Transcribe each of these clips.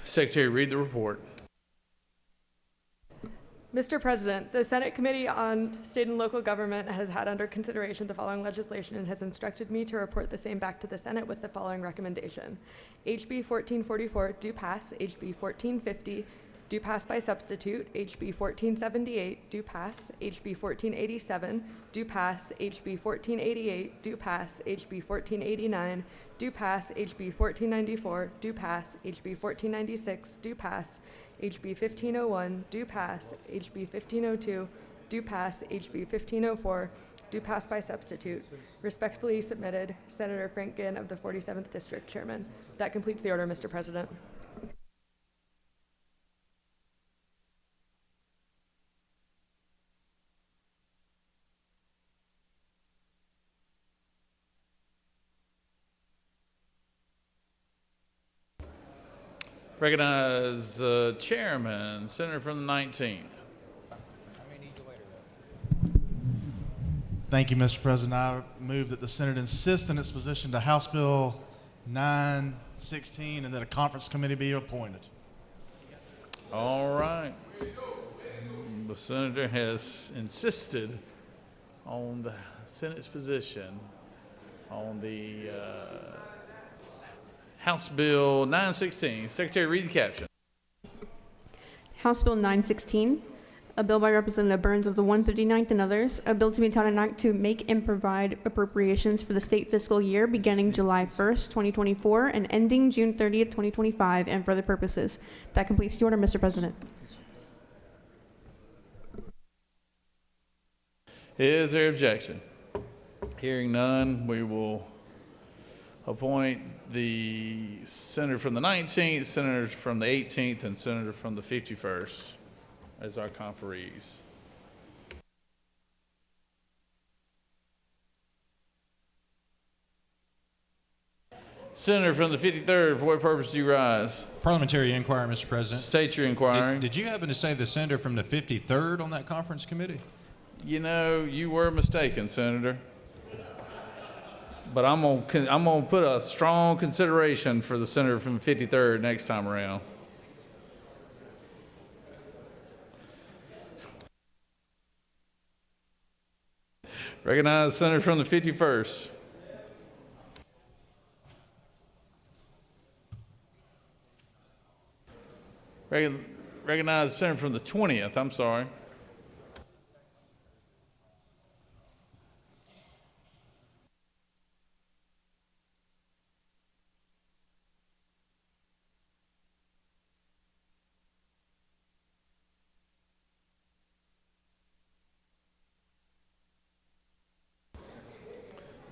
Secretary, read the report. Mr. President, the Senate Committee on State and Local Government has had under consideration the following legislation and has instructed me to report the same back to the Senate with the following recommendation. HB 1444 do pass. HB 1450 do pass by substitute. HB 1478 do pass. HB 1487 do pass. HB 1488 do pass. HB 1489 do pass. HB 1494 do pass. HB 1496 do pass. HB 1501 do pass. HB 1502 do pass. HB 1504 do pass by substitute. Respectfully submitted, Senator Frank Ginn of the 47th District, Chairman. That completes the order, Mr. President. Recognize Chairman, Senator from the 19th. Thank you, Mr. President. I move that the Senate insist in its position to House Bill 916 and that a conference committee be appointed. All right. The Senator has insisted on the Senate's position on the House Bill 916. Secretary, read the caption. House Bill 916, a bill by Representative Burns of the 159th and others, a bill to be entitled an act to make and provide appropriations for the state fiscal year beginning July 1st, 2024 and ending June 30th, 2025 and for other purposes. That completes the order, Mr. President. Is there objection? Hearing none, we will appoint the Senator from the 19th, Senator from the 18th, and Senator from the 51st as our conferees. Senator from the 53rd, for what purpose do you rise? Parliamentary inquiry, Mr. President. State your inquiry. Did you happen to say the senator from the 53rd on that conference committee? You know, you were mistaken, Senator. But I'm gonna put a strong consideration for the Senator from the 53rd next time around. Recognize the Senator from the 51st. Recognize the Senator from the 20th, I'm sorry.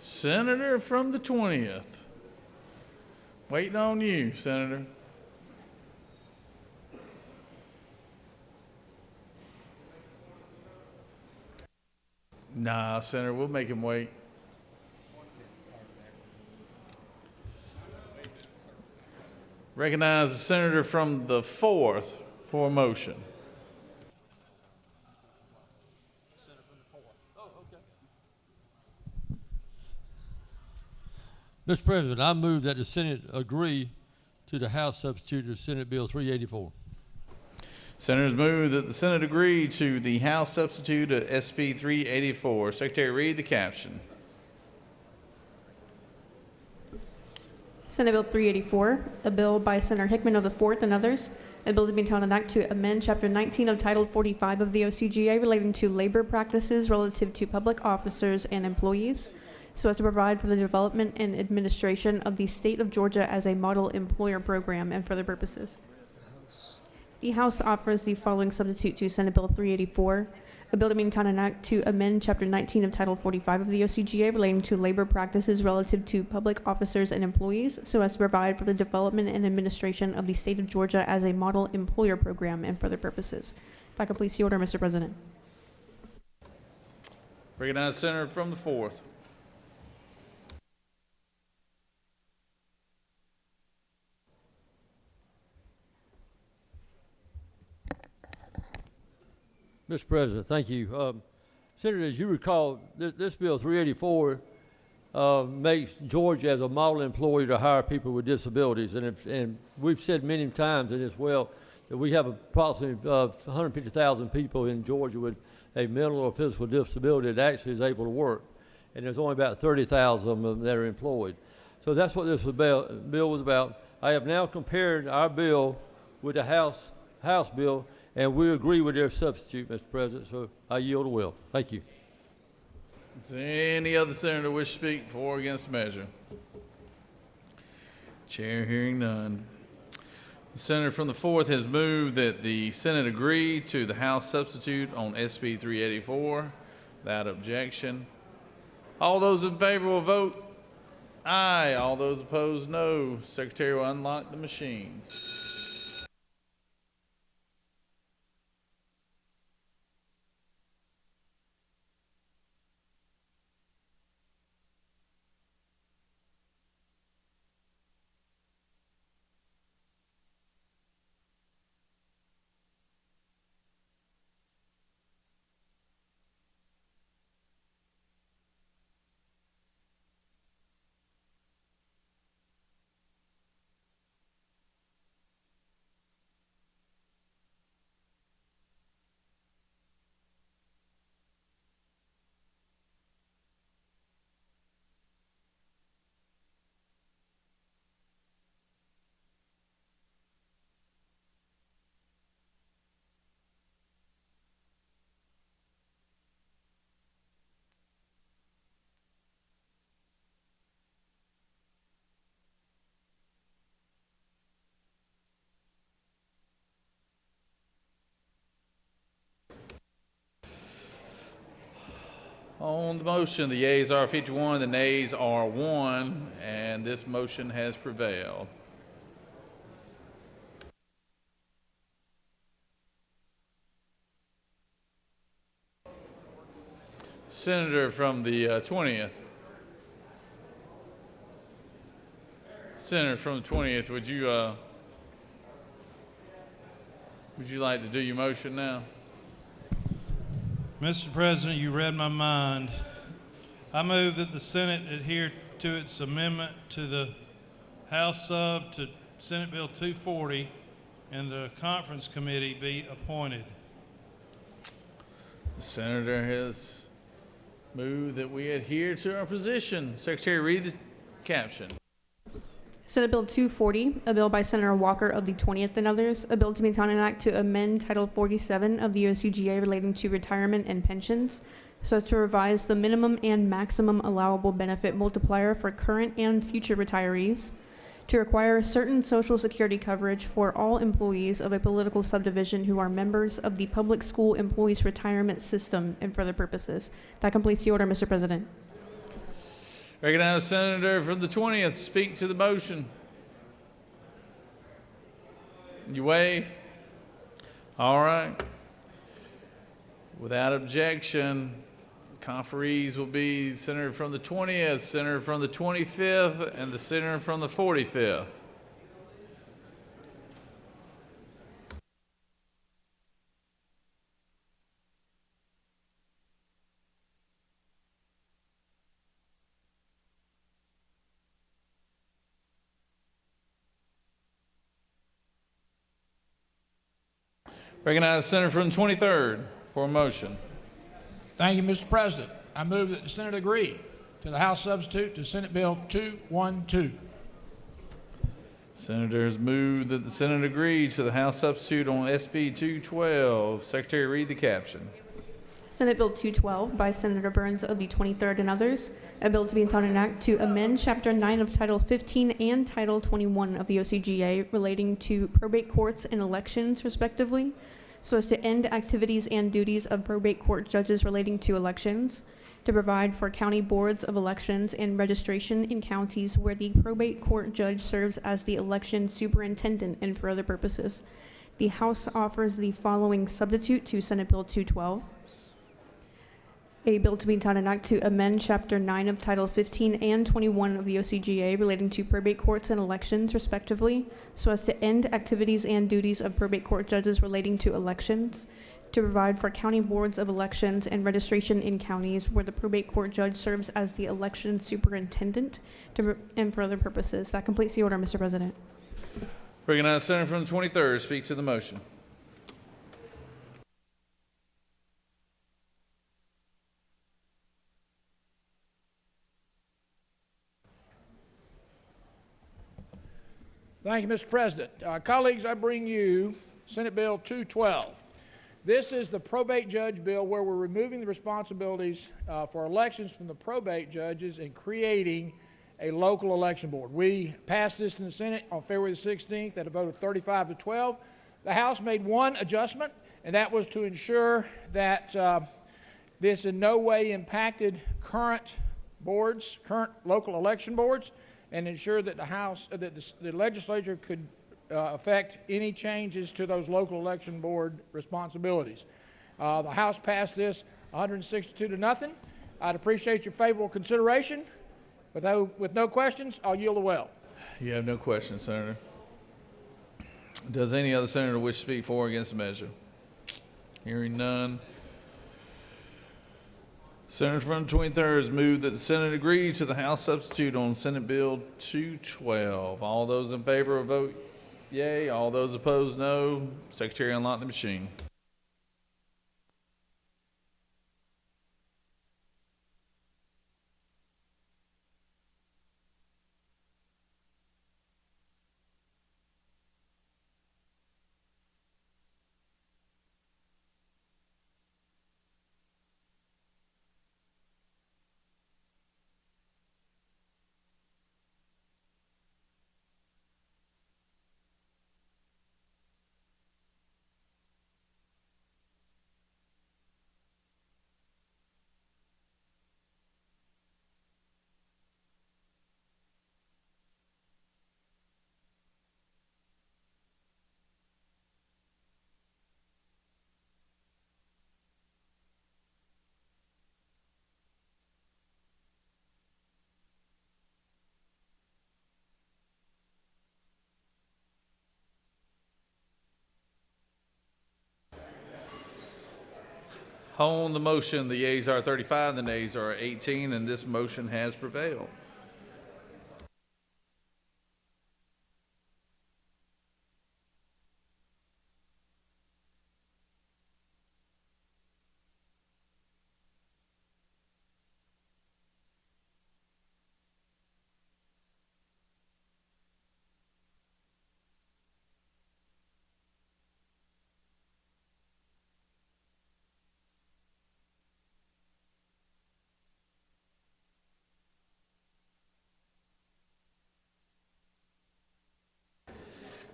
Senator from the 20th. Waiting on you, Senator. Nah, Senator, we'll make him wait. Recognize the Senator from the 4th for a motion. Mr. President, I move that the Senate agree to the House substitute of Senate Bill 384. Senators move that the Senate agree to the House substitute of SB 384. Secretary, read the caption. Senate Bill 384, a bill by Senator Hickman of the 4th and others, a bill to be entitled an act to amend Chapter 19 of Title 45 of the OCGA relating to labor practices relative to public officers and employees, so as to provide for the development and administration of the state of Georgia as a model employer program and for other purposes. The House offers the following substitute to Senate Bill 384, a bill to be entitled an act to amend Chapter 19 of Title 45 of the OCGA relating to labor practices relative to public officers and employees, so as to provide for the development and administration of the state of Georgia as a model employer program and for other purposes. That completes the order, Mr. President. Recognize the Senator from the 4th. Mr. President, thank you. Senator, as you recall, this Bill 384 makes Georgia as a model employer to hire people with disabilities. And we've said many times in this well that we have approximately 150,000 people in Georgia with a mental or physical disability that actually is able to work. And there's only about 30,000 of them that are employed. So that's what this bill was about. I have now compared our bill with the House bill, and we agree with their substitute, Mr. President, so I yield the will. Thank you. Is there any other senator wish to speak for or against the measure? Chair hearing none. The senator from the 4th has moved that the Senate agree to the House substitute on SB 384 without objection. All those in favor will vote aye. All those opposed, no. Secretary will unlock the machines. On the motion, the yeas are 51, the nays are 1, and this motion has prevailed. Senator from the 20th. Senator from the 20th, would you like to do your motion now? Mr. President, you read my mind. I move that the Senate adhere to its amendment to the House sub to Senate Bill 240 and the conference committee be appointed. The senator has moved that we adhere to our position. Secretary, read the caption. Senate Bill 240, a bill by Senator Walker of the 20th and others, a bill to be enacted an act to amend Title 47 of the OCGA relating to retirement and pensions, so as to revise the minimum and maximum allowable benefit multiplier for current and future retirees, to require certain Social Security coverage for all employees of a political subdivision who are members of the public school employees retirement system, and for other purposes. That completes the order, Mr. President. Recognize Senator from the 20th. Speak to the motion. You waive? All right. Without objection, conferees will be Senator from the 20th, Senator from the 25th, and the Senator from the 45th. Recognize the Senator from the 23rd for a motion. Thank you, Mr. President. I move that the Senate agree to the House substitute to Senate Bill 212. Senator has moved that the Senate agree to the House substitute on SB 212. Secretary, read the caption. Senate Bill 212 by Senator Burns of the 23rd and others, a bill to be entitled an act to amend Chapter 9 of Title 15 and Title 21 of the OCGA relating to probate courts and elections, respectively, so as to end activities and duties of probate court judges relating to elections, to provide for county boards of elections and registration in counties where the probate court judge serves as the election superintendent, and for other purposes. The House offers the following substitute to Senate Bill 212. A bill to be entitled an act to amend Chapter 9 of Title 15 and 21 of the OCGA relating to probate courts and elections, respectively, so as to end activities and duties of probate court judges relating to elections, to provide for county boards of elections and registration in counties where the probate court judge serves as the election superintendent and for other purposes. That completes the order, Mr. President. Recognize the senator from the 23rd. Speak to the motion. Thank you, Mr. President. Colleagues, I bring you Senate Bill 212. This is the probate judge bill where we're removing the responsibilities for elections from the probate judges and creating a local election board. We passed this in the Senate on February the 16th at a vote of 35 to 12. The House made one adjustment, and that was to ensure that this in no way impacted current boards, current local election boards, and ensure that the legislature could affect any changes to those local election board responsibilities. The House passed this 162 to nothing. I'd appreciate your favorable consideration. With no questions, I'll yield the well. You have no questions, Senator. Does any other senator wish to speak for or against the measure? Hearing none. Senator from the 23rd has moved that the Senate agree to the House substitute on Senate Bill 212. All those in favor vote yea. All those opposed, no. Secretary, unlock the machine. On the motion, the yeas are 35, the nays are 18, and this motion has prevailed.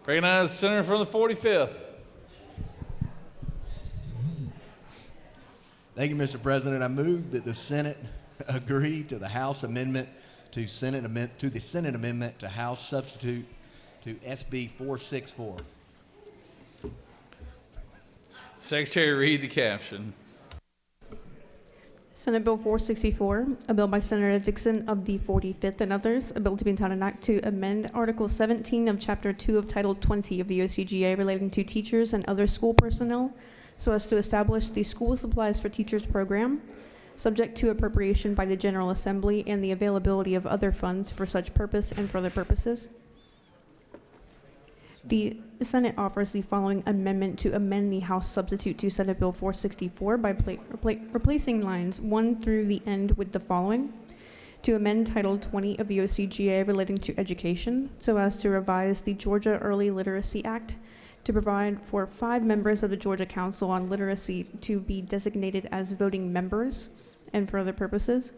Recognize the senator from the 45th. Thank you, Mr. President. I move that the Senate agree to the House amendment to the Senate amendment to House substitute to SB 464. Secretary, read the caption. Senate Bill 464, a bill by Senator Dixon of the 45th and others, a bill to be entitled an act to amend Article 17 of Chapter 2 of Title 20 of the OCGA relating to teachers and other school personnel so as to establish the School Supplies for Teachers program, subject to appropriation by the General Assembly and the availability of other funds for such purpose and for other purposes. The Senate offers the following amendment to amend the House substitute to Senate Bill 464 by replacing lines 1 through the end with the following: to amend Title 20 of the OCGA relating to education so as to revise the Georgia Early Literacy Act to provide for 5 members of the Georgia Council on Literacy to be designated as voting members and for other purposes.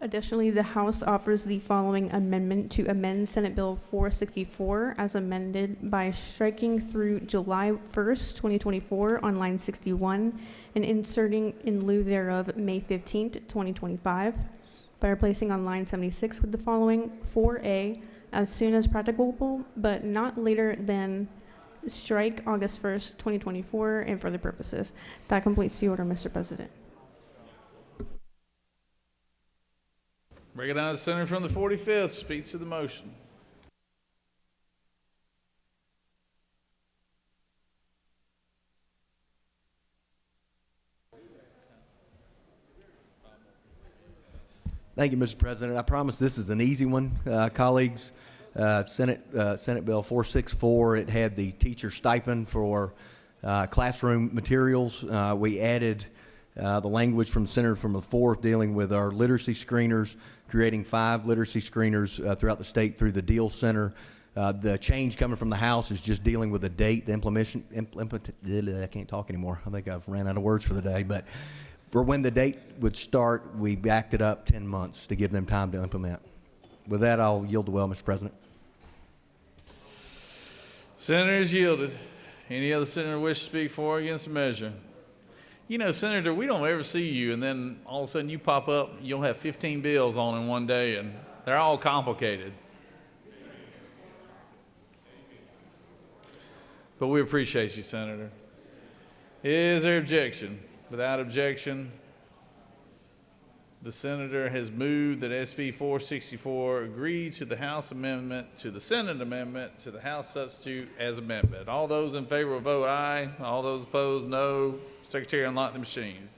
Additionally, the House offers the following amendment to amend Senate Bill 464 as amended by striking through July 1st, 2024 on line 61 and inserting in lieu thereof May 15th, 2025 by replacing on line 76 with the following: 4A, as soon as practicable, but not later than strike August 1st, 2024 and for other purposes. That completes the order, Mr. President. Recognize the senator from the 45th speaks to the motion. Thank you, Mr. President. I promise this is an easy one, colleagues. Senate Bill 464, it had the teacher stipend for classroom materials. We added the language from Senator from the 4th dealing with our literacy screeners, creating 5 literacy screeners throughout the state through the Deal Center. The change coming from the House is just dealing with the date, the I can't talk anymore. I think I've ran out of words for the day. But for when the date would start, we backed it up 10 months to give them time to implement. With that, I'll yield the well, Mr. President. Senators yielded. Any other senator wish to speak for or against the measure? You know, Senator, we don't ever see you, and then all of a sudden you pop up, you'll have 15 bills on in one day, and they're all complicated. But we appreciate you, Senator. Is there objection? Without objection, the senator has moved that SB 464 agree to the House amendment, to the Senate amendment, to the House substitute as amendment. All those in favor will vote aye. All those opposed, no. Secretary, unlock the machines.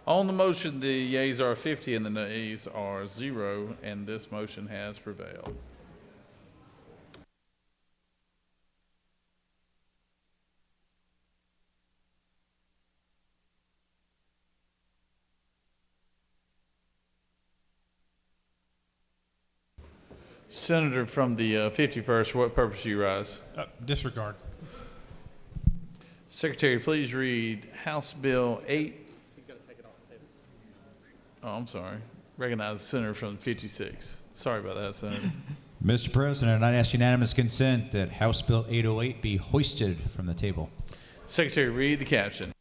On the motion, the yeas are 50 and the nays are 0, and this motion has prevailed. Senator from the 51st, for what purpose do you rise? Disregard. Secretary, please read House Bill 8. Oh, I'm sorry. Recognize the senator from 56. Sorry about that, Senator. Mr. President, I ask unanimous consent that House Bill 808 be hoisted from the table. Secretary, read the caption.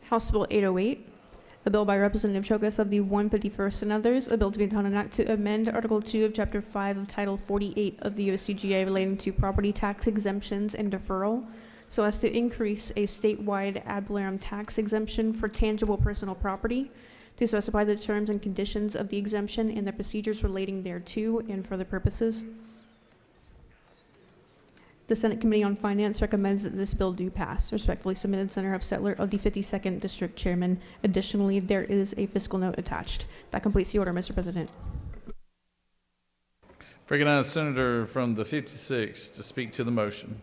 House Bill 808, a bill by Representative Chokas of the 151st and others, a bill to be entitled an act to amend Article 2 of Chapter 5 of Title 48 of the OCGA relating to property tax exemptions and deferral, so as to increase a statewide ad valorem tax exemption for tangible personal property, to specify the terms and conditions of the exemption and the procedures relating thereto, and for the purposes. The Senate Committee on Finance recommends that this bill do pass. Respectfully submitted, Senator Huff Settler of the 52nd District Chairman. Additionally, there is a fiscal note attached. That completes the order, Mr. President. Recognize Senator from the 56th to speak to the motion.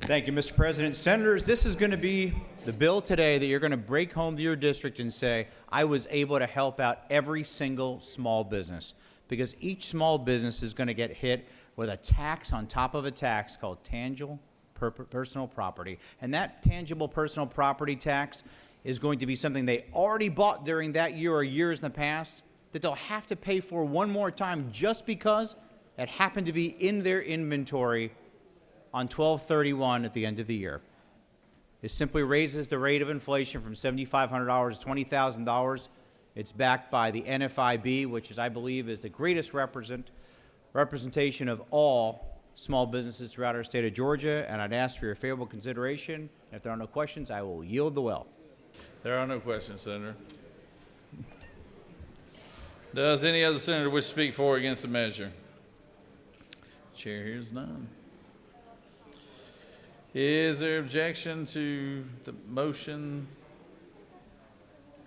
Thank you, Mr. President. Senators, this is going to be the bill today that you're going to break home to your district and say, I was able to help out every single small business, because each small business is going to get hit with a tax on top of a tax called tangible personal property. And that tangible personal property tax is going to be something they already bought during that year or years in the past that they'll have to pay for one more time just because it happened to be in their inventory on 12/31 at the end of the year. It simply raises the rate of inflation from $7,500 to $20,000. It's backed by the NFIB, which is, I believe, is the greatest represent representation of all small businesses throughout our state of Georgia, and I'd ask for your favorable consideration. If there are no questions, I will yield the well. There are no questions, Senator. Does any other senator wish to speak for or against the measure? Chair hears none. Is there objection to the motion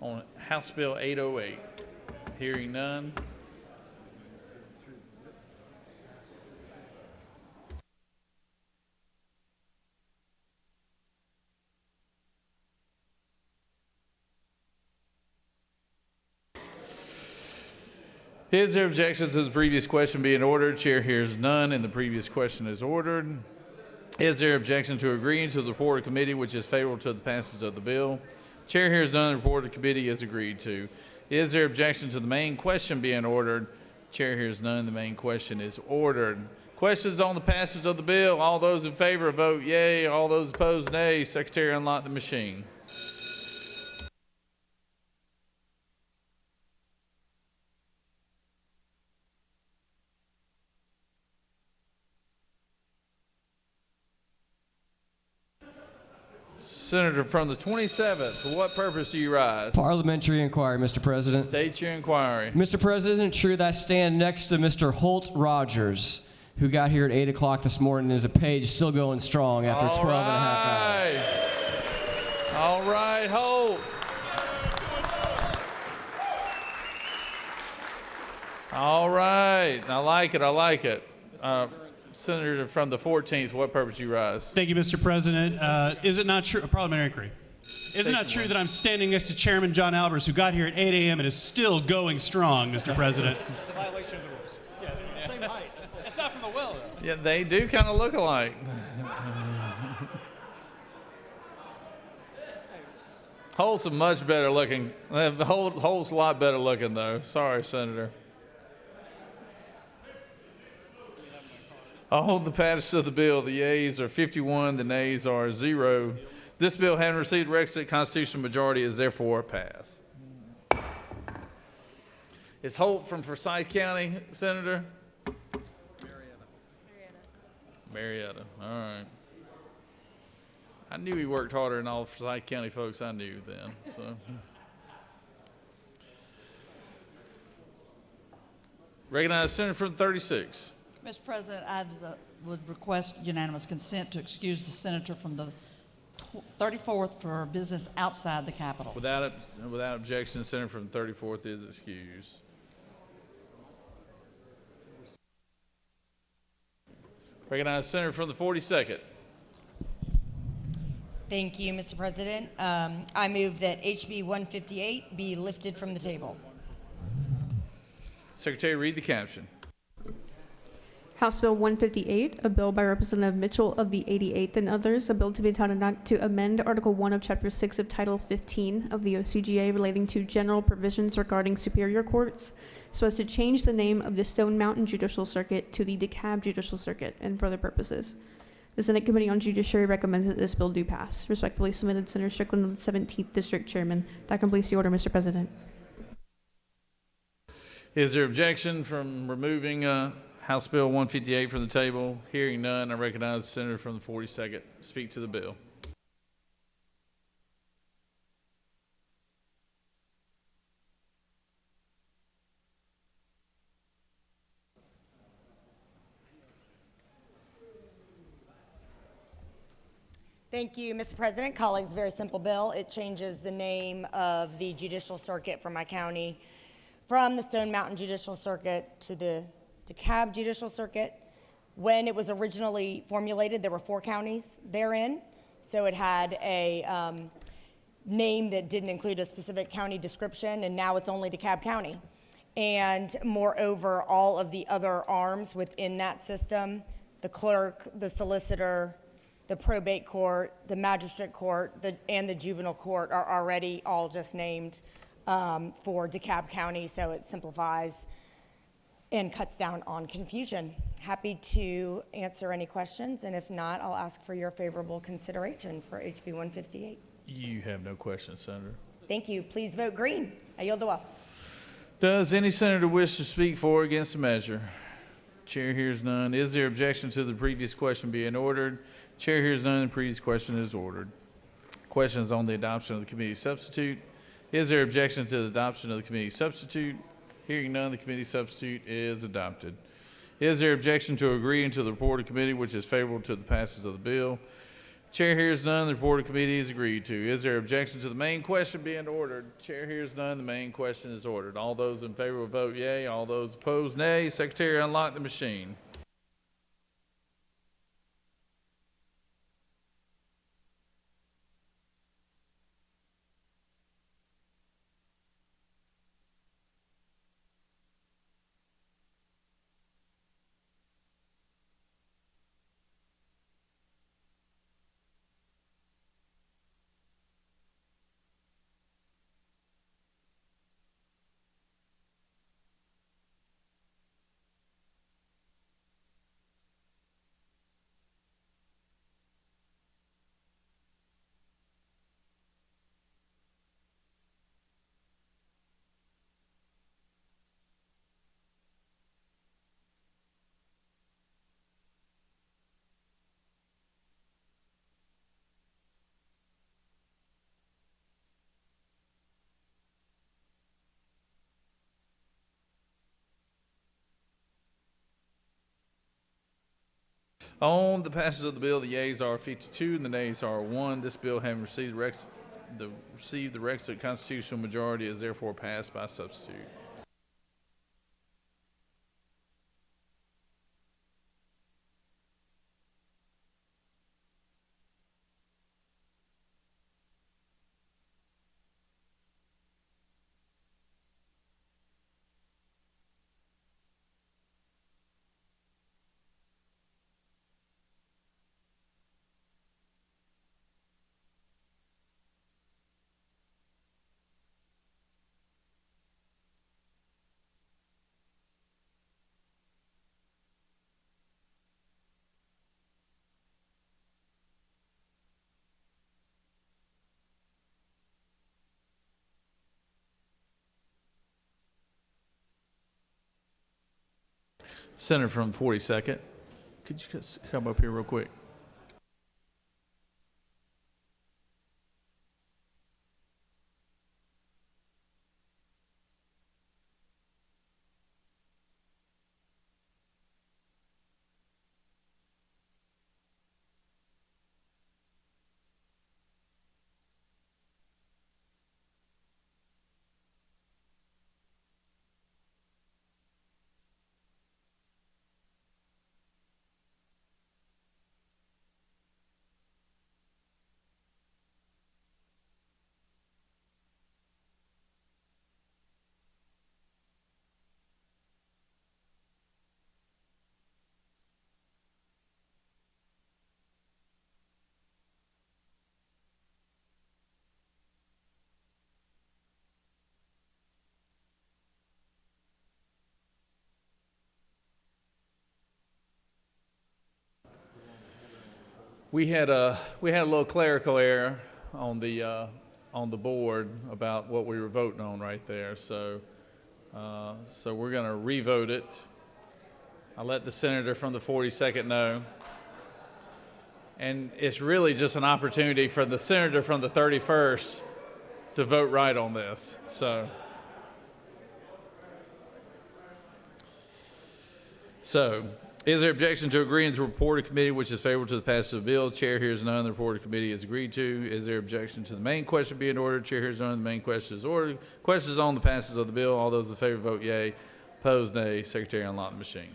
on House Bill 808? Hearing none. Is there objection to the previous question being ordered? Chair hears none, and the previous question is ordered. Is there objection to agreeing to the report of committee which is favorable to the passage of the bill? Chair hears none, the report of committee is agreed to. Is there objection to the main question being ordered? Chair hears none, the main question is ordered. Questions on the passage of the bill? All those in favor vote yea, all those opposed nay. Secretary, unlock the machine. Senator from the 27th, for what purpose do you rise? Parliamentary inquiry, Mr. President. State your inquiry. Mr. President, isn't it true that I stand next to Mr. Holt Rogers, who got here at 8 o'clock this morning, and is a page still going strong after 12 and a half hours? All right, Holt. All right, I like it, I like it. Senator from the 14th, for what purpose do you rise? Thank you, Mr. President. Is it not true, a parliamentary inquiry? Is it not true that I'm standing next to Chairman John Albers, who got here at 8 a.m. and is still going strong, Mr. President? It's a violation of the rules. Yeah, it's the same height. It's not from the well, though. Yeah, they do kind of look alike. Holt's a much better looking. Holt's a lot better looking, though. Sorry, Senator. On the passage of the bill, the yeas are 51, the nays are 0. This bill, having received requisite constitutional majority, is therefore passed. Is Holt from Forsyth County, Senator? Marietta. All right. I knew he worked harder than all Forsyth County folks I knew then. So. Recognize Senator from 36. Mr. President, I would request unanimous consent to excuse the senator from the 34th for business outside the Capitol. Without objection, the senator from the 34th is excused. Recognize senator from the 42nd. Thank you, Mr. President. I move that HB 158 be lifted from the table. Secretary, read the caption. House Bill 158, a bill by Representative Mitchell of the 88th and others, a bill to be entitled not to amend Article 1 of Chapter 6 of Title 15 of the OCGA relating to general provisions regarding superior courts, so as to change the name of the Stone Mountain Judicial Circuit to the DeKalb Judicial Circuit and for other purposes. The Senate Committee on Judiciary recommends that this bill do pass. Respectfully submitted, Senator Strickland of the 17th District Chairman. That completes the order, Mr. President. Is there objection from removing House Bill 158 from the table? Hearing none, I recognize the senator from the 42nd. Speak to the bill. Thank you, Mr. President. Colleagues, very simple bill. It changes the name of the judicial circuit for my county from the Stone Mountain Judicial Circuit to the DeKalb Judicial Circuit. When it was originally formulated, there were 4 counties therein, so it had a name that didn't include a specific county description, and now it's only DeKalb County. And moreover, all of the other arms within that system, the clerk, the solicitor, the probate court, the magistrate court, and the juvenile court are already all just named for DeKalb County, so it simplifies and cuts down on confusion. Happy to answer any questions, and if not, I'll ask for your favorable consideration for HB 158. You have no questions, Senator. Thank you. Please vote green. I yield the well. Does any senator wish to speak for or against the measure? Chair hears none. Is there objection to the previous question being ordered? Chair hears none. The previous question is ordered. Question is on the adoption of the committee substitute. Is there objection to the adoption of the committee substitute? Hearing none, the committee substitute is adopted. Is there objection to agreeing to the report of committee which is favorable to the passage of the bill? Chair hears none. The report of committee is agreed to. Is there objection to the main question being ordered? Chair hears none. The main question is ordered. All those in favor will vote yea. All those opposed, nay. Secretary, unlock the machine. On the passage of the bill, the yeas are 52 and the nays are 1. This bill, having received the requisite constitutional majority, is therefore passed by substitute. Senator from 42nd, could you just come up here real quick? We had a little clerical error on the board about what we were voting on right there. So we're going to revote it. I'll let the senator from the 42nd know. And it's really just an opportunity for the senator from the 31st to vote right on this. So is there objection to agreeing to the report of committee which is favorable to the passage of the bill? Chair hears none. The report of committee is agreed to. Is there objection to the main question being ordered? Chair hears none. The main question is ordered. Questions on the passage of the bill. All those in favor vote yea. Opposed, nay. Secretary, unlock the machine.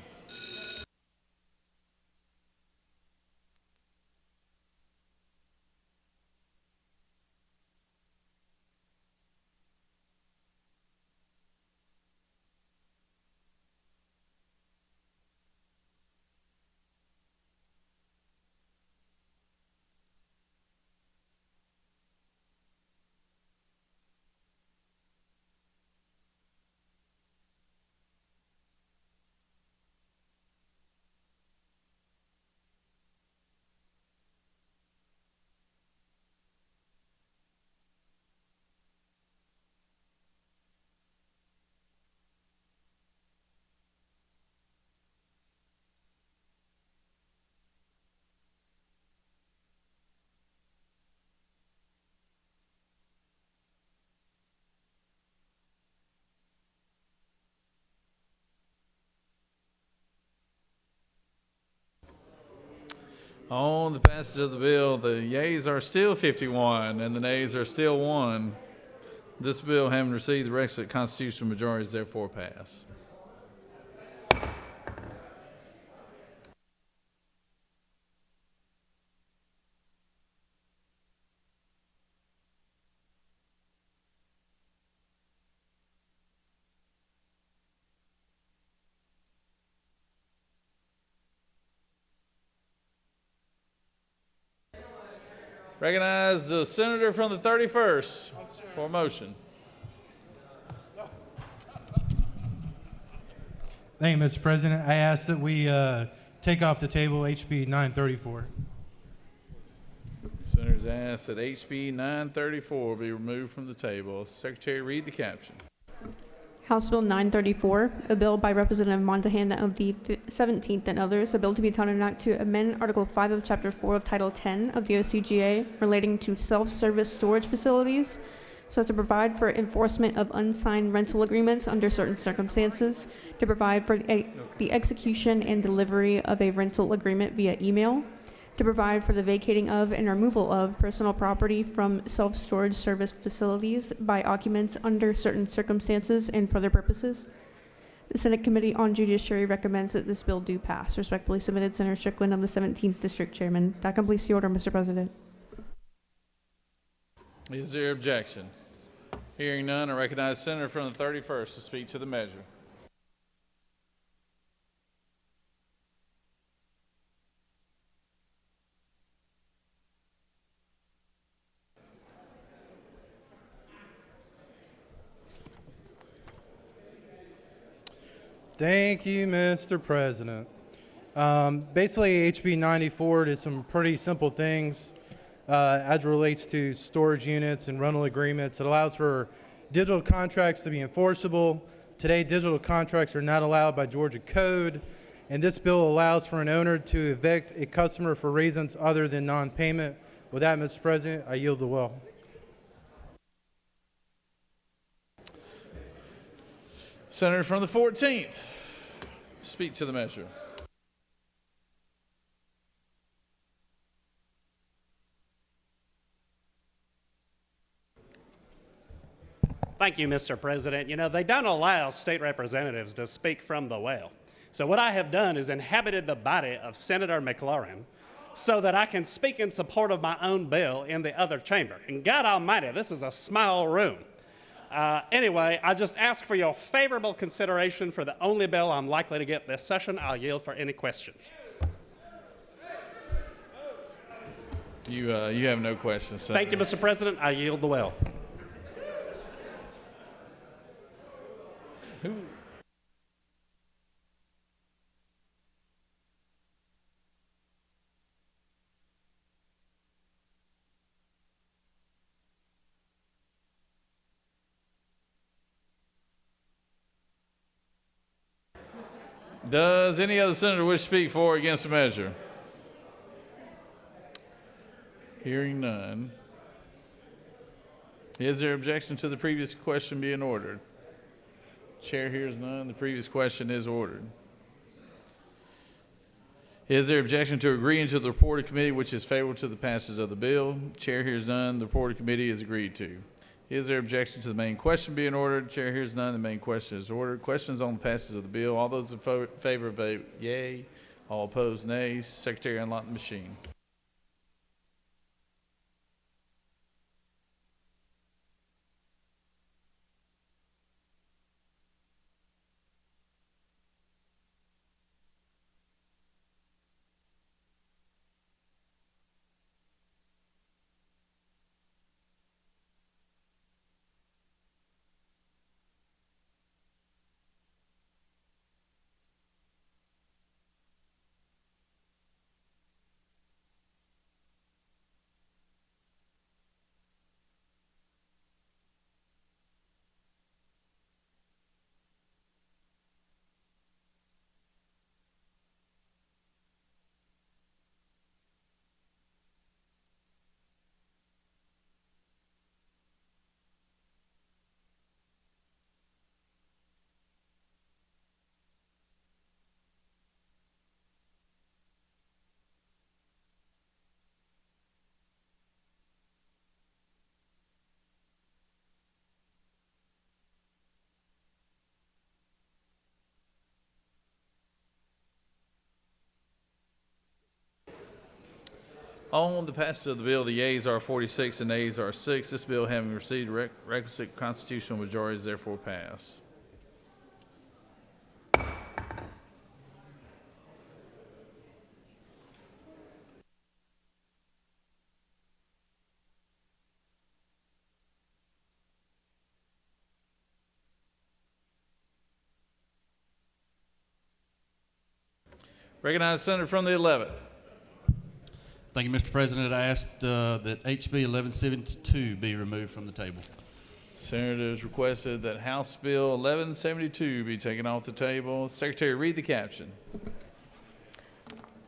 On the passage of the bill, the yeas are still 51 and the nays are still 1. This bill, having received the requisite constitutional majority, is therefore passed. Recognize the senator from the 31st for a motion. Thank you, Mr. President. I ask that we take off the table HB 934. Senators ask that HB 934 be removed from the table. Secretary, read the caption. House Bill 934, a bill by Representative Montahan of the 17th and others, a bill to be enacted an act to amend Article 5 of Chapter 4 of Title 10 of the OCGA relating to self-service storage facilities, so as to provide for enforcement of unsigned rental agreements under certain circumstances, to provide for the execution and delivery of a rental agreement via email, to provide for the vacating of and removal of personal property from self-storage service facilities by occupants under certain circumstances and for other purposes. The Senate Committee on Judiciary recommends that this bill do pass. Respectfully submitted, Senator Strickland of the 17th District Chairman. That completes the order, Mr. President. Is there objection? Hearing none, I recognize the senator from the 31st to speak to the measure. Thank you, Mr. President. Basically, HB 94 did some pretty simple things as it relates to storage units and rental agreements. It allows for digital contracts to be enforceable. Today, digital contracts are not allowed by Georgia code, and this bill allows for an owner to evict a customer for reasons other than non-payment. With that, Mr. President, I yield the will. Senator from the 14th, speak to the measure. Thank you, Mr. President. You know, they don't allow state representatives to speak from the well. So what I have done is inhabited the body of Senator McLaurin so that I can speak in support of my own bill in the other chamber. And God Almighty, this is a small room. Anyway, I just ask for your favorable consideration for the only bill I'm likely to get this session. I'll yield for any questions. You have no questions, Senator. Thank you, Mr. President. I yield the well. Who? Does any other senator wish to speak for or against the measure? Hearing none. Is there objection to the previous question being ordered? Chair hears none. The previous question is ordered. Is there objection to agreeing to the report of committee which is favorable to the passage of the bill? Chair hears none. The report of committee is agreed to. Is there objection to the main question being ordered? Chair hears none. The main question is ordered. Questions on the passage of the bill. All those in favor vote yea. All opposed nays. Secretary, unlock the machine. On the passage of the bill, the yeas are 46 and nays are 6. This bill, having received requisite constitutional majority, is therefore passed. Recognize the senator from the 11th. Thank you, Mr. President. I asked that HB 1172 be removed from the table. Senators requested that House Bill 1172 be taken off the table. Secretary, read the caption.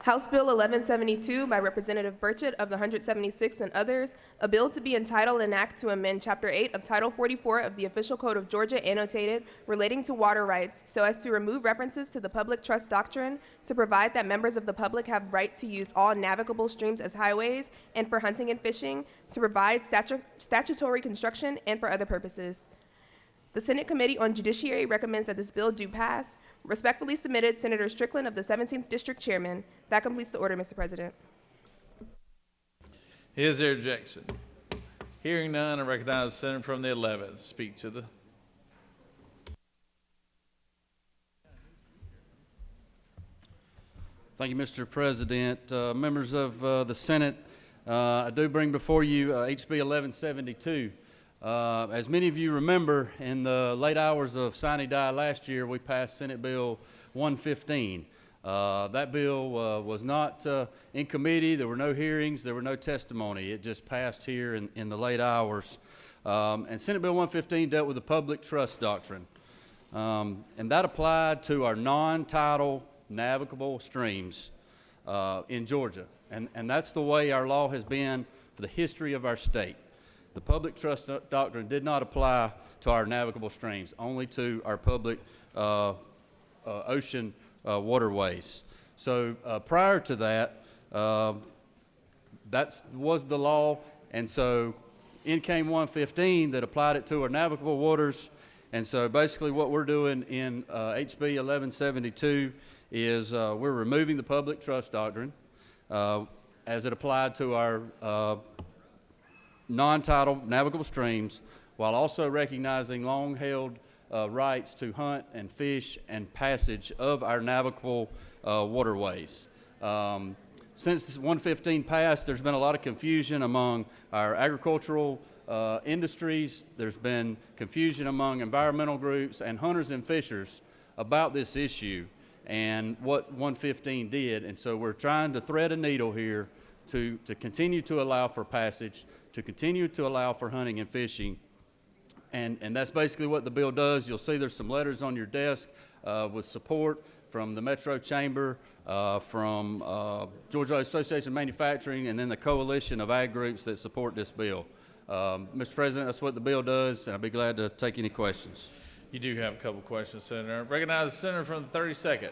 House Bill 1172 by Representative Burchett of the 176th and others, a bill to be entitled an act to amend Chapter 8 of Title 44 of the Official Code of Georgia annotated relating to water rights so as to remove references to the public trust doctrine, to provide that members of the public have right to use all navigable streams as highways and for hunting and fishing, to provide statutory construction and for other purposes. The Senate Committee on Judiciary recommends that this bill do pass. Respectfully submitted, Senator Strickland of the 17th District Chairman. That completes the order, Mr. President. Is there objection? Hearing none, I recognize the senator from the 11th. Speak to the... Thank you, Mr. President. Members of the Senate, I do bring before you HB 1172. As many of you remember, in the late hours of sine die last year, we passed Senate Bill 115. That bill was not in committee. There were no hearings. There were no testimony. It just passed here in the late hours. And Senate Bill 115 dealt with the public trust doctrine. And that applied to our non-tidal navigable streams in Georgia. And that's the way our law has been for the history of our state. The public trust doctrine did not apply to our navigable streams, only to our public ocean waterways. So prior to that, that was the law, and so in came 115 that applied it to our navigable waters. And so basically what we're doing in HB 1172 is we're removing the public trust doctrine as it applied to our non-tidal navigable streams, while also recognizing long-held rights to hunt and fish and passage of our navigable waterways. Since 115 passed, there's been a lot of confusion among our agricultural industries. There's been confusion among environmental groups and hunters and fishers about this issue and what 115 did. And so we're trying to thread a needle here to continue to allow for passage, to continue to allow for hunting and fishing. And that's basically what the bill does. You'll see there's some letters on your desk with support from the Metro Chamber, from Georgia Association of Manufacturing, and then the coalition of ag groups that support this bill. Mr. President, that's what the bill does, and I'll be glad to take any questions. You do have a couple questions, Senator. Recognize the senator from the 32nd.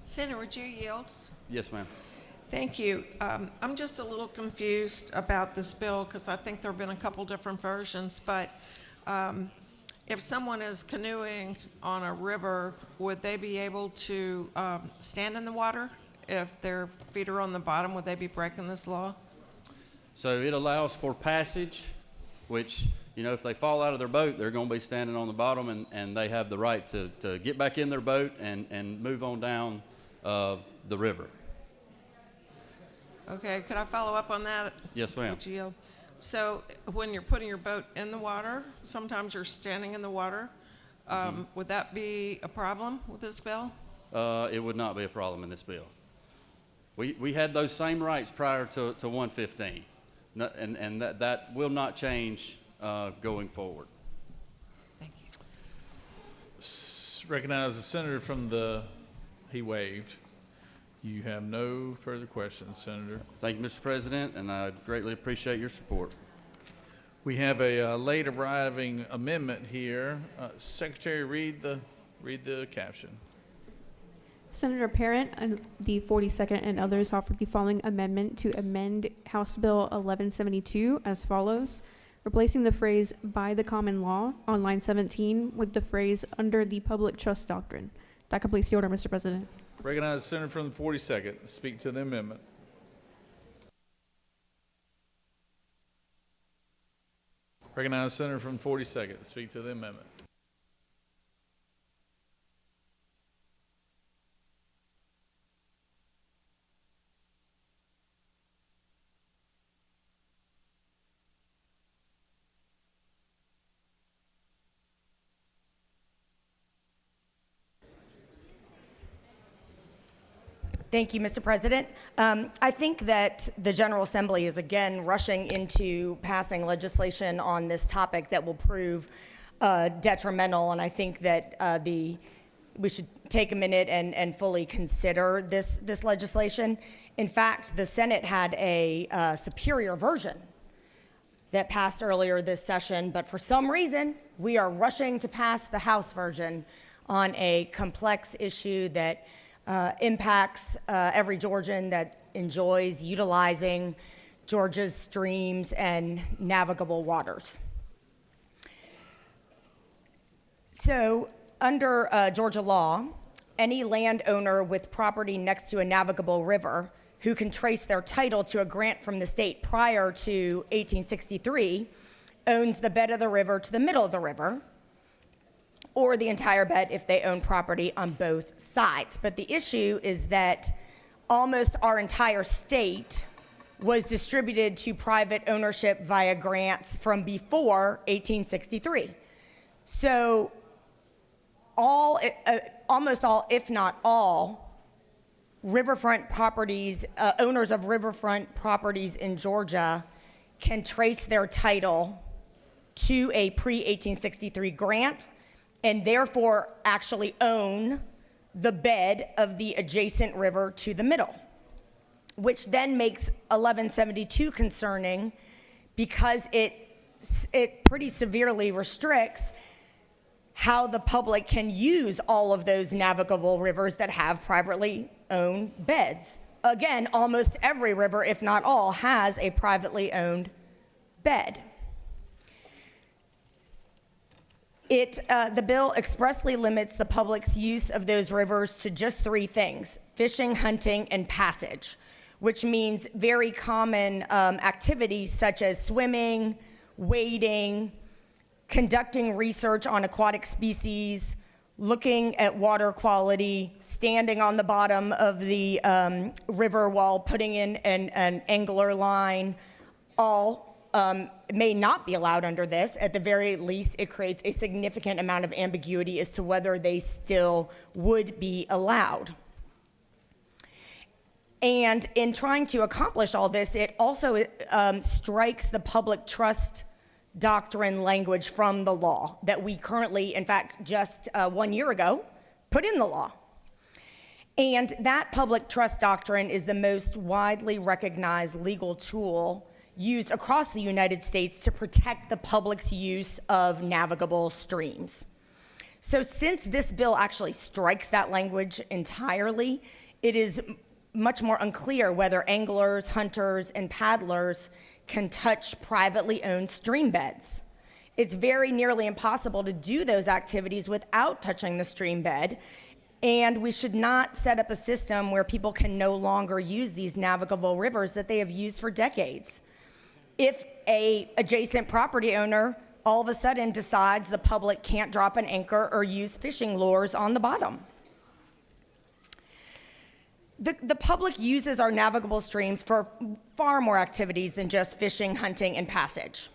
Senator, would you yield? Yes, ma'am. Thank you. I'm just a little confused about this bill because I think there have been a couple different versions, but if someone is canoeing on a river, would they be able to stand in the water? If their feet are on the bottom, would they be breaking this law? So it allows for passage, which, you know, if they fall out of their boat, they're going to be standing on the bottom, and they have the right to get back in their boat and move on down the river. Okay, could I follow up on that? Yes, ma'am. Would you yield? So when you're putting your boat in the water, sometimes you're standing in the water. Would that be a problem with this bill? It would not be a problem in this bill. We had those same rights prior to 115, and that will not change going forward. Thank you. Recognize the senator from the, he waived. You have no further questions, Senator. Thank you, Mr. President, and I greatly appreciate your support. We have a late arriving amendment here. Secretary, read the caption. Senator Parent and the 42nd and others offer the following amendment to amend House Bill 1172 as follows, replacing the phrase "by the common law" on line 17 with the phrase "under the public trust doctrine." That completes the order, Mr. President. Recognize the senator from the 42nd. Speak to the amendment. Recognize Senator from 42nd to speak to the amendment. Thank you, Mr. President. I think that the General Assembly is again rushing into passing legislation on this topic that will prove detrimental, and I think that we should take a minute and fully consider this legislation. In fact, the Senate had a superior version that passed earlier this session, but for some reason, we are rushing to pass the House version on a complex issue that impacts every Georgian that enjoys utilizing Georgia's streams and navigable waters. So, under Georgia law, any landowner with property next to a navigable river who can trace their title to a grant from the state prior to 1863 owns the bed of the river to the middle of the river, or the entire bed if they own property on both sides. But the issue is that almost our entire state was distributed to private ownership via grants from before 1863. So almost all, if not all, riverfront properties, owners of riverfront properties in Georgia can trace their title to a pre-1863 grant and therefore actually own the bed of the adjacent river to the middle, which then makes 1172 concerning because it pretty severely restricts how the public can use all of those navigable rivers that have privately owned beds. Again, almost every river, if not all, has a privately owned bed. The bill expressly limits the public's use of those rivers to just three things: fishing, hunting, and passage, which means very common activities such as swimming, wading, conducting research on aquatic species, looking at water quality, standing on the bottom of the river while putting in an angler line, all may not be allowed under this. At the very least, it creates a significant amount of ambiguity as to whether they still would be allowed. And in trying to accomplish all this, it also strikes the public trust doctrine language from the law that we currently, in fact, just 1 year ago, put in the law. And that public trust doctrine is the most widely recognized legal tool used across the United States to protect the public's use of navigable streams. So since this bill actually strikes that language entirely, it is much more unclear whether anglers, hunters, and paddlers can touch privately owned stream beds. It's very nearly impossible to do those activities without touching the stream bed, and we should not set up a system where people can no longer use these navigable rivers that they have used for decades. If an adjacent property owner all of a sudden decides the public can't drop an anchor or use fishing lures on the bottom. The public uses our navigable streams for far more activities than just fishing, hunting, and passage.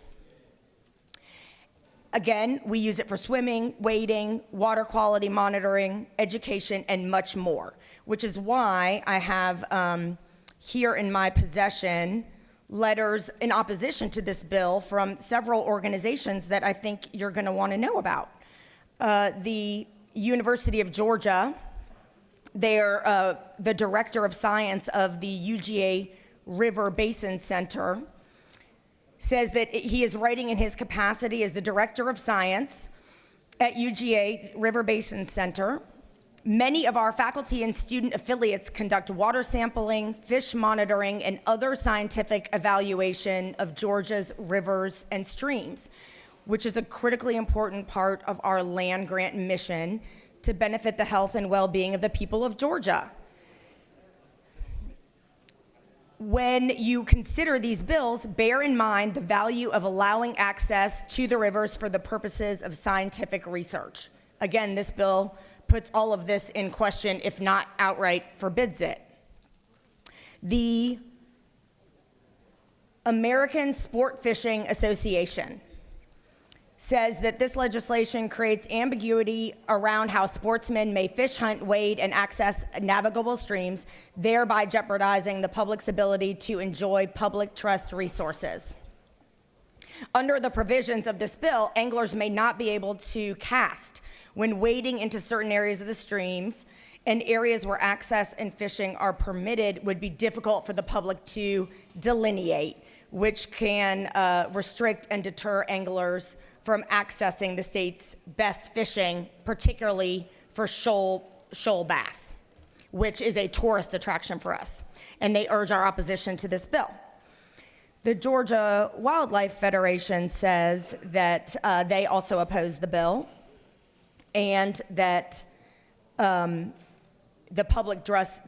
Again, we use it for swimming, wading, water quality monitoring, education, and much more, which is why I have here in my possession letters in opposition to this bill from several organizations that I think you're going to want to know about. The University of Georgia, they're the director of science of the UGA River Basin Center, says that he is writing in his capacity as the director of science at UGA River Basin Center. Many of our faculty and student affiliates conduct water sampling, fish monitoring, and other scientific evaluation of Georgia's rivers and streams, which is a critically important part of our land grant mission to benefit the health and well-being of the people of Georgia. when you consider these bills, bear in mind the value of allowing access to the rivers for the purposes of scientific research. Again, this bill puts all of this in question, if not outright forbids it. The American Sport Fishing Association says that this legislation creates ambiguity around how sportsmen may fish, hunt, wade, and access navigable streams, thereby jeopardizing the public's ability to enjoy public trust resources. Under the provisions of this bill, anglers may not be able to cast when wading into certain areas of the streams, and areas where access and fishing are permitted would be difficult for the public to delineate, which can restrict and deter anglers from accessing the state's best fishing, particularly for shoal bass, which is a tourist attraction for us. And they urge our opposition to this bill. The Georgia Wildlife Federation says that they also oppose the bill, and that the public trust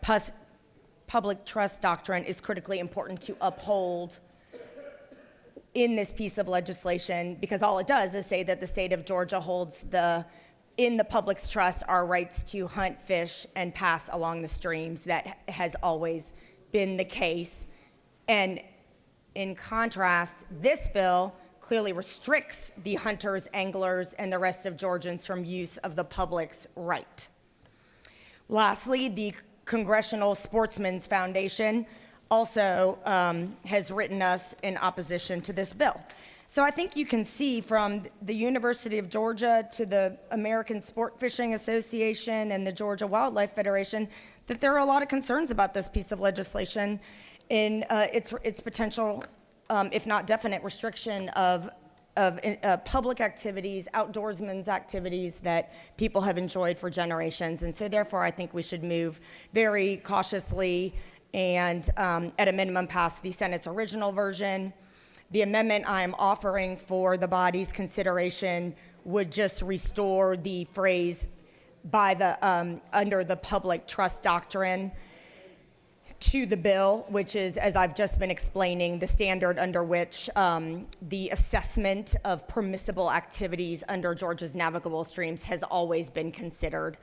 doctrine is critically important to uphold in this piece of legislation, because all it does is say that the state of Georgia holds in the public's trust our rights to hunt, fish, and pass along the streams. That has always been the case. And in contrast, this bill clearly restricts the hunters, anglers, and the rest of Georgians from use of the public's right. Lastly, the Congressional Sportsmen's Foundation also has written us in opposition to this bill. So I think you can see from the University of Georgia to the American Sport Fishing Association and the Georgia Wildlife Federation that there are a lot of concerns about this piece of legislation in its potential, if not definite, restriction of public activities, outdoorsmen's activities that people have enjoyed for generations. And so therefore, I think we should move very cautiously and at a minimum pass the Senate's original version. The amendment I am offering for the body's consideration would just restore the phrase by the under the public trust doctrine to the bill, which is, as I've just been explaining, the standard under which the assessment of permissible activities under Georgia's navigable streams has always been considered,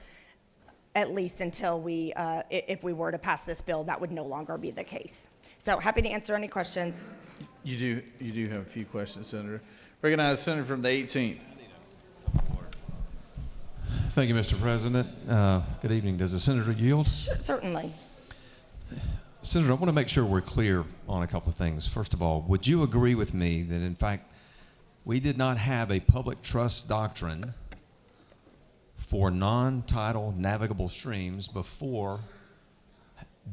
at least until if we were to pass this bill, that would no longer be the case. So happy to answer any questions. You do have a few questions, Senator. Recognize the Senator from the 18th. Thank you, Mr. President. Good evening. Does the Senator yield? Certainly. Senator, I want to make sure we're clear on a couple of things. First of all, would you agree with me that, in fact, we did not have a public trust doctrine for non-tidal navigable streams before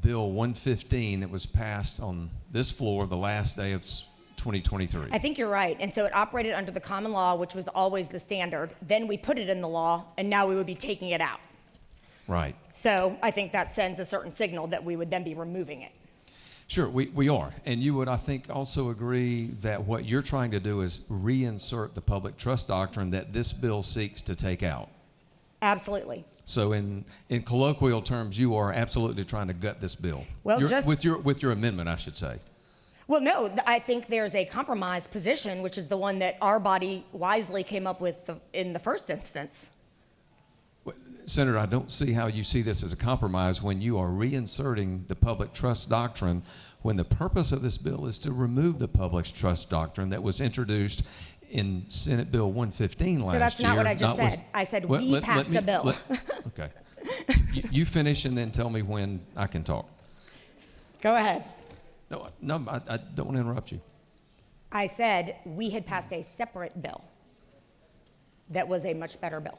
Bill 115 that was passed on this floor the last day of 2023? I think you're right. And so it operated under the common law, which was always the standard. Then we put it in the law, and now we would be taking it out. Right. So I think that sends a certain signal that we would then be removing it. Sure, we are. And you would, I think, also agree that what you're trying to do is reinsert the public trust doctrine that this bill seeks to take out. Absolutely. So in colloquial terms, you are absolutely trying to gut this bill. Well, with your amendment, I should say. Well, no, I think there's a compromise position, which is the one that our body wisely came up with in the first instance. Senator, I don't see how you see this as a compromise when you are reinserting the public trust doctrine when the purpose of this bill is to remove the public trust doctrine that was introduced in Senate Bill 115 last year. So that's not what I just said. I said we passed a bill. Okay. You finish and then tell me when I can talk. Go ahead. No, I don't want to interrupt you. I said we had passed a separate bill that was a much better bill.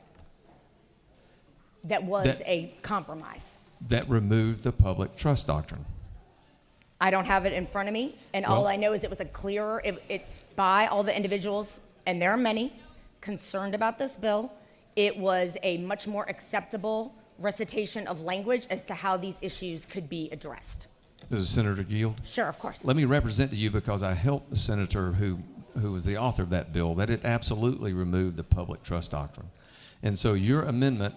That was a compromise. That removed the public trust doctrine. I don't have it in front of me, and all I know is it was a clearer, by all the individuals, and there are many, concerned about this bill. It was a much more acceptable recitation of language as to how these issues could be addressed. Does the Senator yield? Sure, of course. Let me represent to you, because I helped the Senator who was the author of that bill, that it absolutely removed the public trust doctrine. And so your amendment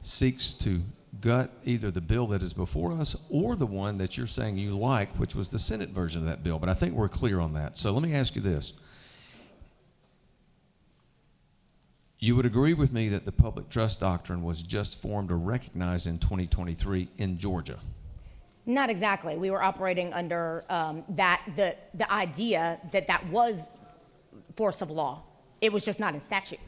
seeks to gut either the bill that is before us or the one that you're saying you like, which was the Senate version of that bill. But I think we're clear on that. So let me ask you this. You would agree with me that the public trust doctrine was just formed or recognized in 2023 in Georgia? Not exactly. We were operating under the idea that was force of law. It was just not in statute.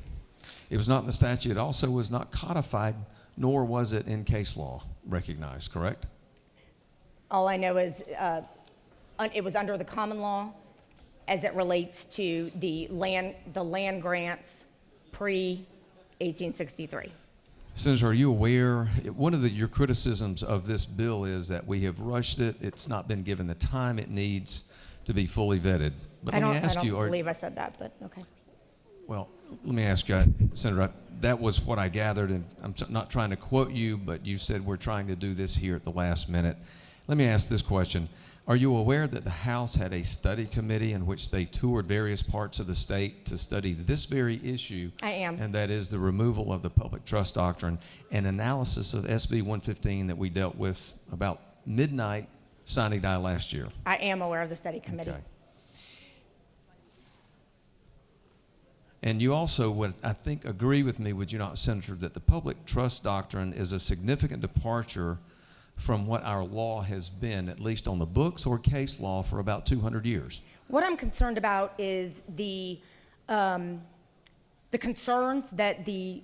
It was not in the statute. It also was not codified, nor was it in case law recognized, correct? All I know is it was under the common law as it relates to the land grants pre-1863. Senator, are you aware, one of your criticisms of this bill is that we have rushed it, it's not been given the time it needs to be fully vetted. But I don't believe I said that, but okay. Well, let me ask you, Senator, that was what I gathered, and I'm not trying to quote you, but you said we're trying to do this here at the last minute. Let me ask this question. Are you aware that the House had a study committee in which they toured various parts of the state to study this very issue? I am. And that is the removal of the public trust doctrine and analysis of SB 115 that we dealt with about midnight sine die last year? I am aware of the study committee. Okay. And you also would, I think, agree with me, would you not, Senator, that the public trust doctrine is a significant departure from what our law has been, at least on the books or case law, for about 200 years? What I'm concerned about is the concerns that the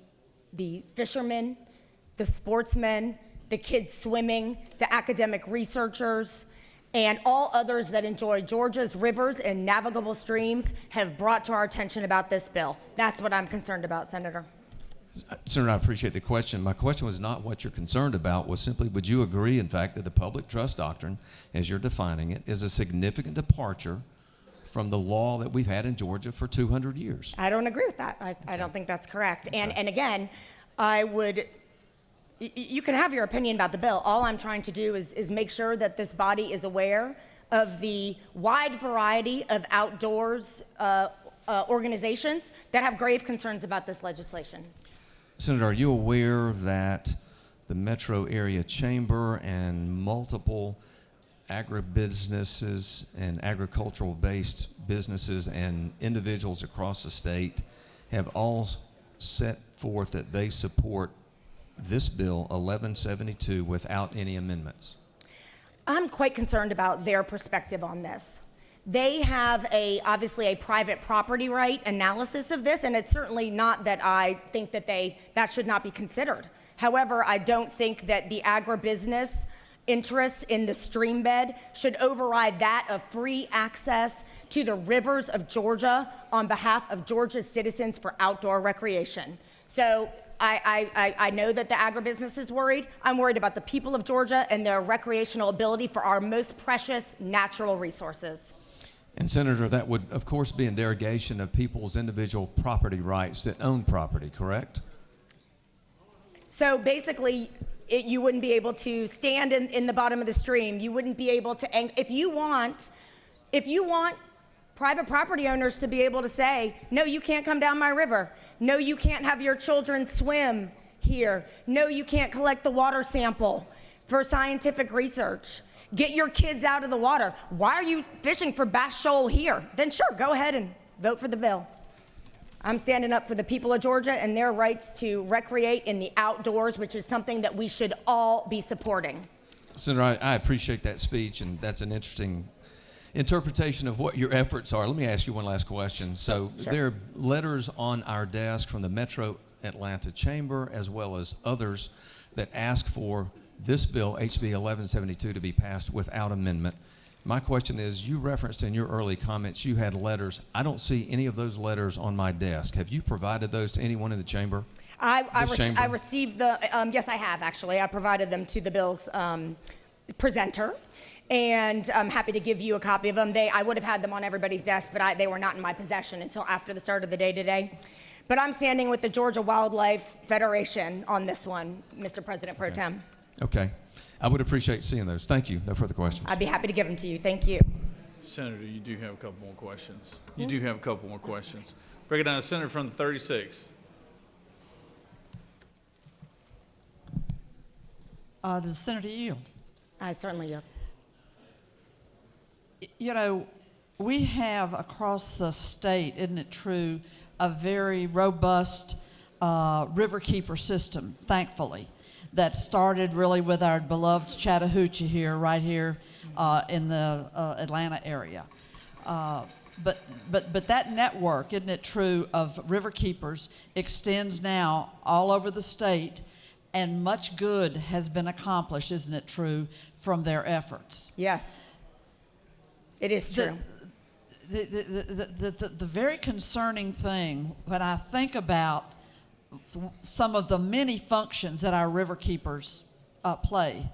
fishermen, the sportsmen, the kids swimming, the academic researchers, and all others that enjoy Georgia's rivers and navigable streams have brought to our attention about this bill. That's what I'm concerned about, Senator. Senator, I appreciate the question. My question was not what you're concerned about, was simply, would you agree, in fact, that the public trust doctrine, as you're defining it, is a significant departure from the law that we've had in Georgia for 200 years? I don't agree with that. I don't think that's correct. Okay. And again, you can have your opinion about the bill. All I'm trying to do is make sure that this body is aware of the wide variety of outdoors organizations that have grave concerns about this legislation. Senator, are you aware that the Metro Area Chamber and multiple agribusinesses and agricultural-based businesses and individuals across the state have all set forth that they support this bill 1172 without any amendments? I'm quite concerned about their perspective on this. They have obviously a private property right analysis of this, and it's certainly not that I think that should not be considered. However, I don't think that the agribusiness interests in the stream bed should override that of free access to the rivers of Georgia on behalf of Georgia's citizens for outdoor recreation. So I know that the agribusiness is worried. I'm worried about the people of Georgia and their recreational ability for our most precious natural resources. And Senator, that would, of course, be in derogation of people's individual property rights that own property, correct? So basically, you wouldn't be able to stand in the bottom of the stream. You wouldn't be able to, if you want private property owners to be able to say, no, you can't come down my river. No, you can't have your children swim here. No, you can't collect the water sample for scientific research. Get your kids out of the water. Why are you fishing for bass shoal here? Then sure, go ahead and vote for the bill. I'm standing up for the people of Georgia and their rights to recreate in the outdoors, which is something that we should all be supporting. Senator, I appreciate that speech, and that's an interesting interpretation of what your efforts are. Let me ask you one last question. So Sure. there are letters on our desk from the Metro Atlanta Chamber as well as others that ask for this bill, HB 1172, to be passed without amendment. My question is, you referenced in your early comments you had letters. I don't see any of those letters on my desk. Have you provided those to anyone in the chamber? I received the, yes, I have actually. I provided them to the bill's presenter, and I'm happy to give you a copy of them. I would have had them on everybody's desk, but they were not in my possession until after the start of the day today. But I'm standing with the Georgia Wildlife Federation on this one, Mr. President Pro Tem. Okay. I would appreciate seeing those. Thank you. No further questions. I'd be happy to give them to you. Thank you. Senator, you do have a couple more questions. You do have a couple more questions. Recognize the senator from the 36. Does the senator yield? I certainly do. You know, we have across the state, isn't it true, a very robust riverkeeper system, thankfully, that started really with our beloved Chattahoochee here, right here in the Atlanta area. But that network, isn't it true, of riverkeepers extends now all over the state, and much good has been accomplished, isn't it true, from their efforts. Yes, it is true. The very concerning thing when I think about some of the many functions that our riverkeepers play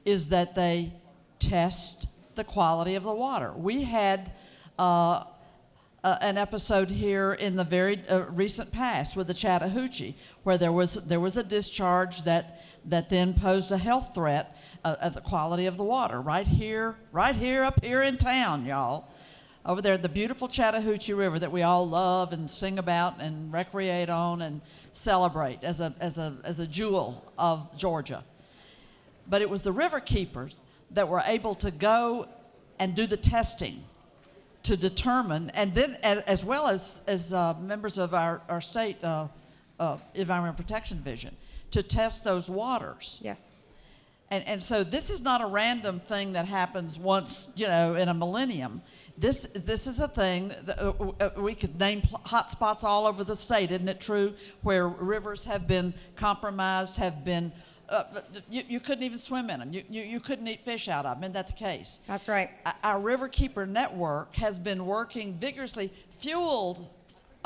is that they test the quality of the water. We had an episode here in the very recent past with the Chattahoochee, where there was a discharge that then posed a health threat of the quality of the water right here up here in town, y'all. Over there, the beautiful Chattahoochee River that we all love and sing about and recreate on and celebrate as a jewel of Georgia. But it was the river keepers that were able to go and do the testing to determine, and then as well as members of our state Environmental Protection Division, to test those waters. Yes. And so this is not a random thing that happens once, in a millennium. This is a thing that we could name hot spots all over the state, isn't it true? Where rivers have been compromised, have been, you couldn't even swim in them. You couldn't eat fish out of them. Isn't that the case? That's right. Our Riverkeeper network has been working vigorously, fueled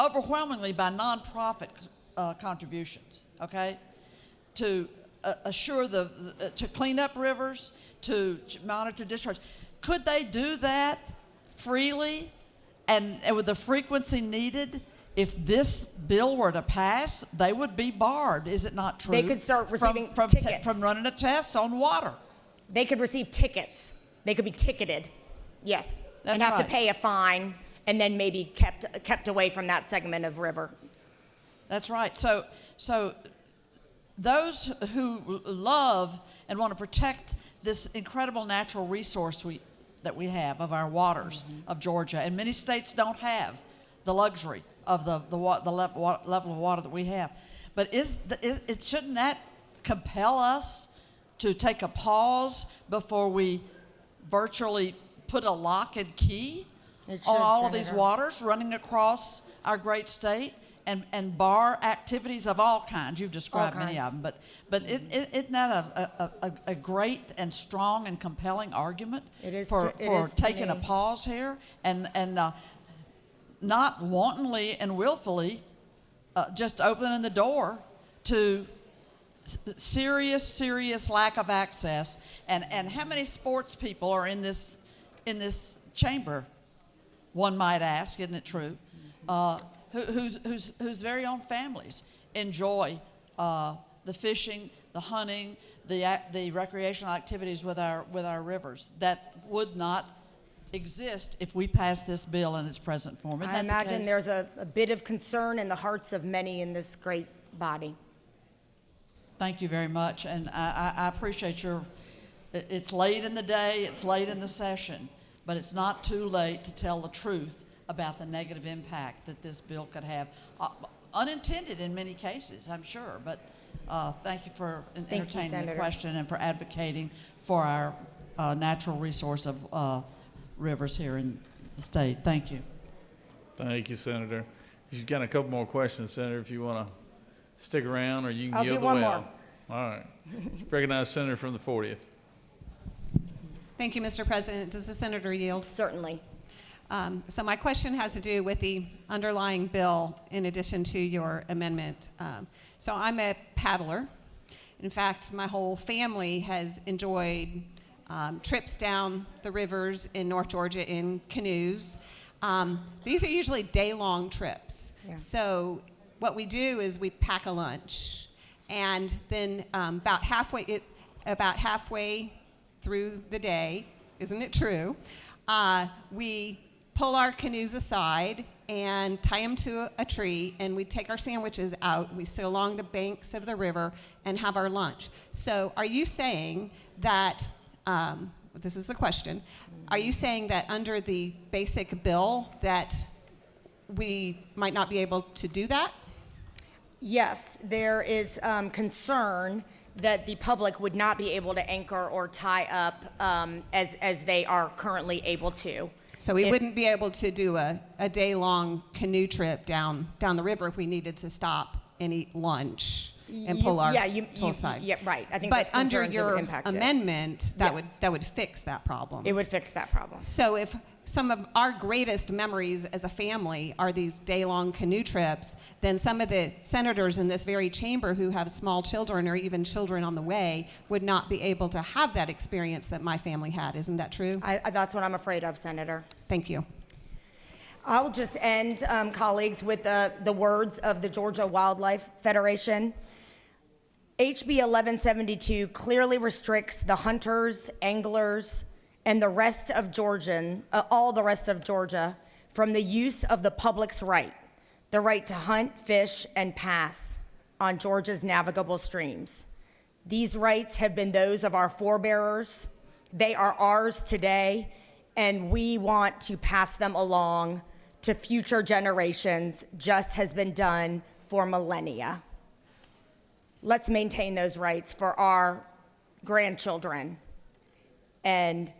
overwhelmingly by nonprofit contributions, okay? To assure to clean up rivers, to monitor discharge. Could they do that freely and with the frequency needed? If this bill were to pass, they would be barred. Is it not true? They could start receiving tickets. From running a test on water. They could receive tickets. They could be ticketed, yes, That's and have right. to pay a fine, and then maybe kept away from that segment of river. That's right. So those who love and want to protect this incredible natural resource that we have of our waters of Georgia, and many states don't have the luxury of the level of water that we have. But shouldn't that compel us to take a pause before we virtually put a lock and key on all of these waters running across our great state and bar activities of all kinds? You've described many of them, but isn't that a great and strong and compelling argument for taking a pause here and not wantonly and willfully just opening the door to serious lack of access? And how many sports people are in this chamber, one might ask, isn't it true, whose very own families enjoy the fishing, the hunting, the recreational activities with our rivers that would not exist if we pass this bill in its present form. Isn't I that the imagine case? there's a bit of concern in the hearts of many in this great body. Thank you very much, and I appreciate it's late in the day, it's late in the session, but it's not too late to tell the truth about the negative impact that this bill could have, unintended in many cases, I'm sure, but thank you for entertaining the question and for advocating for our natural resource of rivers here in the state. Thank you. Thank you, Senator. You've got a couple more questions, Senator, if you want to stick around, or you can I'll yield do the one well. more. All right. Recognize Senator from the 40th. Thank you, Mr. President. Does the senator yield? Certainly. So my question has to do with the underlying bill in addition to your amendment. So I'm a paddler. In fact, my whole family has enjoyed trips down the rivers in North Georgia in canoes. These are usually day-long trips. Yeah. So what we do is we pack a lunch, and then about halfway through the day, isn't it true, we pull our canoes aside and tie them to a tree, and we'd take our sandwiches out, we sit along the banks of the river and have our lunch. So are you saying that, this is the question, are you saying that under the basic bill that we might not be able to do that? Yes, there is concern that the public would not be able to anchor or tie up as they are currently able to. So we wouldn't be able to do a day-long canoe trip down the river if we needed to stop and eat lunch and pull our toll side. Yeah, right. I think but that's under concerns that would your impact it. amendment, that would fix that problem. It would fix that problem. So if some of our greatest memories as a family are these day-long canoe trips, then some of the senators in this very chamber who have small children or even children on the way would not be able to have that experience that my family had. Isn't that true? That's what I'm afraid of, Senator. Thank you. I'll just end, colleagues, with the words of the Georgia Wildlife Federation. HB 1172 clearly restricts the hunters, anglers, and the rest of all the rest of Georgia from the use of the public's right, the right to hunt, fish, and pass on Georgia's navigable streams. These rights have been those of our forebearers. They are ours today, and we want to pass them along to future generations, just has been done for millennia. Let's maintain those rights for our grandchildren and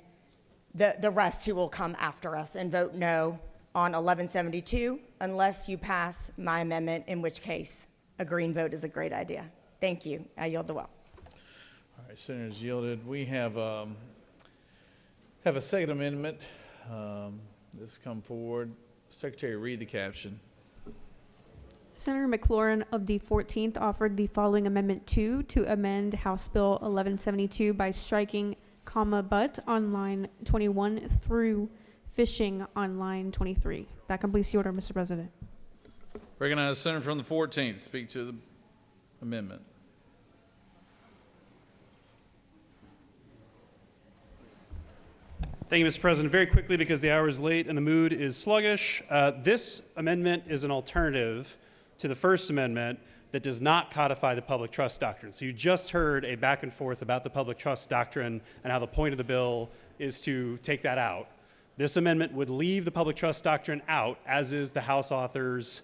the rest who will come after us, and vote no on 1172 unless you pass my amendment, in which case a green vote is a great idea. Thank you. I yield the well. All right, senators yielded. We have a second amendment that's come forward. Secretary, read the caption. Senator McLaurin of the 14th offered the following Amendment 2 to amend House Bill 1172 by striking comma but on line 21 through fishing on line 23. That completes the order, Mr. President. Recognize the senator from the 14th to speak to the amendment. Thank you, Mr. President. Very quickly, because the hour is late and the mood is sluggish, this amendment is an alternative to the First Amendment that does not codify the public trust doctrine. So you just heard a back and forth about the public trust doctrine and how the point of the bill is to take that out. This amendment would leave the public trust doctrine out, as is the House author's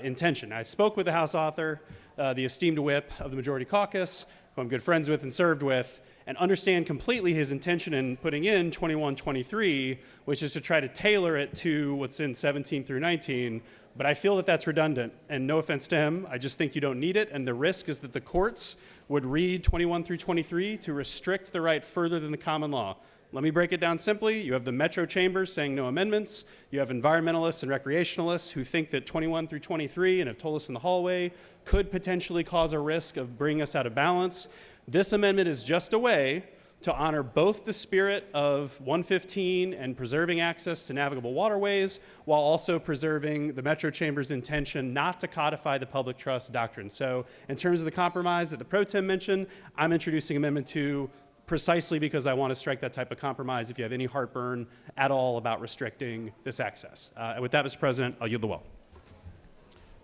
intention. I spoke with the House author, the esteemed whip of the Majority Caucus, who I'm good friends with and served with, and understand completely his intention in putting in 2123, which is to try to tailor it to what's in 17 through 19. But I feel that that's redundant, and no offense to him, I just think you don't need it, and the risk is that the courts would read 21 through 23 to restrict the right further than the common law. Let me break it down simply. You have the Metro Chambers saying no amendments. You have environmentalists and recreationalists who think that 21 through 23, and have told us in the hallway, could potentially cause a risk of bringing us out of balance. This amendment is just a way to honor both the spirit of 115 and preserving access to navigable waterways, while also preserving the Metro Chamber's intention not to codify the public trust doctrine. So in terms of the compromise that the Pro Tem mentioned, I'm introducing Amendment 2 precisely because I want to strike that type of compromise if you have any heartburn at all about restricting this access. And with that, Mr. President, I'll yield the well.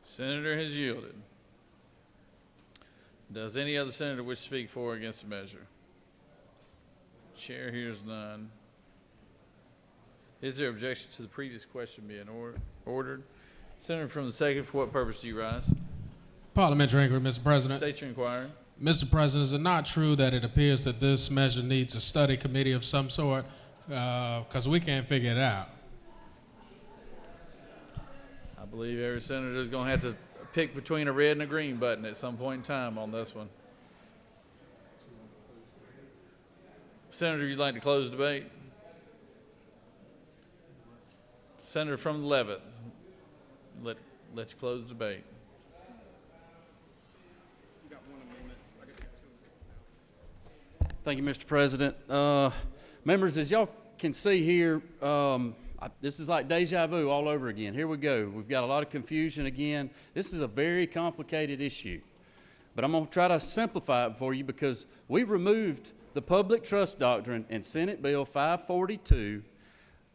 Senator has yielded. Does any other senator wish to speak for or against the measure? Chair hears none. Is there objection to the previous question being ordered? Senator from the second, for what purpose do you rise? Parliamentary inquiry, Mr. President. State your inquiry. Mr. President, is it not true that it appears that this measure needs a study committee of some sort? Because we can't figure it out. I believe every senator is going to have to pick between a red and a green button at some point in time on this one. Senator, you'd like to close the debate? Senator from the 11th, let you close the debate. Thank you, Mr. President. Members, as y'all can see here, this is like deja vu all over again. Here we go. We've got a lot of confusion again. This is a very complicated issue, but I'm going to try to simplify it for you because we removed the public trust doctrine in Senate Bill 542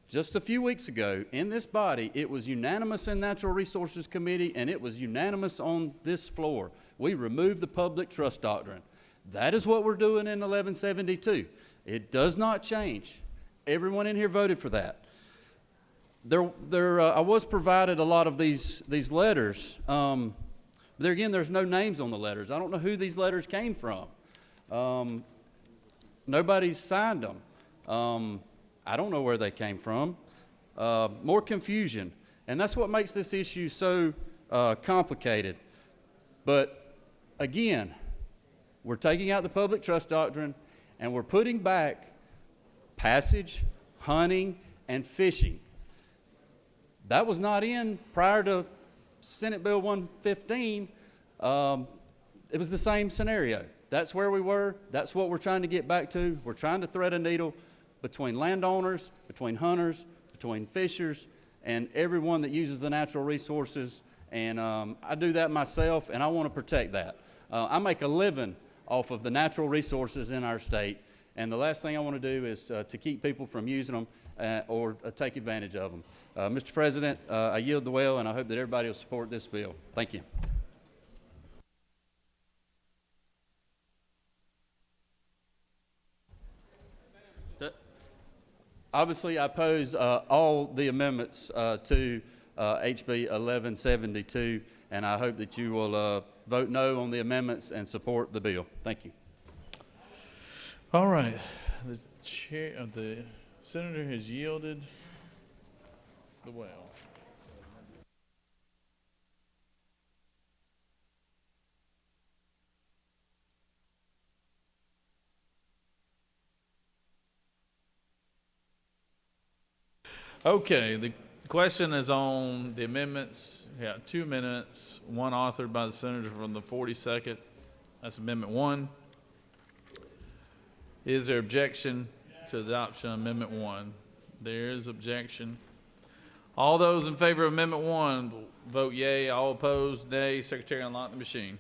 just a few weeks ago in this body, it was unanimous in Natural Resources Committee, and it was unanimous on this floor. We removed the public trust doctrine. That is what we're doing in 1172. It does not change. Everyone in here voted for that. I was provided a lot of these letters. There again, there's no names on the letters. I don't know who these letters came from. Nobody's signed them. I don't know where they came from. More confusion. And that's what makes this issue so complicated. But again, we're taking out the public trust doctrine, and we're putting back passage, hunting, and fishing. That was not in prior to Senate Bill 115. It was the same scenario. That's where we were. That's what we're trying to get back to. We're trying to thread a needle between landowners, between hunters, between fishers, and everyone that uses the natural resources. And I do that myself, and I want to protect that. I make a living off of the natural resources in our state, and the last thing I want to do is to keep people from using them or take advantage of them. Mr. President, I yield the well, and I hope that everybody will support this bill. Thank you. Obviously, I oppose all the amendments to HB 1172, and I hope that you will vote no on the amendments and support the bill. Thank you. All right. The senator has yielded the well. Okay, the question is on the amendments. Yeah, 2 minutes, one authored by the senator from the 42nd. That's Amendment 1. Is there objection to the adoption of Amendment 1? There is objection. All those in favor of Amendment 1 vote yea. All opposed, nay. Secretary, unlock the machine.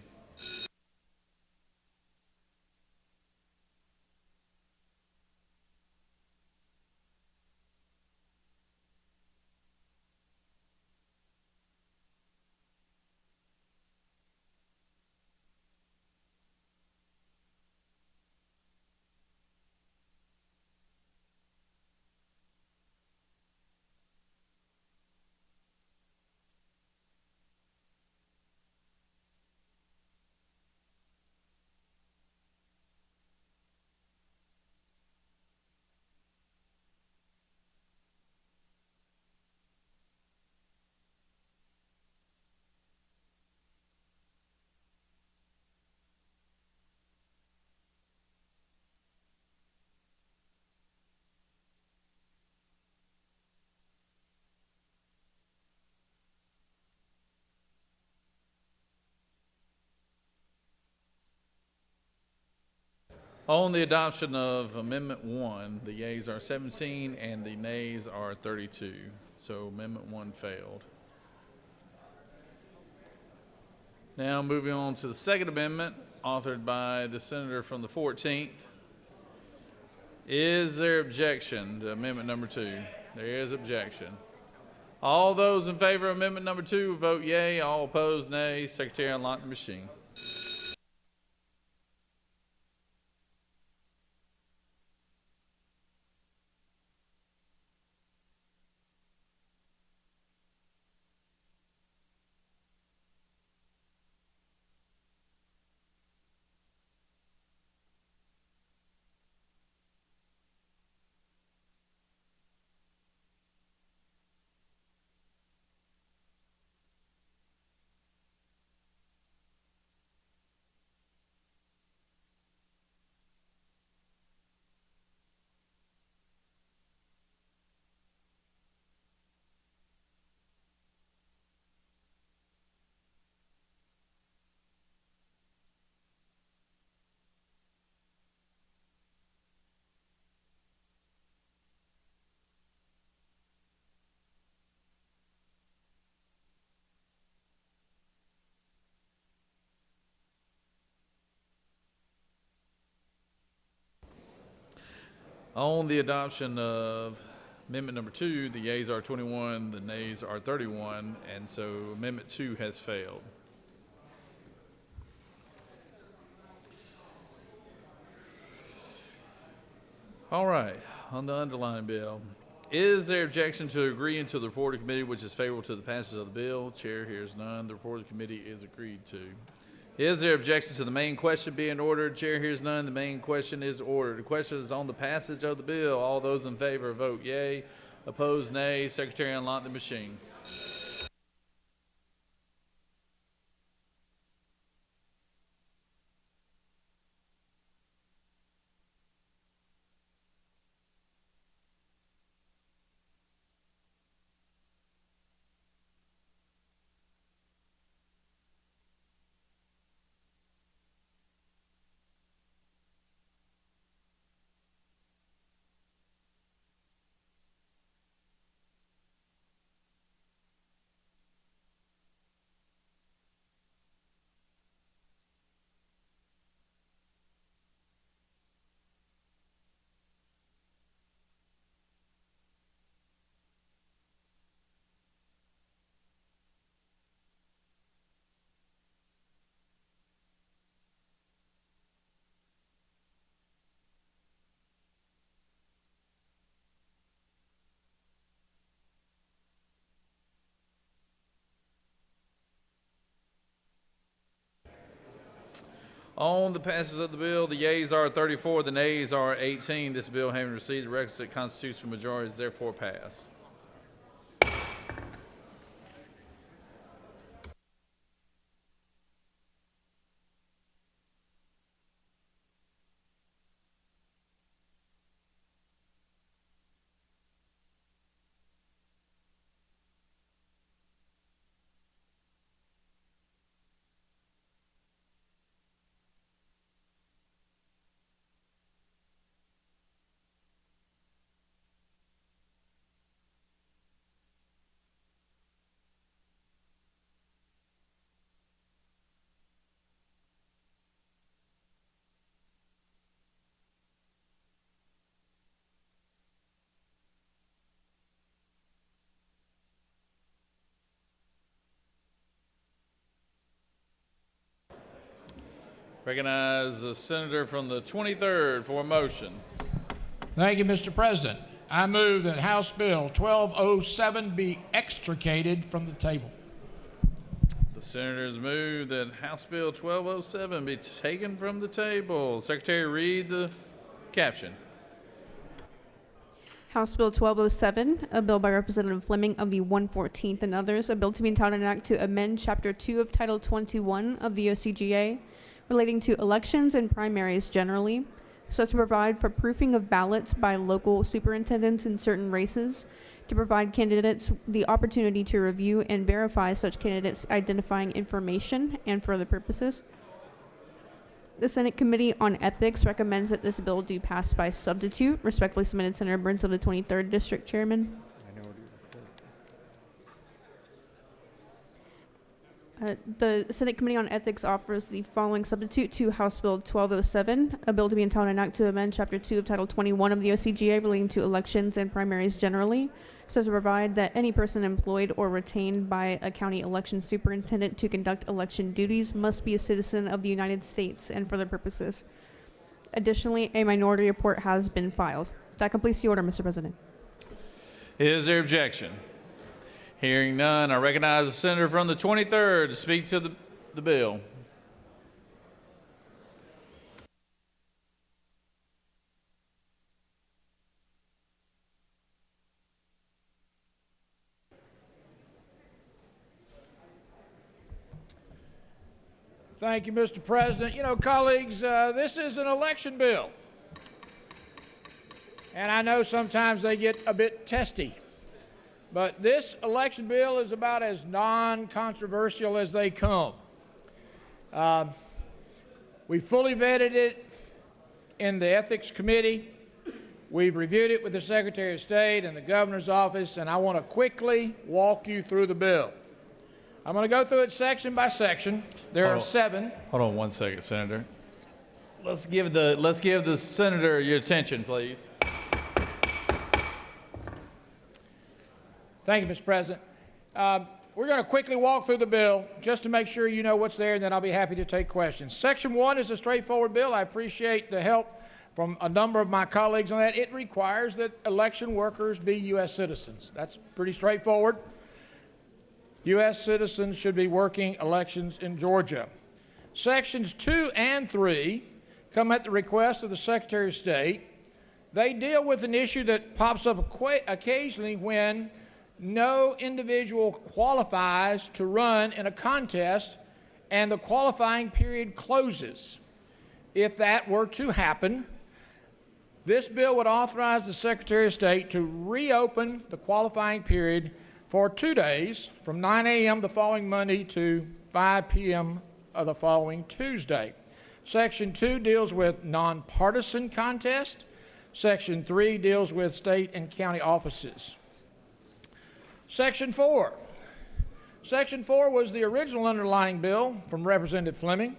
On the adoption of Amendment 1, the yeas are 17 and the nays are 32. So Amendment 1 failed. Now moving on to the Second Amendment, authored by the senator from the 14th. Is there objection to Amendment number 2? There is objection. All those in favor of Amendment number 2 vote yea. All opposed, nay. Secretary, unlock the machine. On the adoption of Amendment number 2, the yeas are 21, the nays are 31, and so Amendment 2 has failed. All right, on the underlying bill. Is there objection to agree into the report of committee which is favorable to the passage of the bill? Chair hears none. The report of the committee is agreed to. Is there objection to the main question being ordered? Chair hears none. The main question is ordered. The question is on the passage of the bill. All those in favor vote yea. Opposed, nay. Secretary, unlock the machine. On the passage of the bill, the yeas are 34, the nays are 18. This bill, having received the requisite constitutional majority, is therefore passed. Recognize the senator from the 23rd for a motion. Thank you, Mr. President. I move that House Bill 1207 be extricated from the table. The senators move that House Bill 1207 be taken from the table. Secretary, read the caption. House Bill 1207, a bill by Representative Fleming of the 114th and others, a bill to be entitled an act to amend Chapter 2 of Title 21 of the OCGA relating to elections and primaries generally, so as to provide for proofing of ballots by local superintendents in certain races, to provide candidates the opportunity to review and verify such candidates' identifying information, and for other purposes. The Senate Committee on Ethics recommends that this bill do pass by substitute. Respectfully submitted, Senator Burns of the 23rd District Chairman. The Senate Committee on Ethics offers the following substitute to House Bill 1207, a bill to be entitled an act to amend Chapter 2 of Title 21 of the OCGA relating to elections and primaries generally, so as to provide that any person employed or retained by a county election superintendent to conduct election duties must be a citizen of the United States and for other purposes. Additionally, a minority report has been filed. That completes the order, Mr. President. Is there objection? Hearing none, I recognize the senator from the 23rd to speak to the bill. Thank you, Mr. President. You know, colleagues, this is an election bill. And I know sometimes they get a bit testy. But this election bill is about as non-controversial as they come. We fully vetted it in the Ethics Committee. We've reviewed it with the Secretary of State and the Governor's Office, and I want to quickly walk you through the bill. I'm going to go through it section by section. There are 7. Hold on 1 second, Senator. Let's give the senator your attention, please. Thank you, Mr. President. We're going to quickly walk through the bill just to make sure you know what's there, and then I'll be happy to take questions. Section 1 is a straightforward bill. I appreciate the help from a number of my colleagues on that. It requires that election workers be U.S. citizens. That's pretty straightforward. U.S. citizens should be working elections in Georgia. Sections 2 and 3 come at the request of the Secretary of State. They deal with an issue that pops up occasionally when no individual qualifies to run in a contest and the qualifying period closes. If that were to happen, this bill would authorize the Secretary of State to reopen the qualifying period for 2 days, from 9 a.m. the following Monday to 5 p.m. of the following Tuesday. Section 2 deals with nonpartisan contest. Section 3 deals with state and county offices. Section 4. Section 4 was the original underlying bill from Representative Fleming.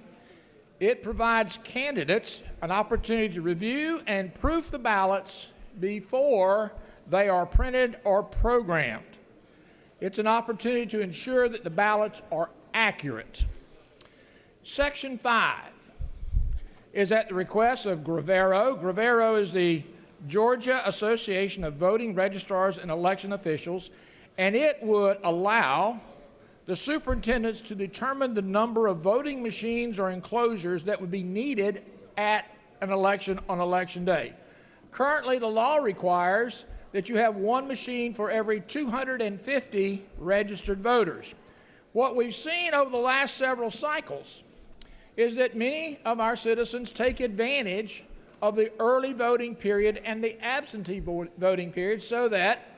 It provides candidates an opportunity to review and proof the ballots before they are printed or programmed. It's an opportunity to ensure that the ballots are accurate. Section 5 is at the request of Gravero. Gravero is the Georgia Association of Voting Registrars and Election Officials, and it would allow the superintendents to determine the number of voting machines or enclosures that would be needed at an election on election day. Currently, the law requires that you have one machine for every 250 registered voters. What we've seen over the last several cycles is that many of our citizens take advantage of the early voting period and the absentee voting period, so that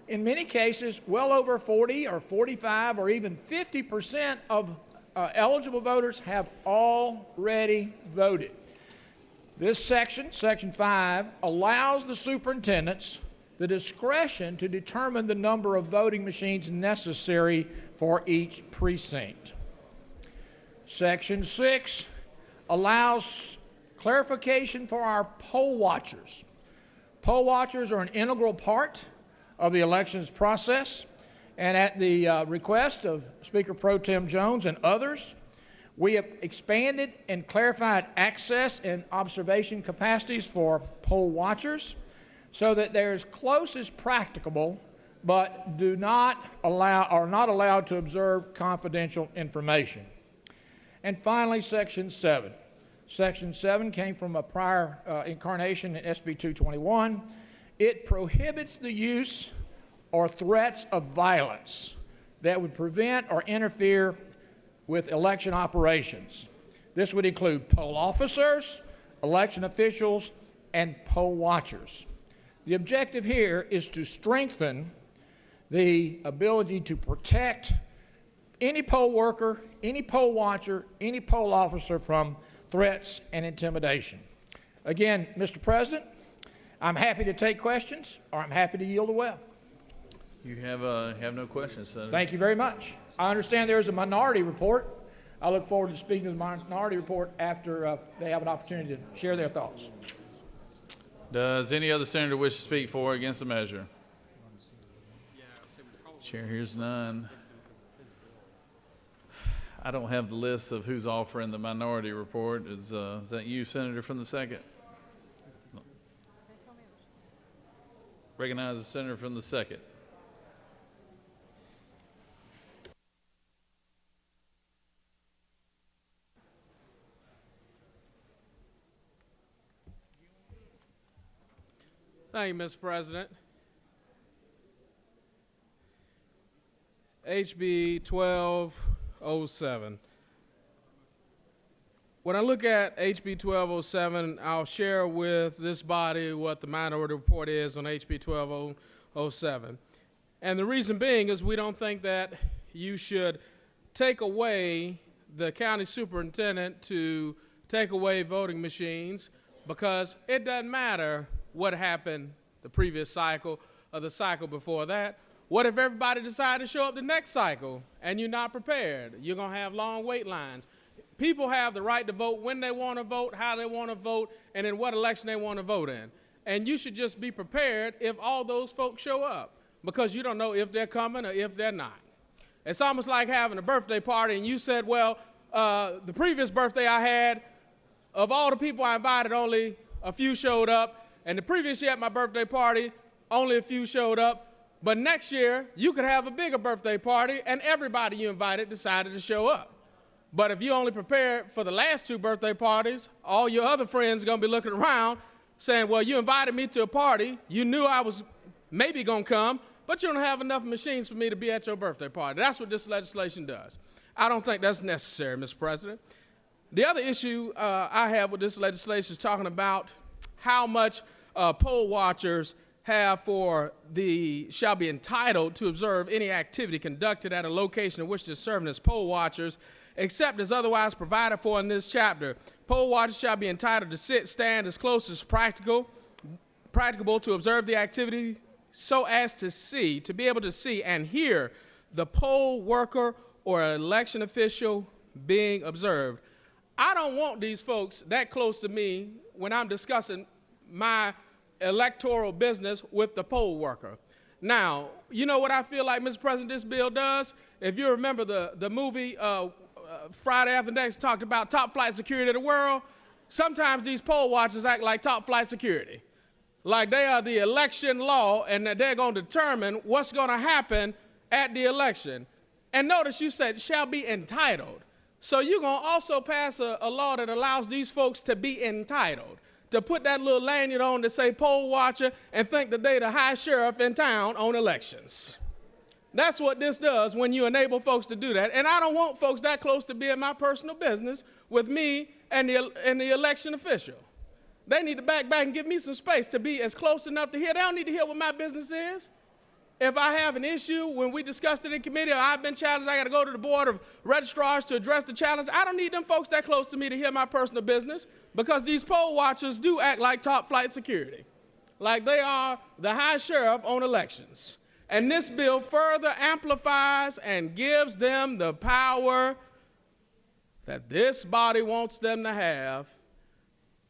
in many cases, well over 40 or 45 or even 50% of eligible voters have already voted. This section, Section 5, allows the superintendents the discretion to determine the number of voting machines necessary for each precinct. Section 6 allows clarification for our poll watchers. Poll watchers are an integral part of the elections process, and at the request of Speaker Pro Tem Jones and others, we have expanded and clarified access and observation capacities for poll watchers so that they're as close as practicable, but are not allowed to observe confidential information. And finally, Section 7. Section 7 came from a prior incarnation in SB 221. It prohibits the use or threats of violence that would prevent or interfere with election operations. This would include poll officers, election officials, and poll watchers. The objective here is to strengthen the ability to protect any poll worker, any poll watcher, any poll officer from threats and intimidation. Again, Mr. President, I'm happy to take questions, or I'm happy to yield the well. You have no questions, Senator. Thank you very much. I understand there is a minority report. I look forward to speaking to the minority report after they have an opportunity to share their thoughts. Does any other senator wish to speak for or against the measure? Chair hears none. I don't have the list of who's offering the minority report. Is that you, Senator, from the second? Recognize the senator from the second. Thank you, Mr. President. HB 1207. When I look at HB 1207, I'll share with this body what the minority report is on HB 1207. And the reason being is we don't think that you should take away the county superintendent to take away voting machines, because it doesn't matter what happened the previous cycle or the cycle before that. What if everybody decided to show up the next cycle and you're not prepared? You're going to have long wait lines. People have the right to vote when they want to vote, how they want to vote, and in what election they want to vote in. And you should just be prepared if all those folks show up. because you don't know if they're coming or if they're not. It's almost like having a birthday party and you said, well, the previous birthday I had, of all the people I invited, only a few showed up. And the previous year at my birthday party, only a few showed up. But next year, you could have a bigger birthday party and everybody you invited decided to show up. But if you only prepared for the last 2 birthday parties, all your other friends are going to be looking around saying, well, you invited me to a party. You knew I was maybe going to come, but you don't have enough machines for me to be at your birthday party. That's what this legislation does. I don't think that's necessary, Mr. President. The other issue I have with this legislation is talking about how much poll watchers shall be entitled to observe any activity conducted at a location in which they're serving as poll watchers, except as otherwise provided for in this chapter. Poll watchers shall be entitled to sit, stand as close as practicable to observe the activity so as to be able to see and hear the poll worker or election official being observed. I don't want these folks that close to me when I'm discussing my electoral business with the poll worker. Now, you know what I feel like, Mr. President, this bill does? If you remember the movie Friday After Next talked about top flight security of the world, sometimes these poll watchers act like top flight security. Like they are the election law and that they're going to determine what's going to happen at the election. And notice you said shall be entitled. So you're going to also pass a law that allows these folks to be entitled, to put that little lanyard on to say poll watcher and think that they're the high sheriff in town on elections. That's what this does when you enable folks to do that. And I don't want folks that close to being my personal business with me and the election official. They need to back and give me some space to be as close enough to hear. They don't need to hear what my business is. If I have an issue, when we discussed it in committee, or I've been challenged, I got to go to the board of registrars to address the challenge. I don't need them folks that close to me to hear my personal business, because these poll watchers do act like top flight security, like they are the high sheriff on elections. And this bill further amplifies and gives them the power that this body wants them to have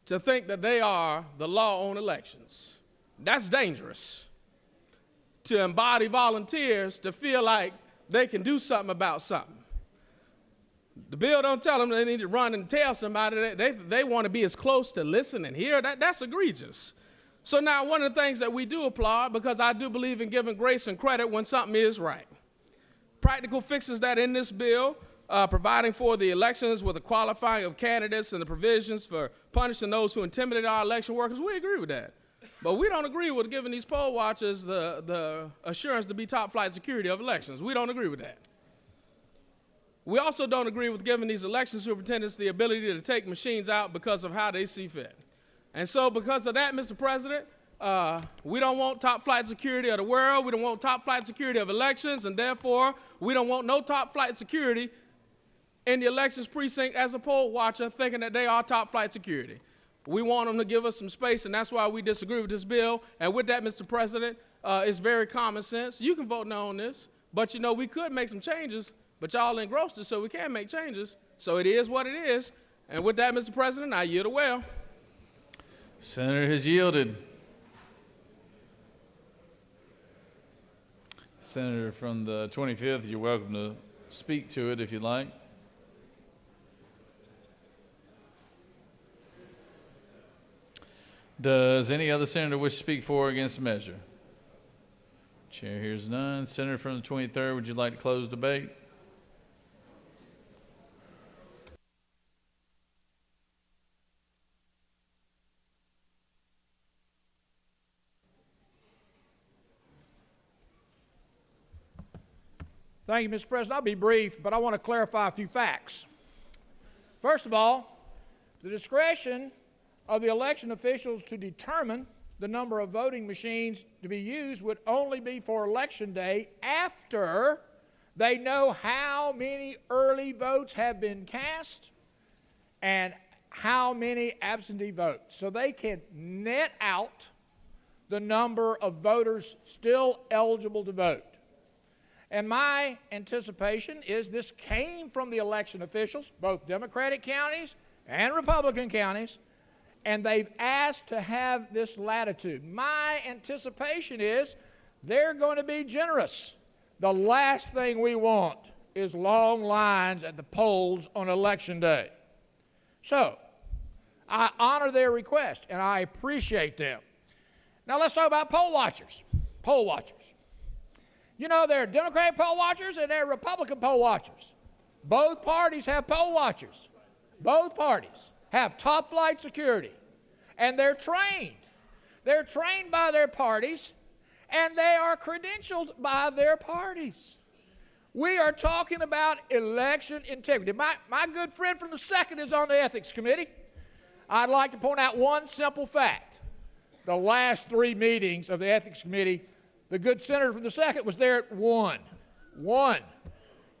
to think that they are the law on elections. That's dangerous. To embody volunteers to feel like they can do something about something. The bill don't tell them they need to run and tell somebody. They want to be as close to listen and hear. That's egregious. So now one of the things that we do applaud, because I do believe in giving grace and credit when something is right. Practical fixes that in this bill, providing for the elections with the qualifying of candidates and the provisions for punishing those who intimidate our election workers, we agree with that. But we don't agree with giving these poll watchers the assurance to be top flight security of elections. We don't agree with that. We also don't agree with giving these election superintendents the ability to take machines out because of how they see fit. And so because of that, Mr. President, we don't want top flight security of the world. We don't want top flight security of elections. And therefore, we don't want no top flight security in the elections precinct as a poll watcher thinking that they are top flight security. We want them to give us some space, and that's why we disagree with this bill. And with that, Mr. President, it's very common sense. You can vote no on this, but you know, we could make some changes, but y'all engrossed it, so we can't make changes. So it is what it is. And with that, Mr. President, I yield the well. Senator has yielded. Senator from the 25th, you're welcome to speak to it if you'd like. Does any other senator wish to speak for or against the measure? Chair hears none. Senator from the 23rd, would you like to close debate? Thank you, Mr. President. I'll be brief, but I want to clarify a few facts. First of all, the discretion of the election officials to determine the number of voting machines to be used would only be for election day after they know how many early votes have been cast and how many absentee votes. So they can net out the number of voters still eligible to vote. And my anticipation is this came from the election officials, both Democratic counties and Republican counties, and they've asked to have this latitude. My anticipation is They're going to be generous. The last thing we want is long lines at the polls on Election Day. So, I honor their request, and I appreciate them. Now let's talk about poll watchers. Poll watchers. You know, there are Democratic poll watchers and there are Republican poll watchers. Both parties have poll watchers. Both parties have top flight security, and they're trained. They're trained by their parties, and they are credentialed by their parties. We are talking about election integrity. My good friend from the 2nd is on the Ethics Committee. I'd like to point out one simple fact. The last 3 meetings of the Ethics Committee, the good senator from the 2nd was there at 1.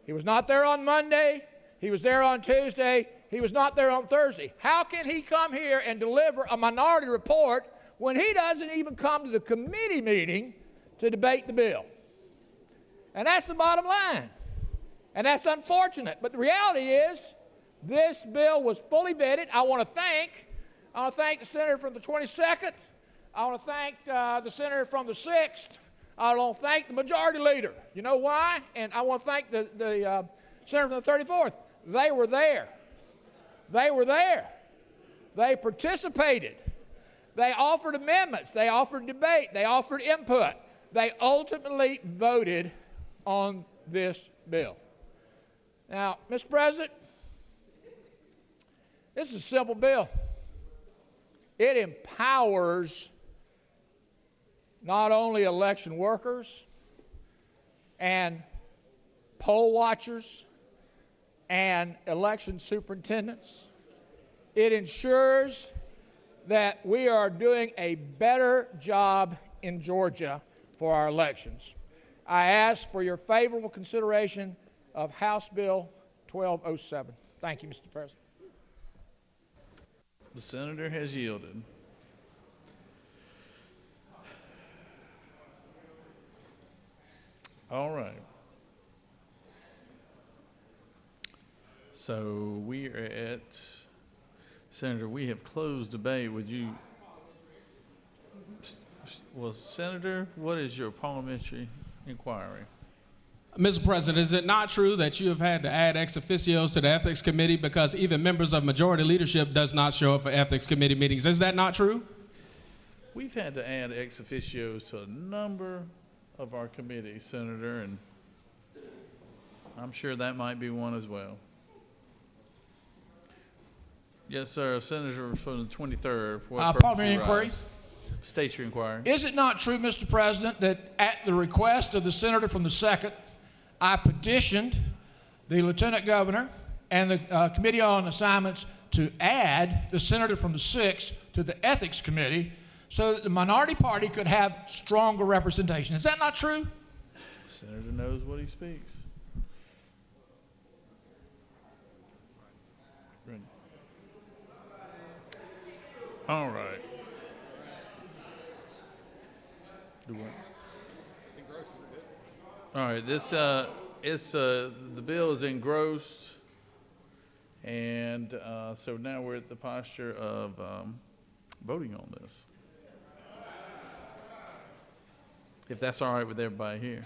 He was not there on Monday. He was there on Tuesday. He was not there on Thursday. How can he come here and deliver a minority report when he doesn't even come to the committee meeting to debate the bill? And that's the bottom line. And that's unfortunate. But the reality is, this bill was fully vetted. I want to thank the senator from the 22nd. I want to thank the senator from the 6th. I want to thank the majority leader. You know why? And I want to thank the senator from the 34th. They were there. They were there. They participated. They offered amendments. They offered debate. They offered input. They ultimately voted on this bill. Now, Mr. President, this is a simple bill. It empowers not only election workers and poll watchers and election superintendents. It ensures that we are doing a better job in Georgia for our elections. I ask for your favorable consideration of House Bill 1207. Thank you, Mr. President. The senator has yielded. All right. So we are at, Senator, we have closed debate. Would you, well, Senator, what is your parliamentary inquiry? Mr. President, is it not true that you have had to add ex officios to the Ethics Committee because even members of majority leadership does not show up for Ethics Committee meetings? Is that not true? We've had to add ex officios to a number of our committees, Senator, and I'm sure that might be one as well. Yes, sir. Senator from the 23rd. Parliamentary inquiry. State your inquiry. Is it not true, Mr. President, that at the request of the senator from the 2nd, I petitioned the Lieutenant Governor and the Committee on Assignments to add the senator from the 6th to the Ethics Committee so that the minority party could have stronger representation? Is that not true? The senator knows what he speaks. All right. Do what? All right. This the bill is engrossed, and so now we're at the posture of voting on this. If that's all right with everybody here.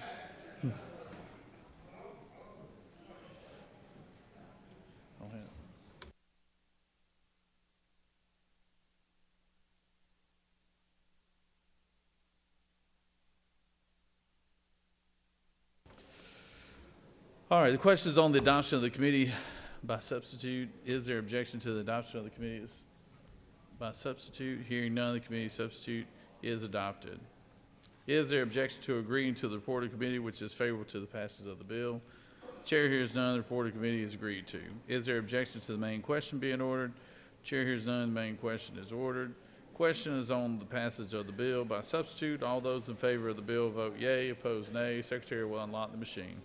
All right, the question is on the adoption of the committee by substitute. Is there objection to the adoption of the committee by substitute? Hearing none, the committee substitute is adopted. Is there objection to agreeing to the report of committee which is favorable to the passage of the bill? Chair hears none, the report of committee is agreed to. Is there objection to the main question being ordered? Chair hears none, the main question is ordered. Question is on the passage of the bill by substitute. All those in favor of the bill vote yea, opposed nay. Secretary will unlock the machine.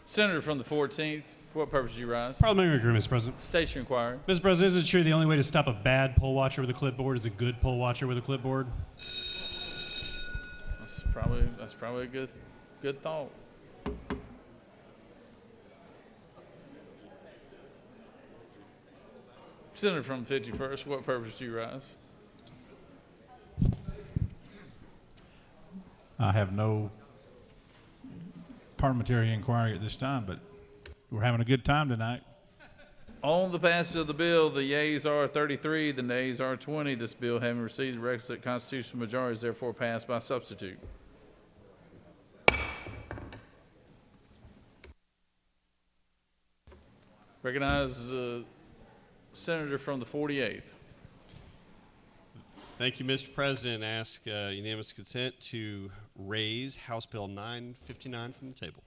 Senator from the 14th, for what purpose do you rise? Parliamentary agreement, Mr. President. State your inquiry. Mr. President, is it true the only way to stop a bad poll watcher with a clipboard is a good poll watcher with a clipboard? That's probably a good thought. Senator from the 51st, for what purpose do you rise? I have no parliamentary inquiry at this time, but we're having a good time tonight. On the passage of the bill, the yeas are 33, the nays are 20. This bill, having received the requisite constitutional majority, is therefore passed by substitute. Recognize Senator from the 48th. Thank you, Mr. President. Ask unanimous consent to raise House Bill 959 from the table.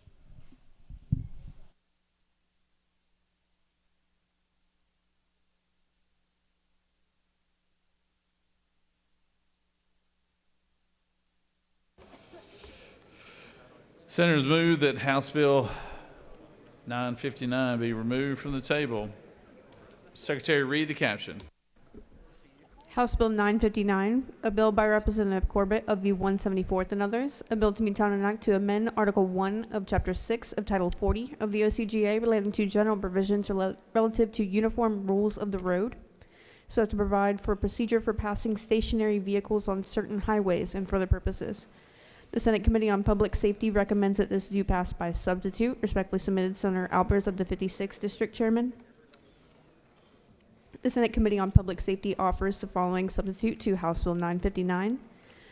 Senators move that House Bill 959 be removed from the table. Secretary, read the caption. House Bill 959, a bill by Representative Corbett of the 174th and others, a bill to be titled an act to amend Article 1 of Chapter 6 of Title 40 of the OCGA relating to general provisions relative to uniform rules of the road, so as to provide for a procedure for passing stationary vehicles on certain highways and for other purposes. The Senate Committee on Public Safety recommends that this do pass by substitute. Respectfully submitted, Senator Albers of the 56th District Chairman. The Senate Committee on Public Safety offers the following substitute to House Bill 959,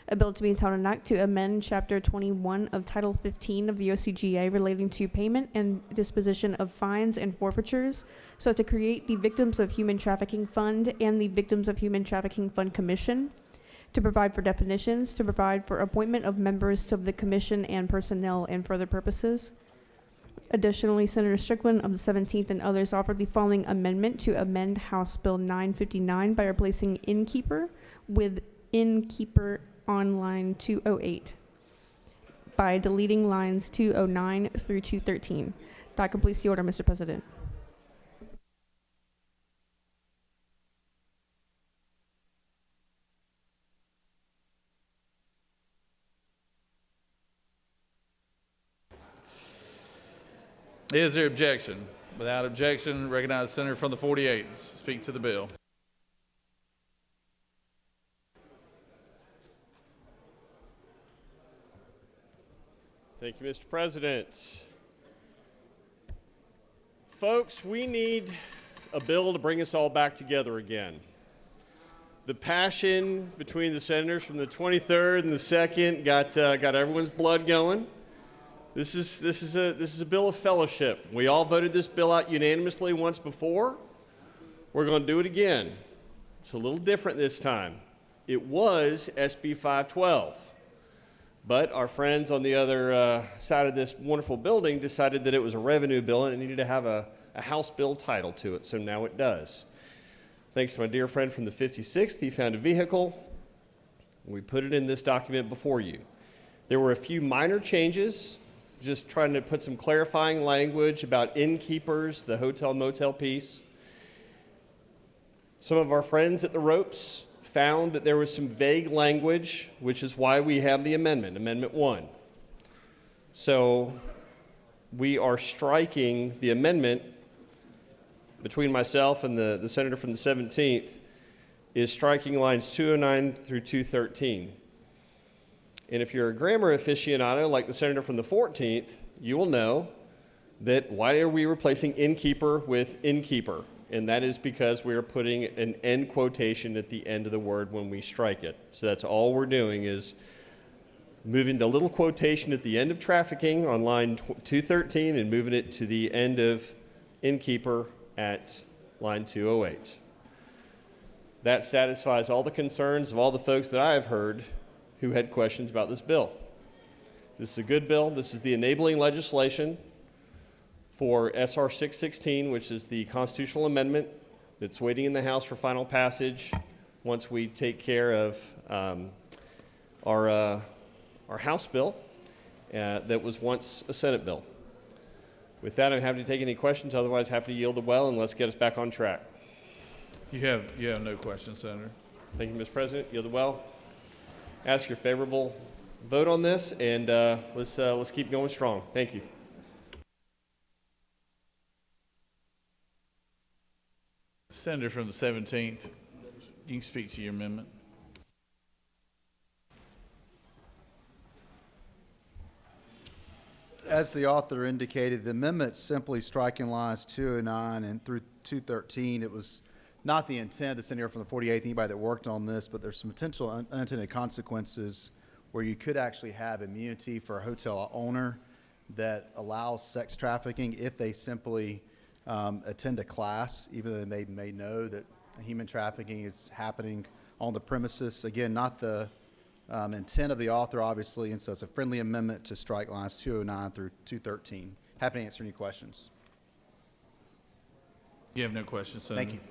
a bill to be entitled an act to amend Chapter 21 of Title 15 of the OCGA relating to payment and disposition of fines and forfeitures, so as to create the Victims of Human Trafficking Fund and the Victims of Human Trafficking Fund Commission, to provide for definitions, to provide for appointment of members of the commission and personnel and for other purposes. Additionally, Senator Strickland of the 17th and others offered the following amendment to amend House Bill 959 by replacing innkeeper with innkeeper on line 208 by deleting lines 209 through 213. That completes the order, Mr. President. Is there objection? Without objection, recognize the Senator from the 48th. Speak to the bill. Thank you, Mr. President. Folks, we need a bill to bring us all back together again. The passion between the senators from the 23rd and the 2nd got everyone's blood going. This is a bill of fellowship. We all voted this bill out unanimously once before. We're going to do it again. It's a little different this time. It was SB 512, but our friends on the other side of this wonderful building decided that it was a revenue bill and it needed to have a House bill title to it, so now it does. Thanks to my dear friend from the 56th, he found a vehicle. We put it in this document before you. There were a few minor changes, just trying to put some clarifying language about innkeepers, the hotel motel piece. Some of our friends at the ropes found that there was some vague language, which is why we have the amendment, Amendment 1. So we are striking the amendment between myself and the senator from the 17th is striking lines 209 through 213. And if you're a grammar aficionado like the senator from the 14th, you will know that why are we replacing innkeeper with innkeeper? And that is because we are putting an end quotation at the end of the word when we strike it. So that's all we're doing is moving the little quotation at the end of trafficking on line 213 and moving it to the end of innkeeper at line 208. That satisfies all the concerns of all the folks that I have heard who had questions about this bill. This is a good bill. This is the enabling legislation for SR 616, which is the constitutional amendment that's waiting in the House for final passage once we take care of our House bill that was once a Senate bill. With that, I'm happy to take any questions. Otherwise, happy to yield the well, and let's get us back on track. You have no questions, Senator. Thank you, Mr. President. Yield the well. Ask your favorable vote on this, and let's keep going strong. Thank you. Senator from the 17th, you can speak to your amendment. As the author indicated, the amendment simply striking lines 209 and through 213. It was not the intent of the senator from the 48th, anybody that worked on this, but there's some potential unintended consequences where you could actually have immunity for a hotel owner that allows sex trafficking if they simply attend a class, even though they may know that human trafficking is happening on the premises. Again, not the intent of the author, obviously, and so it's a friendly amendment to strike lines 209 through 213. Happy to answer any questions. You have no questions, Senator. Thank you.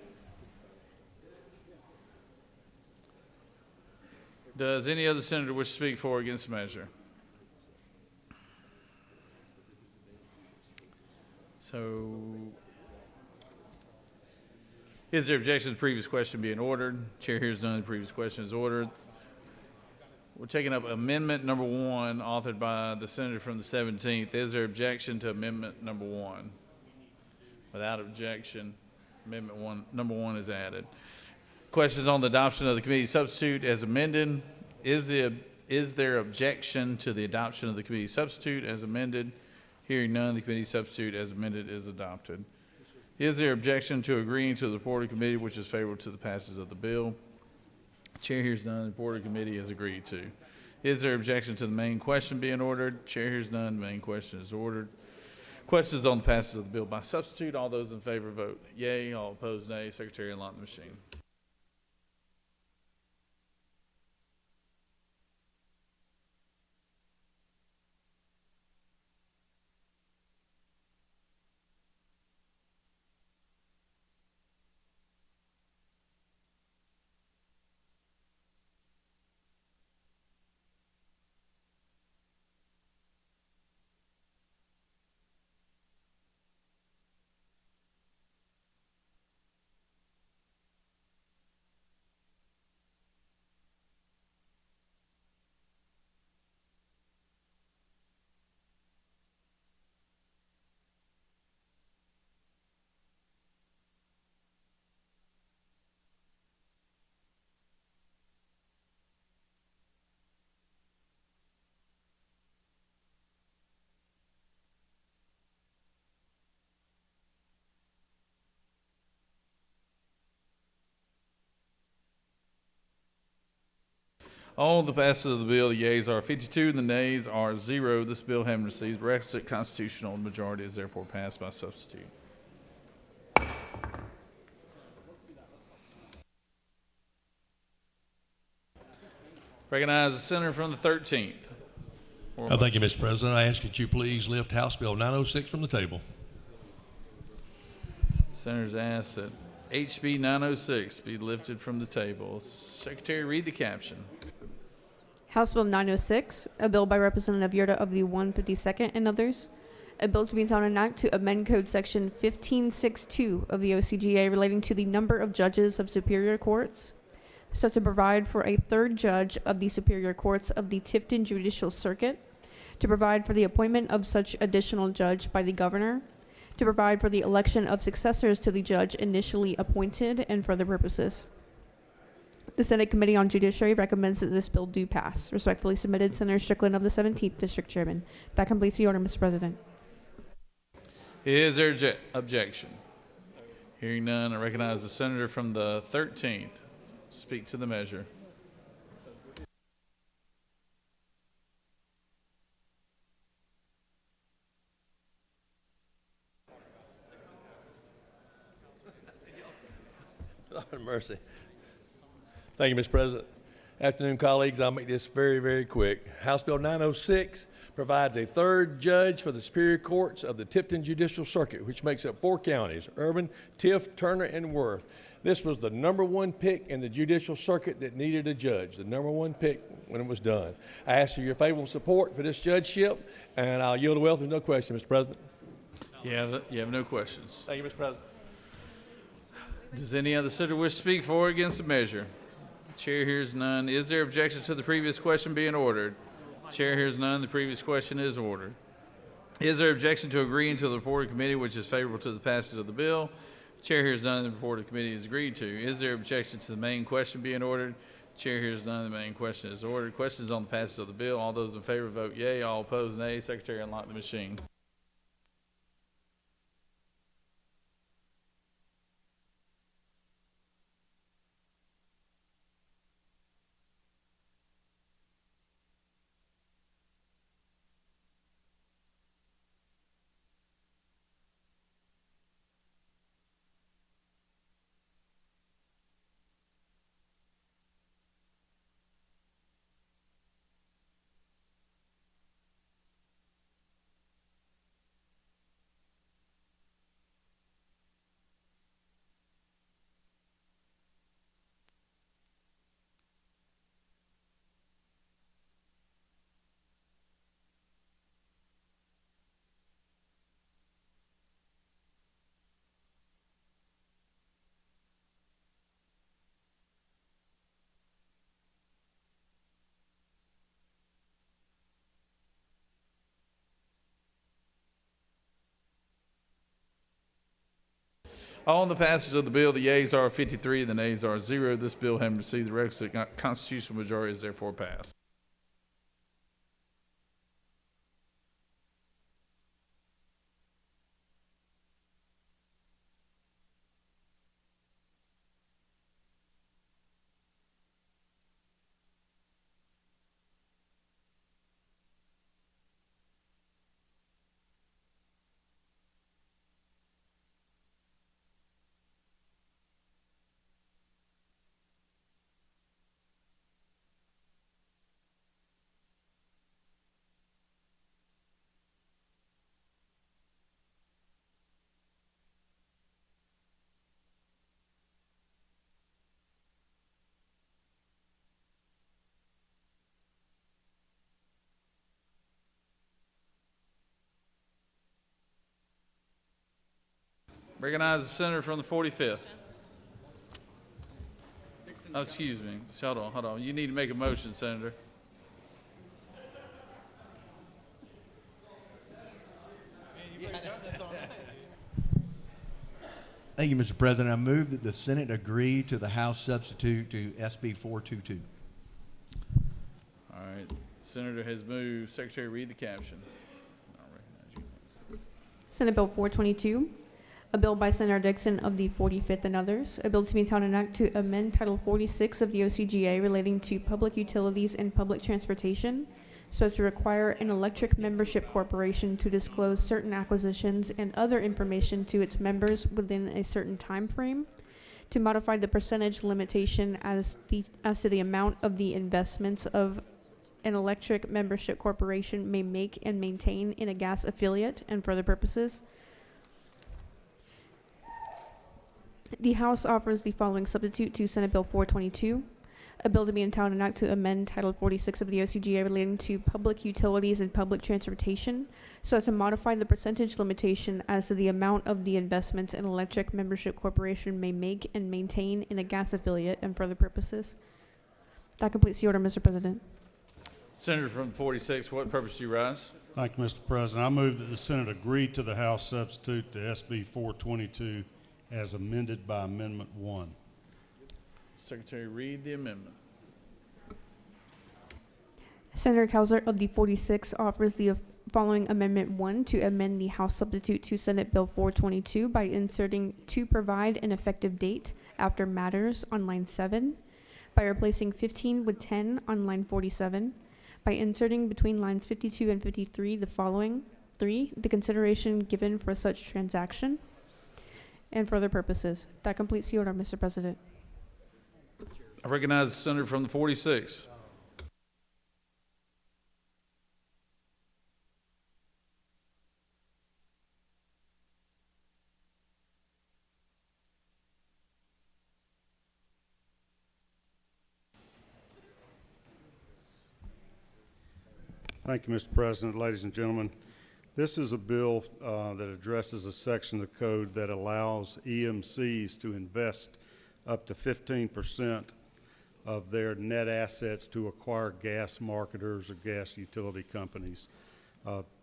Does any other senator wish to speak for or against the measure? So, is there objection to the previous question being ordered? Chair hears none. The previous question is ordered. We're taking up amendment number 1, authored by the senator from the 17th. Is there objection to amendment number 1? Without objection, amendment number 1 is added. Questions on the adoption of the committee substitute as amended. Is there objection to the adoption of the committee substitute as amended? Hearing none, the committee substitute as amended is adopted. Is there objection to agreeing to the report of committee which is favorable to the passage of the bill? Chair hears none. The report of committee is agreed to. Is there objection to the main question being ordered? Chair hears none. The main question is ordered. Questions on the passage of the bill by substitute. All those in favor vote yea. All opposed nay. Secretary unlock the machine. On the passage of the bill, the yeas are 52 and the nays are 0. This bill, having received requisite constitutional majority, is therefore passed by substitute. Recognize the senator from the 13th. Thank you, Mr. President. I ask that you please lift House Bill 906 from the table. Senators ask that HB 906 be lifted from the table. Secretary, read the caption. House Bill 906, a bill by Representative Yerda of the 152nd and others. A bill to be entitled an act to amend Code Section 1562 of the OCGA relating to the number of judges of superior courts, so to provide for a third judge of the superior courts of the Tifton Judicial Circuit, to provide for the appointment of such additional judge by the governor, to provide for the election of successors to the judge initially appointed, and for other purposes. The Senate Committee on Judiciary recommends that this bill do pass. Respectfully submitted, Senator Strickland of the 17th District Chairman. That completes the order, Mr. President. Is there objection? Hearing none, I recognize the senator from the 13th. Speak to the measure. Lord mercy. Thank you, Mr. President. Afternoon, colleagues. I'll make this very, very quick. House Bill 906 provides a third judge for the superior courts of the Tifton Judicial Circuit, which makes up 4 counties, Urban, Tift, Turner, and Worth. This was the #1 pick in the judicial circuit that needed a judge, the #1 pick when it was done. I ask for your favorable support for this judgeship, and I'll yield the well if there's no question, Mr. President. You have no questions. Thank you, Mr. President. Does any other senator wish to speak for or against the measure? Chair hears none. Is there objection to the previous question being ordered? Chair hears none. The previous question is ordered. Is there objection to agreeing to the report of committee which is favorable to the passage of the bill? Chair hears none. The report of committee is agreed to. Is there objection to the main question being ordered? Chair hears none. The main question is ordered. Questions on the passage of the bill. All those in favor vote yea. All opposed nay. Secretary, unlock the machine. On the passage of the bill, the yeas are 53 and the nays are 0. This bill, having received the requisite constitutional majority, is therefore passed. Recognize the senator from the 45th. Oh, excuse me. Hold on. You need to make a motion, Senator. Thank you, Mr. President. I move that the Senate agree to the House substitute to SB 422. All right. Senator has moved. Secretary, read the caption. Senate Bill 422, a bill by Senator Dixon of the 45th and others, a bill to be entitled an act to amend Title 46 of the OCGA relating to public utilities and public transportation, so as to require an electric membership corporation to disclose certain acquisitions and other information to its members within a certain time frame, to modify the percentage limitation as to the amount of the investments of an electric membership corporation may make and maintain in a gas affiliate and for other purposes. The House offers the following substitute to Senate Bill 422, a bill to be entitled an act to amend Title 46 of the OCGA relating to public utilities and public transportation, so as to modify the percentage limitation as to the amount of the investments an electric membership corporation may make and maintain in a gas affiliate and for other purposes. That completes the order, Mr. President. Senator from 46, what purpose do you rise? Thank you, Mr. President. I move that the Senate agree to the House substitute to SB 422 as amended by Amendment 1. Secretary, read the amendment. Senator Kauser of the 46 offers the following Amendment 1 to amend the House substitute to Senate Bill 422 by inserting "to provide an effective date" after "matters" on line 7, by replacing 15 with 10 on line 47, by inserting between lines 52 and 53 the following: 3, the consideration given for such transaction, and for other purposes. That completes the order, Mr. President. I recognize the senator from the 46. Thank you, Mr. President. Ladies and gentlemen, This is a bill that addresses a section of the code that allows EMCs to invest up to 15% of their net assets to acquire gas marketers or gas utility companies.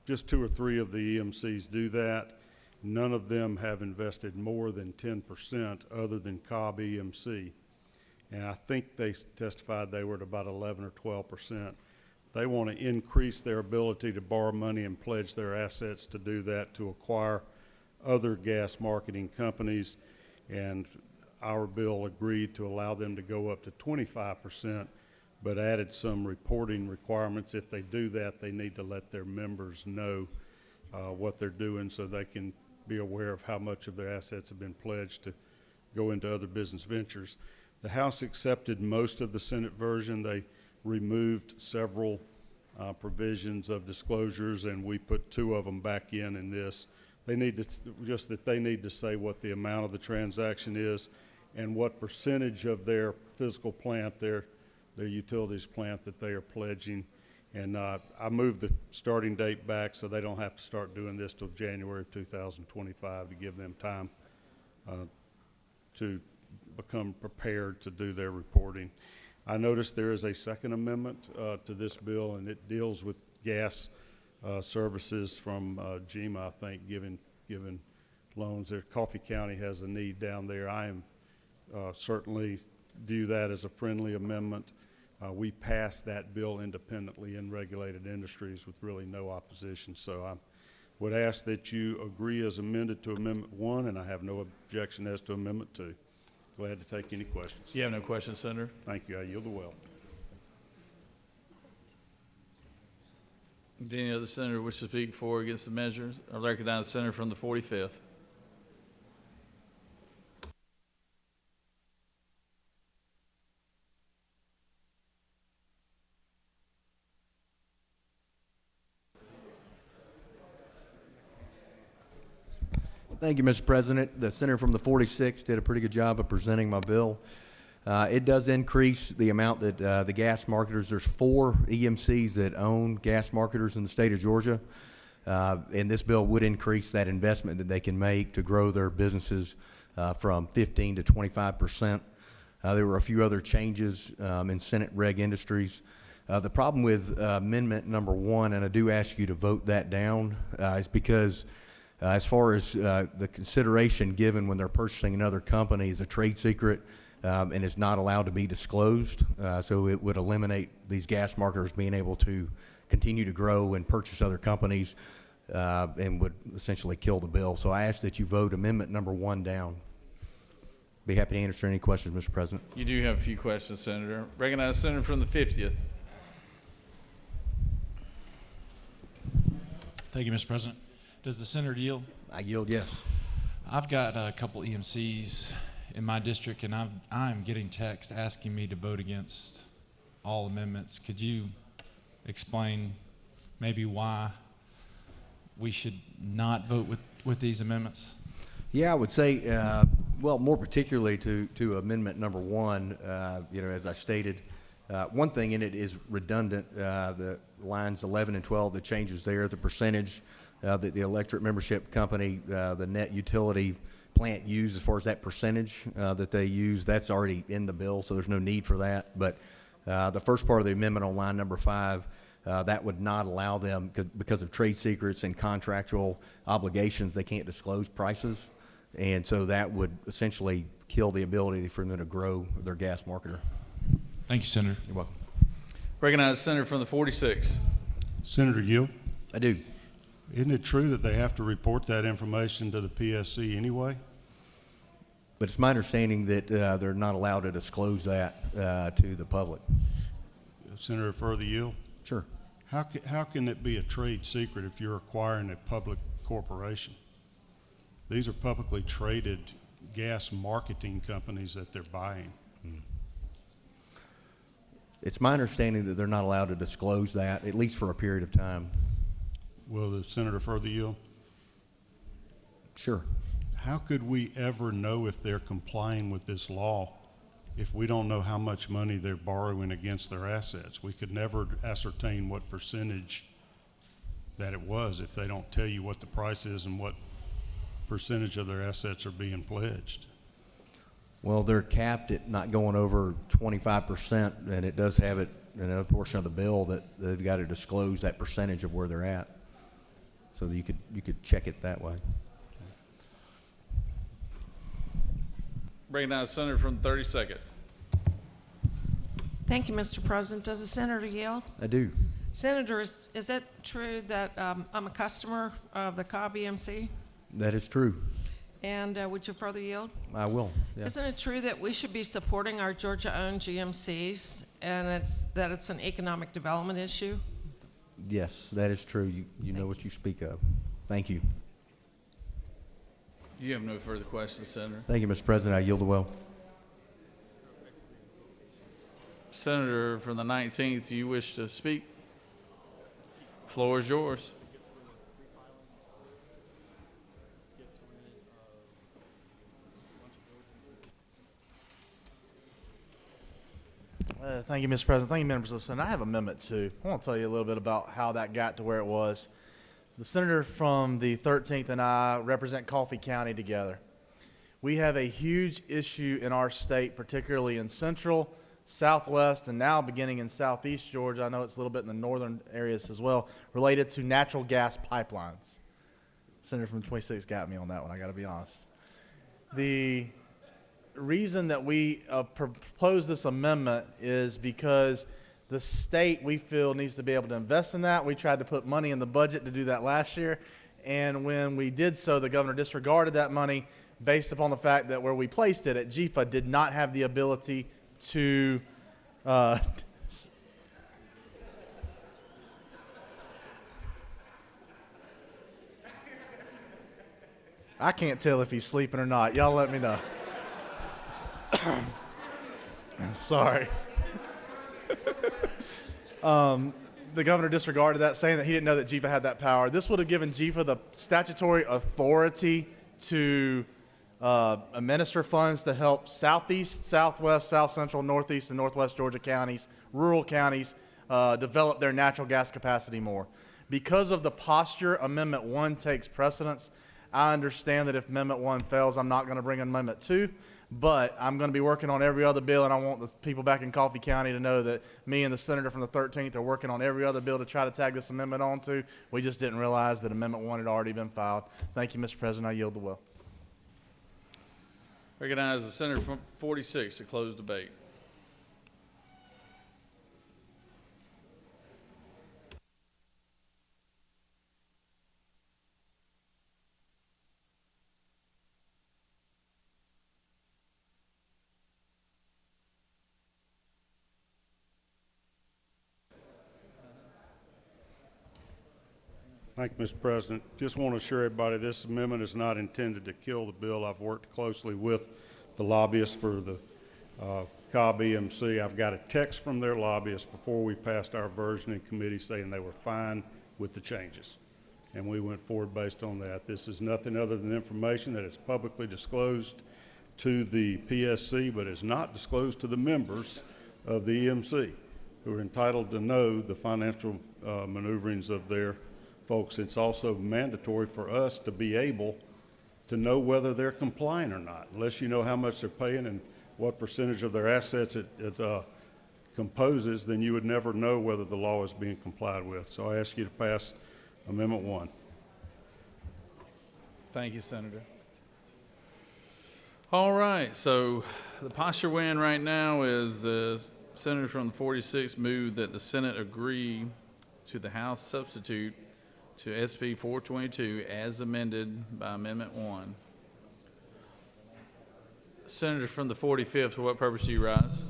Just 2 or 3 of the EMCs do that. None of them have invested more than 10% other than Cobb EMC. And I think they testified they were at about 11 or 12%. They want to increase their ability to borrow money and pledge their assets to do that, to acquire other gas marketing companies. And our bill agreed to allow them to go up to 25%, but added some reporting requirements. If they do that, they need to let their members know what they're doing so they can be aware of how much of their assets have been pledged to go into other business ventures. The House accepted most of the Senate version. They removed several provisions of disclosures, and we put 2 of them back in this. They need to, just that they need to say what the amount of the transaction is and what percentage of their physical plant, their utilities plant that they are pledging. And I moved the starting date back so they don't have to start doing this till January of 2025 to give them time to become prepared to do their reporting. I noticed there is a second amendment to this bill, and it deals with gas services from GEMA, I think, giving loans there. Coffee County has a need down there. I am certainly view that as a friendly amendment. We passed that bill independently in regulated industries with really no opposition. So I would ask that you agree as amended to Amendment 1, and I have no objection as to Amendment 2. Glad to take any questions. You have no questions, Senator? Thank you. I yield the well. Do any other senator wish to speak for or against the measures? I recognize the senator from the 45th. Thank you, Mr. President. The senator from the 46th did a pretty good job of presenting my bill. It does increase the amount that the gas marketers, there's 4 EMCs that own gas marketers in the state of Georgia. And this bill would increase that investment that they can make to grow their businesses from 15 to 25%. There were a few other changes in Senate Reg Industries. The problem with amendment number 1, and I do ask you to vote that down, is because as far as the consideration given when they're purchasing another company is a trade secret and is not allowed to be disclosed. So it would eliminate these gas marketers being able to continue to grow and purchase other companies and would essentially kill the bill. So I ask that you vote amendment number 1 down. Be happy to answer any questions, Mr. President. You do have a few questions, Senator. Recognize the senator from the 50th. Thank you, Mr. President. Does the senator yield? I yield, yes. I've got a couple EMCs in my district, and I'm getting texts asking me to vote against all amendments. Could you explain maybe why we should not vote with these amendments? Yeah, I would say, well, more particularly to amendment number 1, as I stated, one thing in it is redundant. The lines 11 and 12, the changes there, the percentage that the electric membership company, the net utility plant use as far as that percentage that they use, that's already in the bill, so there's no need for that. But the first part of the amendment on line number 5, that would not allow them, because of trade secrets and contractual obligations, they can't disclose prices. And so that would essentially kill the ability for them to grow their gas marketer. Thank you, Senator. You're welcome. Recognize the senator from the 46th. Senator Gill? I do. Isn't it true that they have to report that information to the PSC anyway? But it's my understanding that they're not allowed to disclose that to the public. Senator Further Yield? Sure. How can it be a trade secret if you're acquiring a public corporation? These are publicly traded gas marketing companies that they're buying. It's my understanding that they're not allowed to disclose that, at least for a period of time. Will the senator further yield? Sure. How could we ever know if they're complying with this law if we don't know how much money they're borrowing against their assets? We could never ascertain what percentage that it was if they don't tell you what the price is and what percentage of their assets are being pledged? Well, they're capped at not going over 25%, and it does have it in another portion of the bill that they've got to disclose that percentage of where they're at. So that you could check it that way. Recognize the senator from the 32nd. Thank you, Mr. President. Does the senator yield? I do. Senator, is it true that I'm a customer of the Cobb EMC? That is true. And would you further yield? I will. Yeah. Isn't it true that we should be supporting our Georgia-owned GMCs and it's an economic development issue? Yes, that is true. You know what you speak of. Thank you. You have no further questions, Senator. Thank you, Mr. President. I yield the well. Senator from the 19th, you wish to speak? Floor is yours. Thank you, Mr. President. Thank you, members of the Senate. I have Amendment 2. I want to tell you a little bit about how that got to where it was. The senator from the 13th and I represent Coffee County together. We have a huge issue in our state, particularly in central, southwest, and now beginning in southeast Georgia. I know it's a little bit in the northern areas as well, related to natural gas pipelines. Senator from 26 got me on that one, I got to be honest. The reason that we propose this amendment is because the state, we feel, needs to be able to invest in that. We tried to put money in the budget to do that last year, and when we did so, the governor disregarded that money based upon the fact that where we placed it at GFA did not have the ability to I can't tell if he's sleeping or not. Y'all let me know. Sorry. The governor disregarded that, saying that he didn't know that GFA had that power. This would have given GFA the statutory authority to administer funds to help southeast, southwest, south central, northeast, and northwest Georgia counties, rural counties, develop their natural gas capacity more. Because of the posture, Amendment 1 takes precedence. I understand that if Amendment 1 fails, I'm not going to bring Amendment 2. But I'm going to be working on every other bill, and I want the people back in Coffee County to know that me and the senator from the 13th are working on every other bill to try to tag this amendment onto. We just didn't realize that Amendment 1 had already been filed. Thank you, Mr. President. I yield the will. Recognize the senator from 46 to close debate. Thank you, Mr. President. Just want to assure everybody this amendment is not intended to kill the bill. I've worked closely with the lobbyists for the Cobb EMC. I've got a text from their lobbyists before we passed our version in committee saying they were fine with the changes. And we went forward based on that. This is nothing other than information that is publicly disclosed to the PSC, but is not disclosed to the members of the EMC, who are entitled to know the financial maneuverings of their folks. It's also mandatory for us to be able to know whether they're complying or not. Unless you know how much they're paying and what percentage of their assets it composes, then you would never know whether the law is being complied with. So I ask you to pass Amendment 1. Thank you, Senator. All right, so the posture we're in right now is the senator from the 46th moved that the Senate agree to the House substitute to SB 422 as amended by Amendment 1. Senator from the 45th, for what purpose do you rise?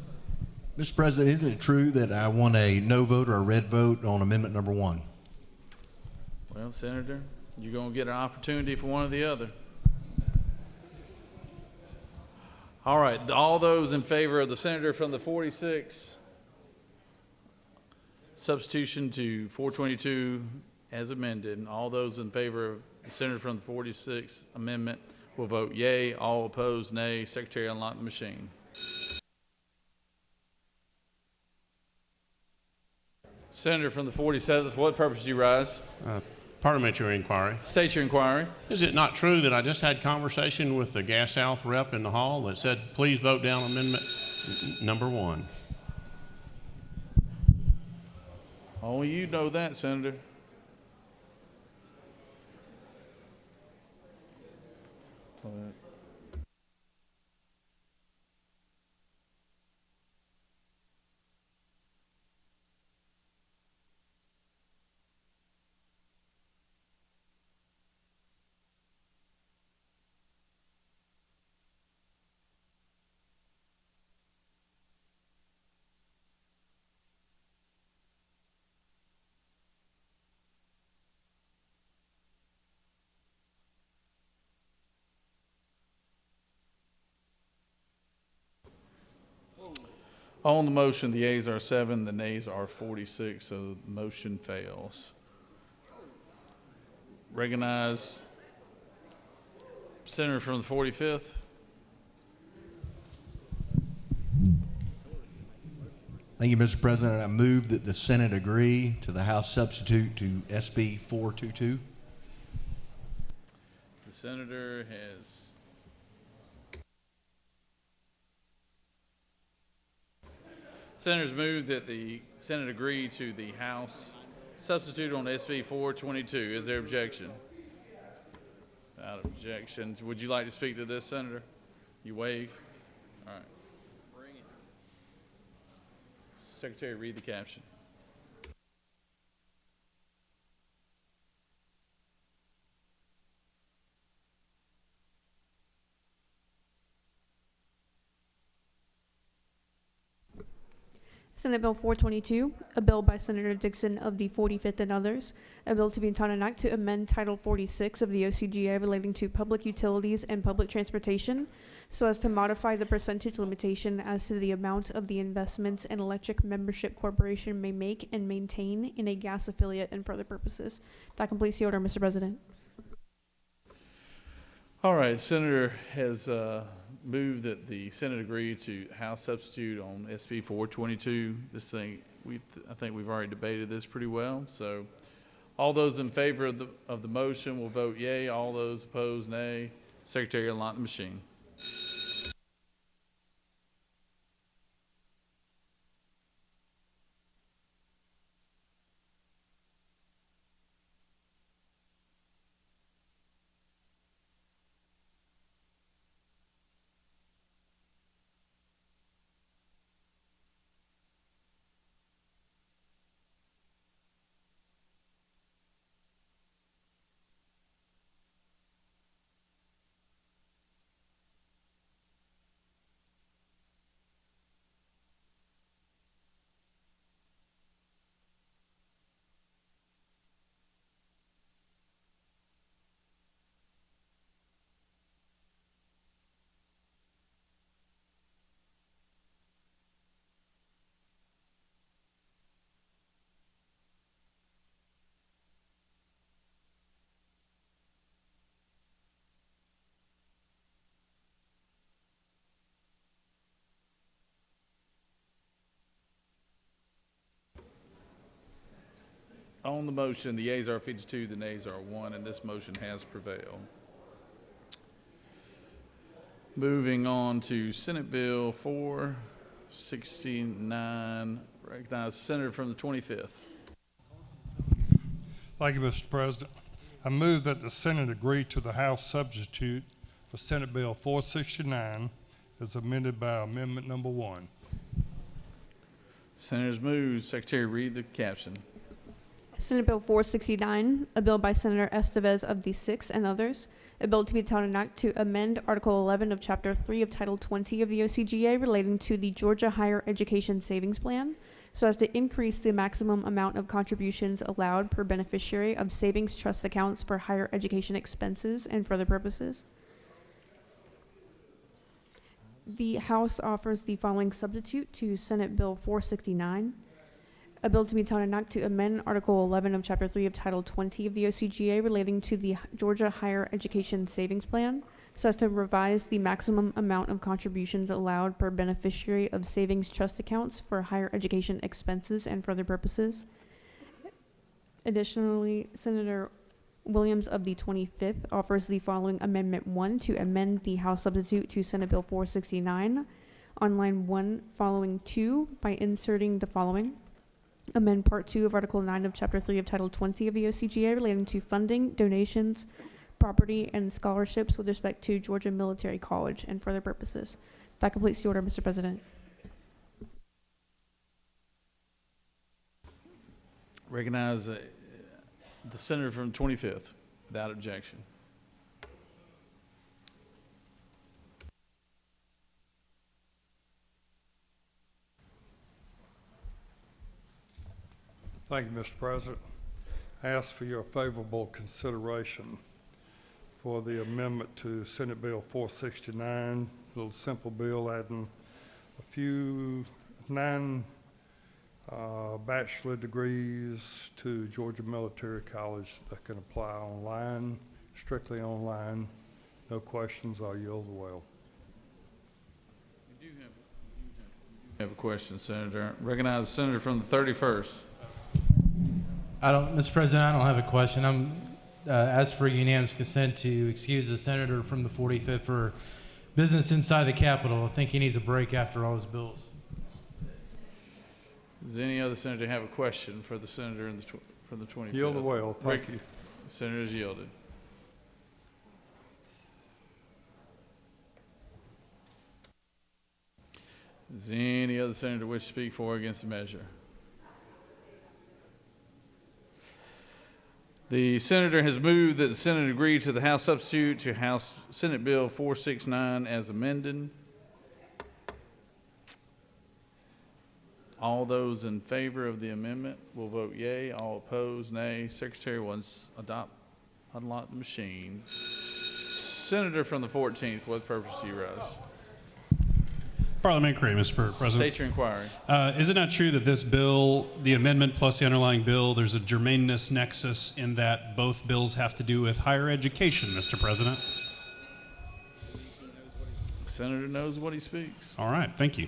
Mr. President, is it true that I want a no vote or a red vote on Amendment number 1? Well, Senator, you're going to get an opportunity for one or the other. All right, all those in favor of the senator from the 46 substitution to 422 as amended, and all those in favor of the senator from the 46th amendment will vote yea. All opposed, nay. Secretary, unlock the machine. Senator from the 47th, for what purpose do you rise? Parliamentary inquiry. State your inquiry. Is it not true that I just had conversation with the Gas South rep in the hall that said, please vote down amendment number 1? Only you know that, Senator. On the motion, the yeas are 7, the nays are 46, so the motion fails. Recognize Senator from the 45th. Thank you, Mr. President. I move that the Senate agree to the House substitute to SB 422. The senator has Senators moved that the Senate agree to the House substitute on SB 422. Is there objection? Without objections. Would you like to speak to this, Senator? You waive? All right. Bring it. Secretary, read the caption. Senate Bill 422, a bill by Senator Dixon of the 45th and others, a bill to be entitled an act to amend Title 46 of the OCGA relating to public utilities and public transportation so as to modify the percentage limitation as to the amount of the investments an electric membership corporation may make and maintain in a gas affiliate and for other purposes. That completes the order, Mr. President. All right, Senator has moved that the Senate agree to House substitute on SB 422. This thing, I think we've already debated this pretty well. So all those in favor of the motion will vote yea. All those opposed, nay. Secretary, unlock the machine. On the motion, the yeas are 52, the nays are 1, and this motion has prevailed. Moving on to Senate Bill 469, recognize Senator from the 25th. Thank you, Mr. President. I move that the Senate agree to the House substitute for Senate Bill 469 as amended by Amendment Number 1. Senators moved. Secretary, read the caption. Senate Bill 469, a bill by Senator Estevez of the 6th and others, a bill to be entitled an act to amend Article 11 of Chapter 3 of Title 20 of the OCGA relating to the Georgia Higher Education Savings Plan so as to increase the maximum amount of contributions allowed per beneficiary of savings trust accounts for higher education expenses and for other purposes. The House offers the following substitute to Senate Bill 469. A bill to be entitled an act to amend Article 11 of Chapter 3 of Title 20 of the OCGA relating to the Georgia Higher Education Savings Plan so as to revise the maximum amount of contributions allowed per beneficiary of savings trust accounts for higher education expenses and for other purposes. Additionally, Senator Williams of the 25th offers the following Amendment 1 to amend the House substitute to Senate Bill 469 on line 1 following 2 by inserting the following. Amend Part 2 of Article 9 of Chapter 3 of Title 20 of the OCGA relating to funding, donations, property, and scholarships with respect to Georgia Military College and for other purposes. That completes the order, Mr. President. Recognize the senator from the 25th without objection. Thank you, Mr. President. I ask for your favorable consideration for the amendment to Senate Bill 469, a little simple bill adding nine bachelor degrees to Georgia Military College that can apply online, strictly online. No questions, I'll yield the will. You do have a question, Senator. Recognize the senator from the 31st. Mr. President, I don't have a question. I'm ask for unanimous consent to excuse the senator from the 45th for business inside the Capitol. I think he needs a break after all his bills. Does any other senator have a question for the senator from the 25th? Yield the will. Thank you. The senator is yielded. Does any other senator wish to speak for or against the measure? The senator has moved that the Senate agree to the House substitute to House Senate Bill 469 as amended. All those in favor of the amendment will vote yea. All opposed, nay. Secretary wants unlock the machine. Senator from the 14th, what purpose do you rise? Parliamentary, Mr. President. State your inquiry. Is it not true that this bill, the amendment plus the underlying bill, there's a germaneness nexus in that both bills have to do with higher education, Mr. President? The senator knows what he speaks. All right, thank you.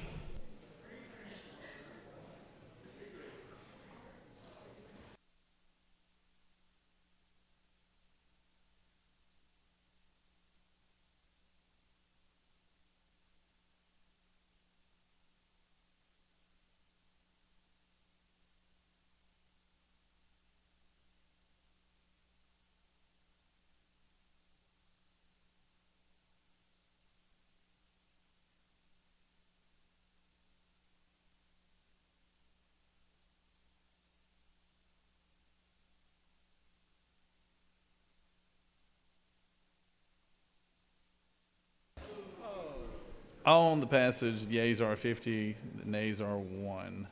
On the passage, the yeas are 50, the nays are 1.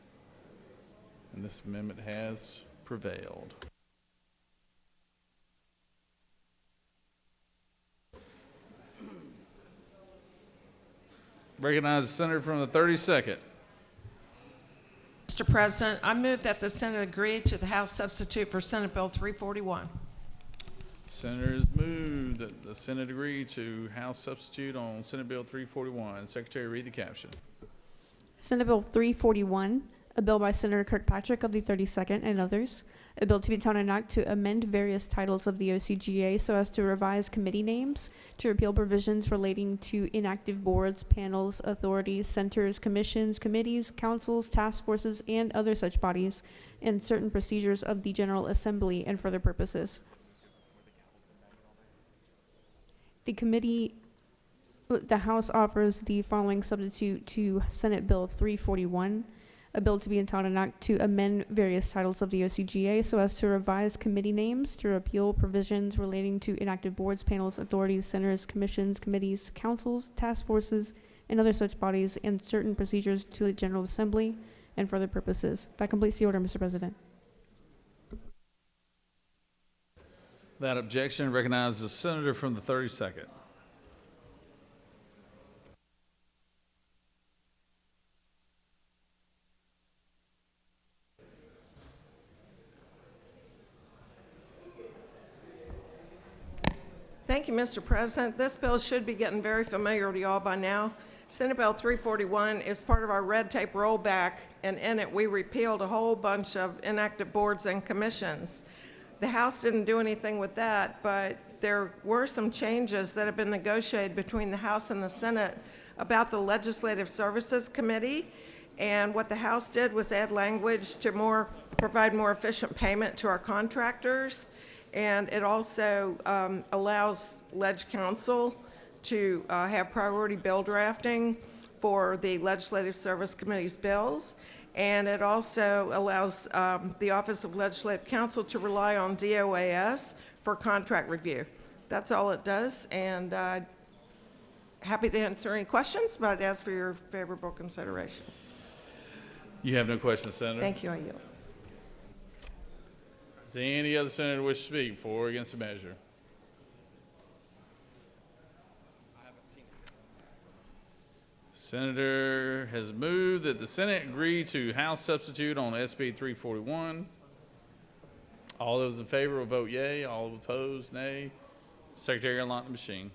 And this amendment has prevailed. Recognize the senator from the 32nd. Mr. President, I move that the Senate agree to the House substitute for Senate Bill 341. Senator has moved that the Senate agree to House substitute on Senate Bill 341. Secretary, read the caption. Senate Bill 341, a bill by Senator Kirkpatrick of the 32nd and others, a bill to be town and act to amend various titles of the OCGA so as to revise committee names, to repeal provisions relating to inactive boards, panels, authorities, centers, commissions, committees, councils, task forces, and other such bodies, and certain procedures of the General Assembly and for other purposes. The House offers the following substitute to Senate Bill 341, a bill to be entitled an act to amend various titles of the OCGA so as to revise committee names, to repeal provisions relating to inactive boards, panels, authorities, centers, commissions, committees, councils, task forces, and other such bodies, and certain procedures to the General Assembly and for other purposes. That completes the order, Mr. President. That objection recognizes the senator from the 32nd. Thank you, Mr. President. This bill should be getting very familiar to y'all by now. Senate Bill 341 is part of our red tape rollback, and in it we repealed a whole bunch of inactive boards and commissions. The House didn't do anything with that, but there were some changes that have been negotiated between the House and the Senate about the Legislative Services Committee. And what the House did was add language to provide more efficient payment to our contractors. And it also allows Leg Council to have priority bill drafting for the Legislative Service Committee's bills. And it also allows the Office of Legislative Counsel to rely on DOAS for contract review. That's all it does, and happy to answer any questions, but I'd ask for your favorable consideration. You have no questions, Senator? Thank you, I yield. Is there any other senator wish to speak for or against the measure? Senator has moved that the Senate agree to House substitute on SB 341. All those in favor will vote yea. All opposed, nay. Secretary, unlock the machine.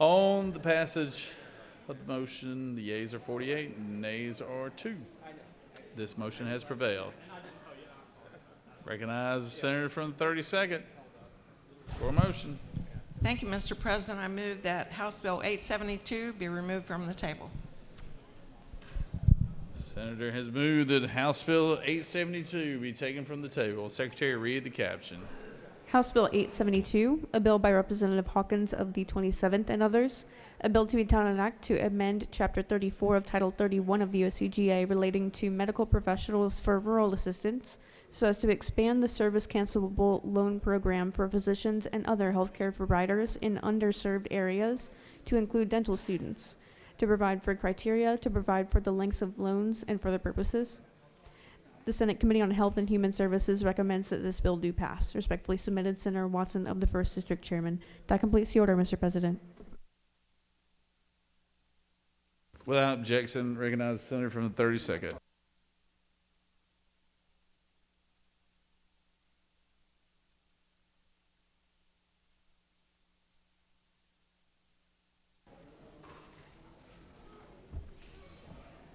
On the passage of the motion, the yeas are 48 and nays are 2. This motion has prevailed. Recognize the senator from the 32nd for a motion. Thank you, Mr. President. I move that House Bill 872 be removed from the table. Senator has moved that House Bill 872 be taken from the table. Secretary, read the caption. House Bill 872, a bill by Representative Hawkins of the 27th and others, a bill to be done an act to amend Chapter 34 of Title 31 of the OCGA relating to medical professionals for rural assistance so as to expand the service cancelable loan program for physicians and other healthcare providers in underserved areas to include dental students, to provide for criteria, to provide for the lengths of loans, and for other purposes. The Senate Committee on Health and Human Services recommends that this bill do pass. Respectfully submitted, Senator Watson of the 1st District Chairman. That completes the order, Mr. President. Without objection, recognize the senator from the 32nd.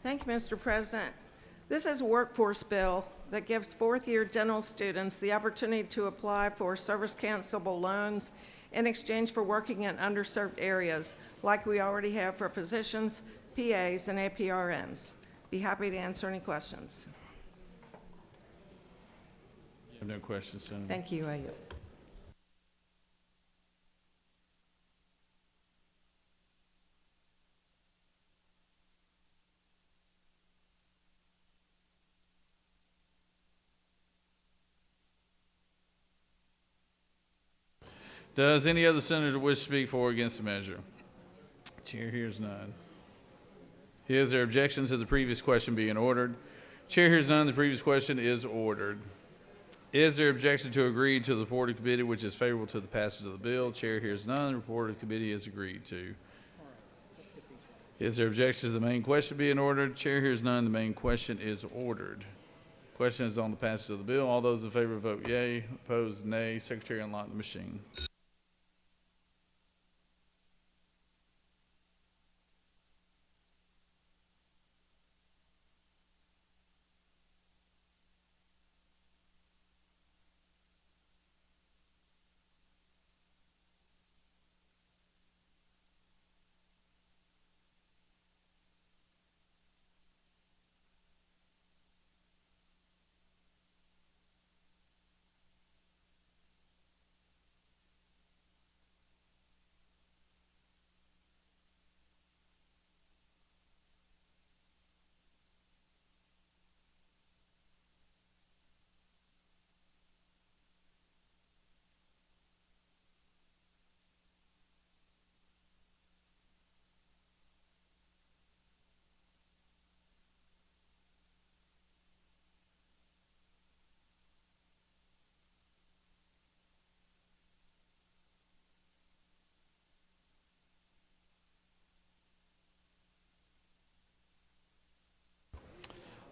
Thank you, Mr. President. This is a workforce bill that gives fourth-year dental students the opportunity to apply for service cancelable loans in exchange for working in underserved areas, like we already have for physicians, PAs, and APRNs. Be happy to answer any questions. You have no questions, Senator. Thank you. I yield. Does any other senator wish to speak for or against the measure? Chair hears none. Is there objection to the previous question being ordered? Chair hears none. The previous question is ordered. Is there objection to agree to the report of committee which is favorable to the passage of the bill? Chair hears none. The report of the committee is agreed to. Is there objection to the main question being ordered? Chair hears none. The main question is ordered. Question is on the passage of the bill. All those in favor vote yea. Opposed, nay. Secretary, unlock the machine.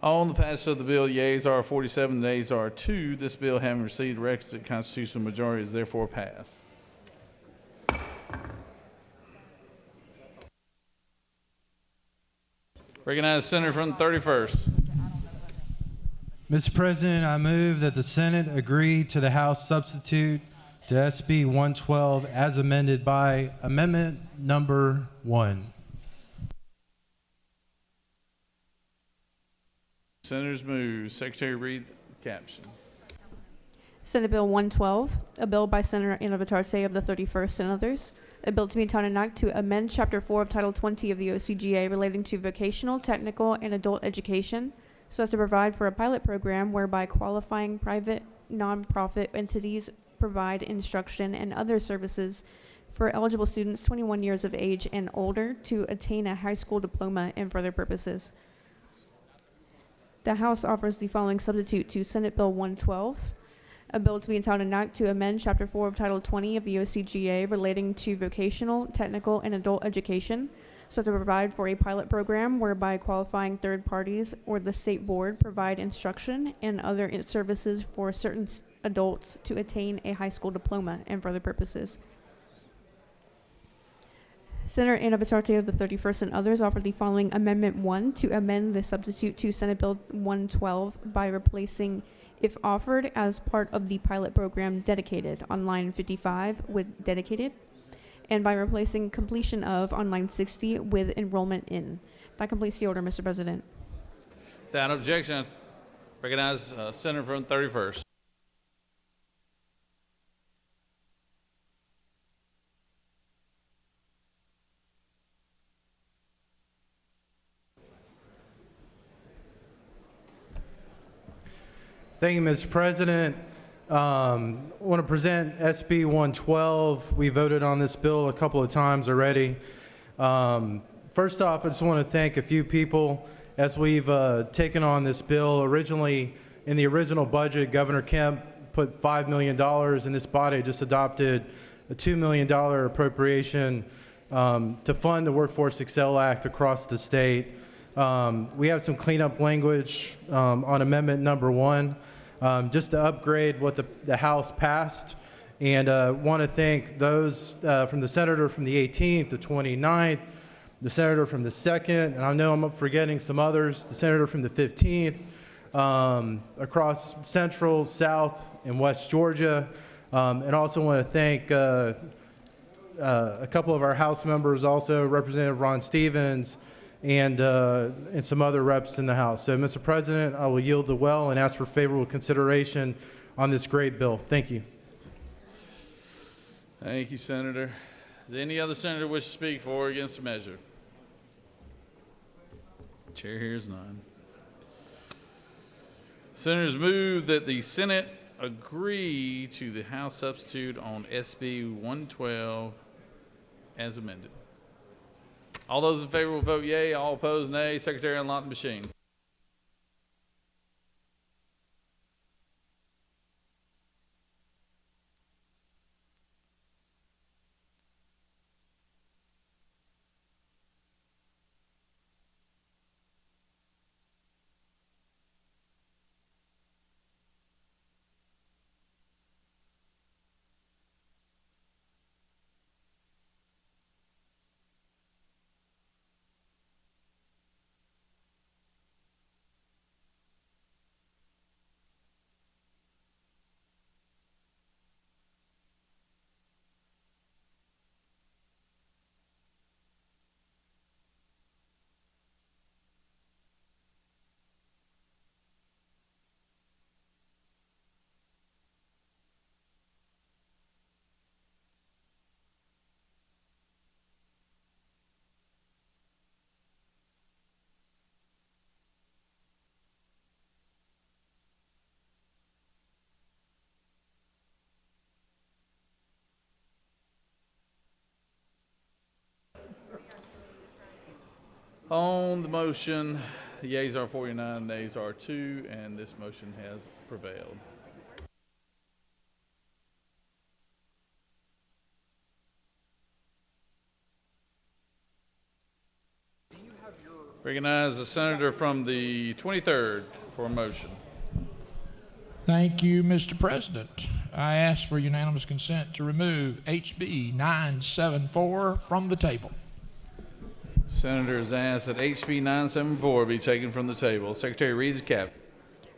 On the passage of the bill, yeas are 47, nays are 2. This bill, having received the requisite constitutional majority, is therefore passed. Recognize the senator from the 31st. Mr. President, I move that the Senate agree to the House substitute to SB 112 as amended by Amendment Number 1. Senators move. Secretary read the caption. Senate Bill 112, a bill by Senator Anna Vitarte of the 31st and others, a bill to be entitled an act to amend Chapter 4 of Title 20 of the OCGA relating to vocational, technical, and adult education so as to provide for a pilot program whereby qualifying private nonprofit entities provide instruction and other services for eligible students 21 years of age and older to attain a high school diploma and for other purposes. The House offers the following substitute to Senate Bill 112, a bill to be entitled an act to amend Chapter 4 of Title 20 of the OCGA relating to vocational, technical, and adult education, so to provide for a pilot program whereby qualifying third parties or the state board provide instruction and other services for certain adults to attain a high school diploma and for other purposes. Senator Anna Vitarte of the 31st and others offered the following Amendment 1 to amend the substitute to Senate Bill 112 by replacing "if offered as part of the pilot program dedicated" on line 55 with "dedicated," and by replacing "completion of" on line 60 with "enrollment in." That completes the order, Mr. President. Without objection, recognize senator from the 31st. Thank you, Mr. President. I want to present SB 112. We voted on this bill a couple of times already. First off, I just want to thank a few people as we've taken on this bill. Originally, in the original budget, Governor Kemp put $5 million, and this body just adopted a $2 million appropriation to fund the Workforce Excel Act across the state. We have some cleanup language on Amendment Number 1. Just to upgrade what the House passed, and want to thank those from the senator from the 18th, the 29th, the senator from the 2nd, and I know I'm forgetting some others, the senator from the 15th, across Central, South, and West Georgia, and also want to thank a couple of our House members, also Representative Ron Stevens, and some other reps in the House. So, Mr. President, I will yield the well and ask for favorable consideration on this great bill. Thank you. Thank you, Senator. Does any other senator wish to speak for or against the measure? Chair hears none. Senators move that the Senate agree to the House substitute on SB 112 as amended. All those in favor will vote yea. All opposed, nay. Secretary, unlock the machine. On the motion, the yeas are 49, nays are 2, and this motion has prevailed. Recognize the senator from the 23rd for a motion. Thank you, Mr. President. I ask for unanimous consent to remove HB 974 from the table. Senators ask that HB 974 be taken from the table. Secretary, read the caption.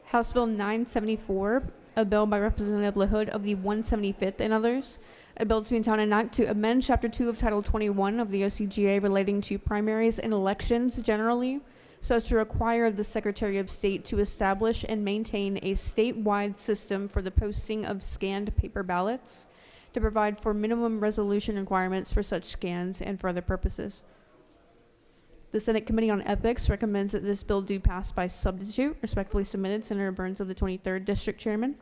House Bill 974, a bill by Representative LaHood of the 175th and others, a bill to be entitled an act to amend Chapter 2 of Title 21 of the OCGA relating to primaries and elections generally, so as to require the Secretary of State to establish and maintain a statewide system for the posting of scanned paper ballots, to provide for minimum resolution requirements for such scans and for other purposes. The Senate Committee on Ethics recommends that this bill do pass by substitute. Respectfully submitted, Senator Burns of the 23rd District Chairman.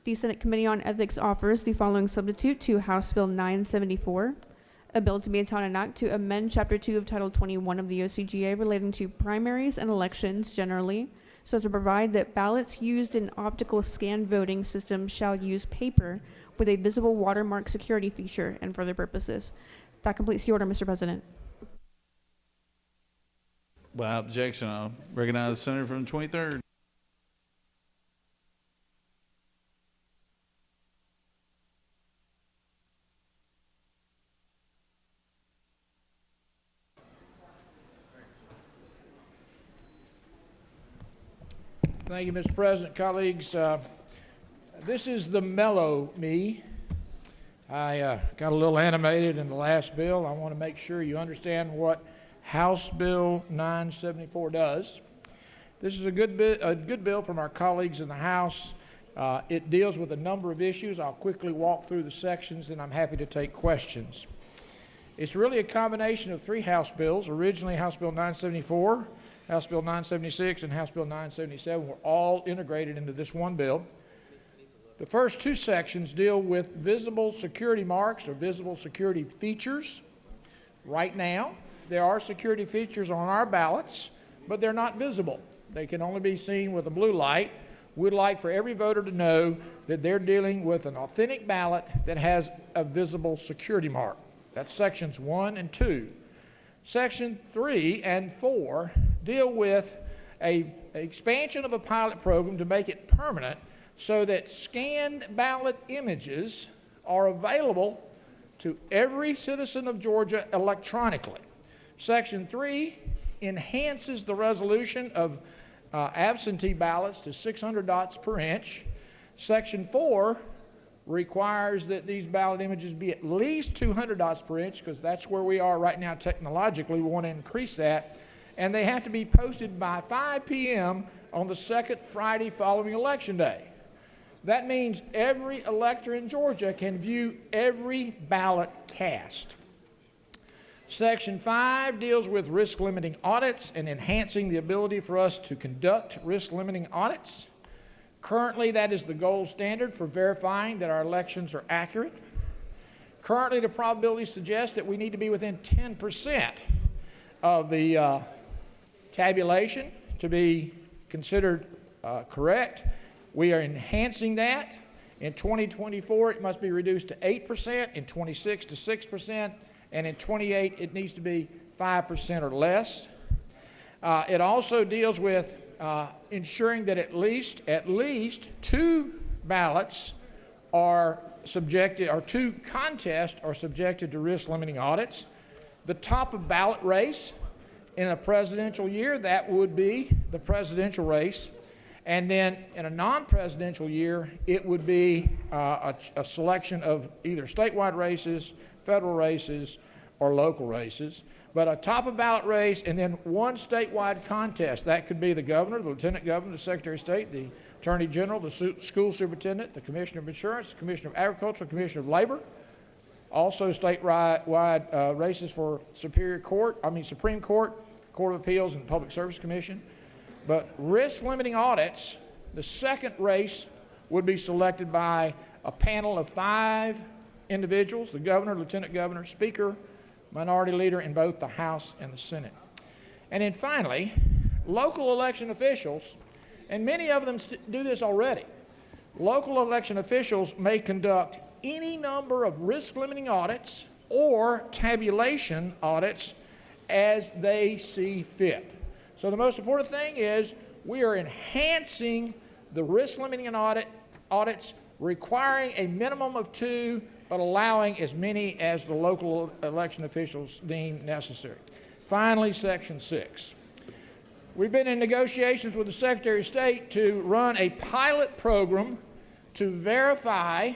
The Senate Committee on Ethics offers the following substitute to House Bill 974, a bill to be entitled an act to amend Chapter 2 of Title 21 of the OCGA relating to primaries and elections generally, so as to provide that ballots used in optical scan voting systems shall use paper with a visible watermark security feature and for other purposes. That completes the order, Mr. President. Without objection, I'll recognize the senator from the 23rd. Thank you, Mr. President. Colleagues, this is the mellow me. I got a little animated in the last bill. I want to make sure you understand what House Bill 974 does. This is a good bill from our colleagues in the House. It deals with a number of issues. I'll quickly walk through the sections, and I'm happy to take questions. It's really a combination of three House bills. Originally, House Bill 974, House Bill 976, and House Bill 977 were all integrated into this one bill. The first two sections deal with visible security marks or visible security features. Right now, there are security features on our ballots, but they're not visible. They can only be seen with a blue light. We'd like for every voter to know that they're dealing with an authentic ballot that has a visible security mark. That's sections 1 and 2. Section 3 and 4 deal with an expansion of a pilot program to make it permanent so that scanned ballot images are available to every citizen of Georgia electronically. Section 3 enhances the resolution of absentee ballots to 600 dots per inch. Section 4 requires that these ballot images be at least 200 dots per inch, because that's where we are right now technologically. We want to increase that. And they have to be posted by 5 p.m. on the second Friday following Election Day. That means every elector in Georgia can view every ballot cast. Section 5 deals with risk-limiting audits and enhancing the ability for us to conduct risk-limiting audits. Currently, that is the gold standard for verifying that our elections are accurate. Currently, the probability suggests that we need to be within 10% of the tabulation to be considered correct. We are enhancing that. In 2024, it must be reduced to 8%, in 26 to 6%, and in 28, it needs to be 5% or less. It also deals with ensuring that at least 2 ballots are subjected, or 2 contests are subjected to risk-limiting audits. The top of ballot race in a presidential year, that would be the presidential race. And then in a non-presidential year, it would be a selection of either statewide races, federal races, or local races. But a top of ballot race and then 1 statewide contest. That could be the governor, the lieutenant governor, the secretary of state, the attorney general, the school superintendent, the commissioner of insurance, the commissioner of agriculture, the commissioner of labor. Also statewide races for Supreme Court, Court of Appeals, and Public Service Commission. But risk-limiting audits, the second race would be selected by a panel of 5 individuals: the governor, lieutenant governor, speaker, minority leader in both the House and the Senate. And then finally, local election officials, and many of them do this already. Local election officials may conduct any number of risk-limiting audits or tabulation audits as they see fit. So the most important thing is we are enhancing the risk limiting and audits, requiring a minimum of 2, but allowing as many as the local election officials deem necessary. Finally, Section 6. We've been in negotiations with the Secretary of State to run a pilot program to verify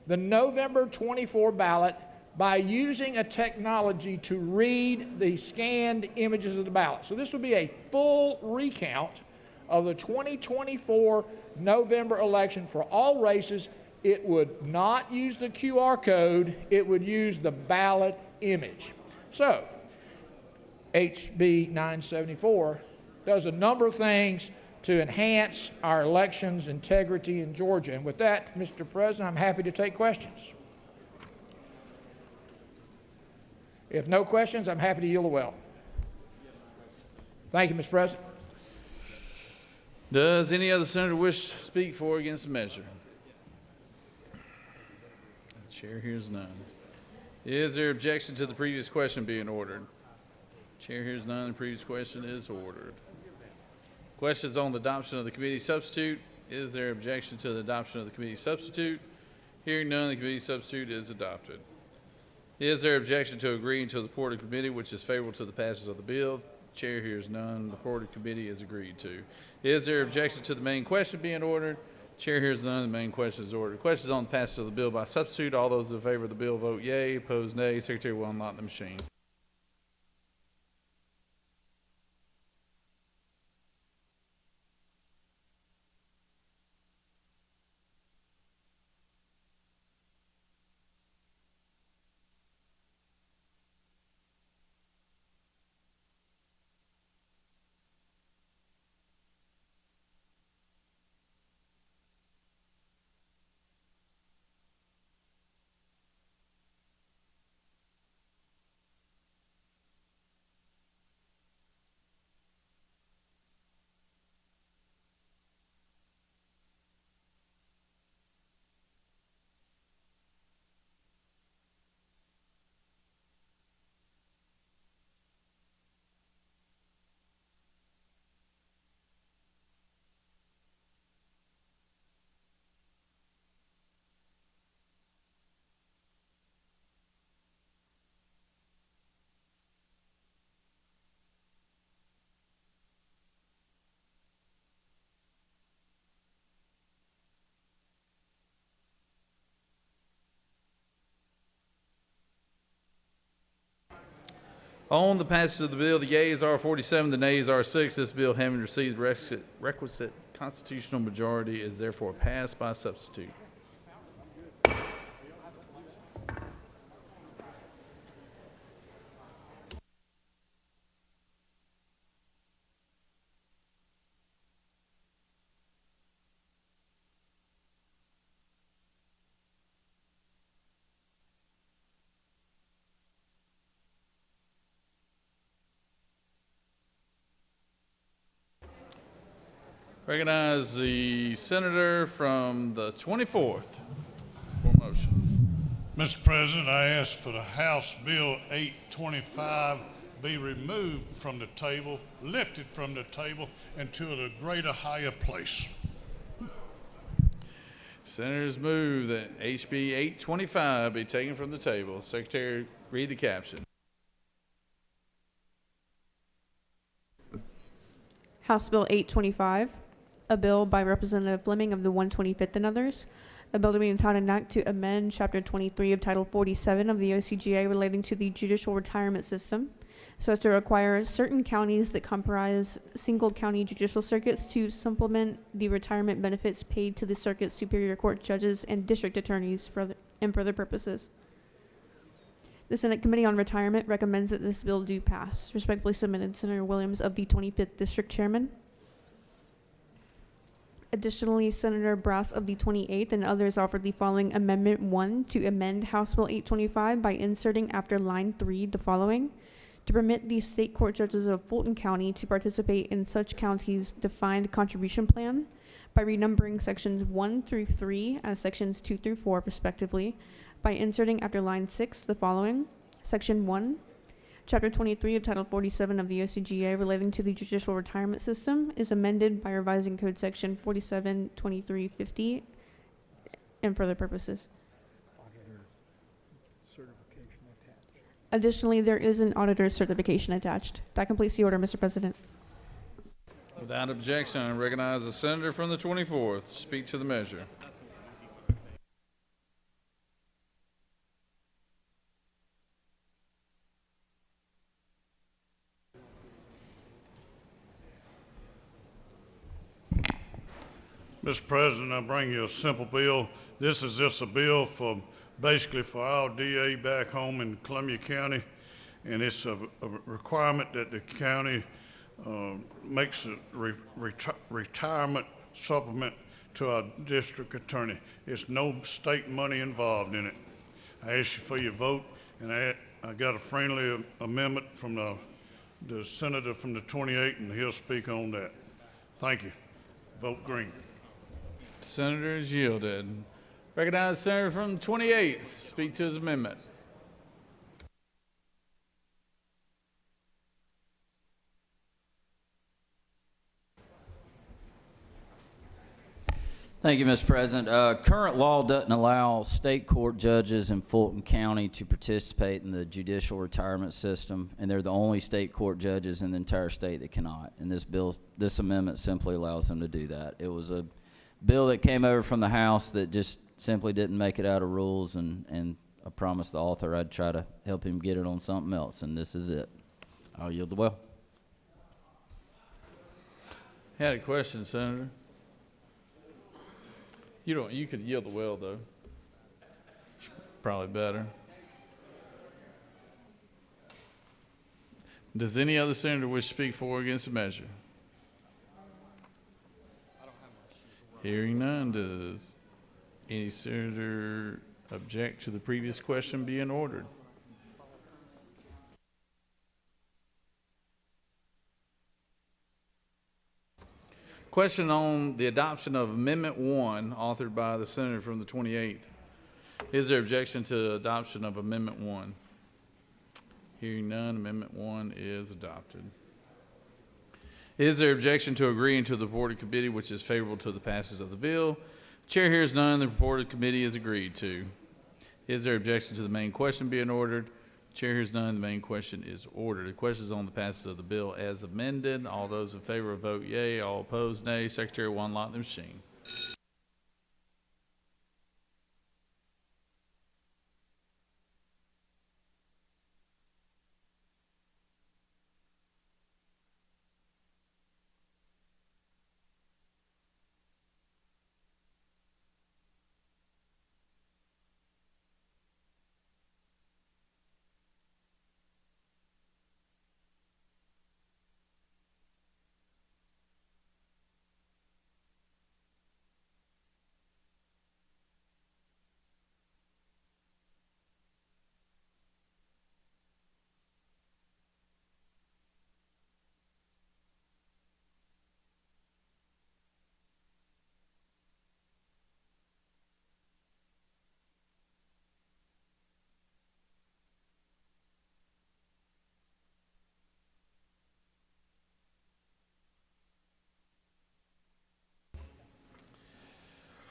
the November 24 ballot by using a technology to read the scanned images of the ballot. So this would be a full recount of the 2024 November election for all races. It would not use the QR code, it would use the ballot image. So, HB 974 does a number of things to enhance our elections integrity in Georgia. And with that, Mr. President, I'm happy to take questions. If no questions, I'm happy to yield the well. Thank you, Mr. President. Does any other senator wish to speak for or against the measure? The chair hears none. Is there objection to the previous question being ordered? Chair hears none. The previous question is ordered. Questions on the adoption of the committee substitute. Is there objection to the adoption of the committee substitute? Hearing none, the committee substitute is adopted. Is there objection to agreeing to the report of committee which is favorable to the passage of the bill? Chair hears none. The report of committee is agreed to. Is there objection to the main question being ordered? Chair hears none. The main question is ordered. Questions on the passage of the bill by substitute. All those in favor of the bill vote yea. Opposed, nay. Secretary will unlock the machine. On the passage of the bill, the yeas are 47, the nays are 6. This bill, having received requisite constitutional majority, is therefore passed by substitute. Recognize the senator from the 24th for motion. Mr. President, I ask for the House Bill 825 be removed from the table, lifted from the table, and to a greater, higher place. Senators move that HB 825 be taken from the table. Secretary, read the caption. House Bill 825, a bill by Representative Fleming of the 125th and others, a bill to be entitled an act to amend Chapter 23 of Title 47 of the OCGA relating to the judicial retirement system, so as to require certain counties that comprise single county judicial circuits to supplement the retirement benefits paid to the circuit superior court judges and district attorneys for further purposes. The Senate Committee on Retirement recommends that this bill do pass. Respectfully submitted, Senator Williams of the 25th District Chairman. Additionally, Senator Brass of the 28th and others offered the following Amendment 1 to amend House Bill 825 by inserting after line 3 the following: to permit the state court judges of Fulton County to participate in such county's defined contribution plan by renumbering sections 1 through 3 as sections 2 through 4 respectively, by inserting after line 6 the following: Section 1, Chapter 23 of Title 47 of the OCGA relating to the judicial retirement system is amended by revising Code Section 472350 and further purposes. Additionally, there is an auditor's certification attached. That completes the order, Mr. President. Without objection, I recognize the senator from the 24th to speak to the measure. Mr. President, I bring you a simple bill. This is just a bill for, basically for our DA back home in Columbia County, and it's a requirement that the county makes a retirement supplement to our district attorney. It's no state money involved in it. I ask you for your vote, and I got a friendly amendment from the senator from the 28th, and he'll speak on that. Thank you. Vote green. Senator is yielded. Recognize the senator from the 28th. Speak to his amendment. Thank you, Mr. President. Current law doesn't allow state court judges in Fulton County to participate in the judicial retirement system, and they're the only state court judges in the entire state that cannot. And this amendment simply allows them to do that. It was a bill that came over from the House that just simply didn't make it out of rules, and I promised the author I'd try to help him get it on something else, and this is it. I'll yield the well. Had a question, Senator. You could yield the well, though. Probably better. Does any other senator wish to speak for or against the measure? Hearing none, does any senator object to the previous question being ordered? Question on the adoption of Amendment 1, authored by the senator from the 28th. Is there objection to adoption of Amendment 1? Hearing none, Amendment 1 is adopted. Is there objection to agreeing to the reported committee which is favorable to the passage of the bill? Chair hears none. The reported committee is agreed to. Is there objection to the main question being ordered? Chair hears none. The main question is ordered. The question is on the passage of the bill as amended. All those in favor vote yea. All opposed, nay. Secretary will unlock the machine.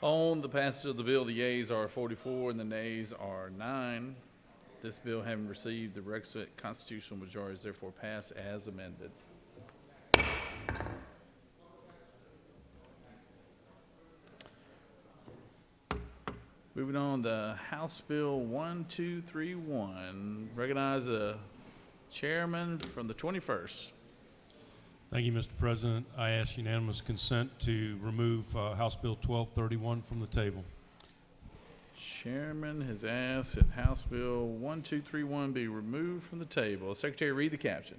On the passage of the bill, the yeas are 44 and the nays are 9. This bill, having received the requisite constitutional majority, is therefore passed as amended. Moving on to House Bill 1231. Recognize the chairman from the 21st. Thank you, Mr. President. I ask unanimous consent to remove House Bill 1231 from the table. Chairman has asked that House Bill 1231 be removed from the table. Secretary, read the caption.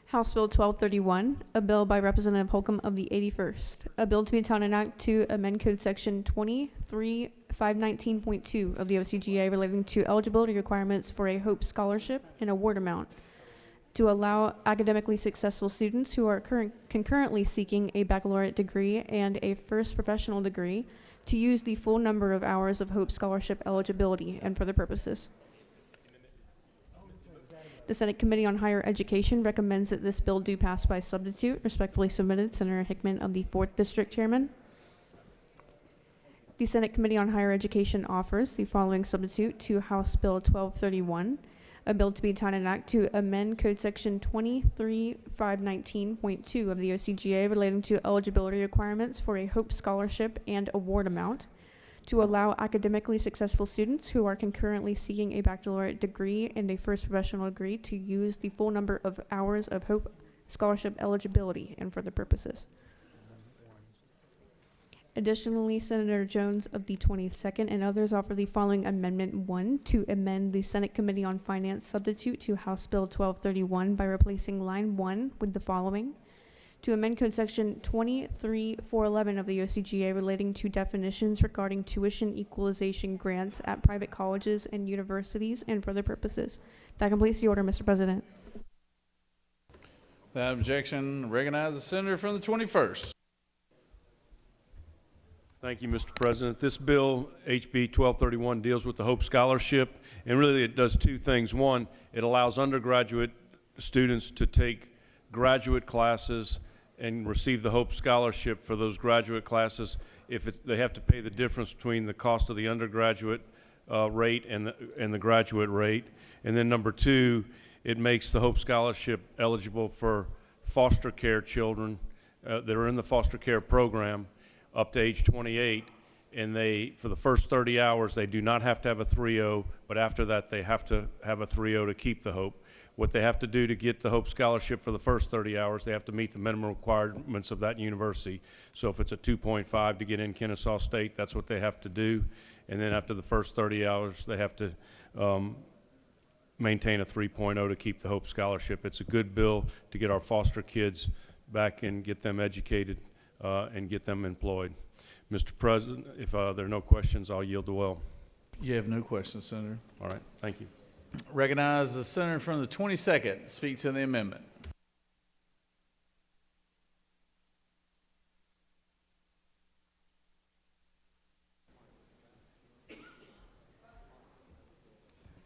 House Bill 1231, a bill by Representative Holcomb of the 81st. A bill to be entitled an act to amend Code Section 23519.2 of the OCGA relating to eligibility requirements for a Hope Scholarship and award amount, to allow academically successful students who are concurrently seeking a baccalaureate degree and a first professional degree to use the full number of hours of Hope Scholarship eligibility and for the purposes. The Senate Committee on Higher Education recommends that this bill do pass by substitute. Respectfully submitted, Senator Hickman of the 4th District Chairman. The Senate Committee on Higher Education offers the following substitute to House Bill 1231, a bill to be titled an act to amend Code Section 23519.2 of the OCGA relating to eligibility requirements for a Hope Scholarship and award amount, to allow academically successful students who are concurrently seeking a baccalaureate degree and a first professional degree to use the full number of hours of Hope Scholarship eligibility and for other purposes. Additionally, Senator Jones of the 22nd and others offer the following Amendment 1 to amend the Senate Committee on Finance substitute to House Bill 1231 by replacing line 1 with the following: to amend Code Section 23411 of the OCGA relating to definitions regarding tuition equalization grants at private colleges and universities and for other purposes. That completes the order, Mr. President. Without objection, recognize the senator from the 21st. Thank you, Mr. President. This bill, HB 1231, deals with the Hope Scholarship, and really it does two things. One, it allows undergraduate students to take graduate classes and receive the Hope Scholarship for those graduate classes if they have to pay the difference between the cost of the undergraduate rate and the graduate rate. And then number two, it makes the Hope Scholarship eligible for foster care children that are in the foster care program up to age 28, and for the first 30 hours, they do not have to have a 3.0, but after that, they have to have a 3.0 to keep the Hope. What they have to do to get the Hope Scholarship for the first 30 hours, they have to meet the minimum requirements of that university. So if it's a 2.5 to get in Kennesaw State, that's what they have to do. And then after the first 30 hours, they have to maintain a 3.0 to keep the Hope Scholarship. It's a good bill to get our foster kids back and get them educated and get them employed. Mr. President, if there are no questions, I'll yield the well. You have no questions, Senator. All right, thank you. Recognize the senator from the 22nd. Speak to the amendment.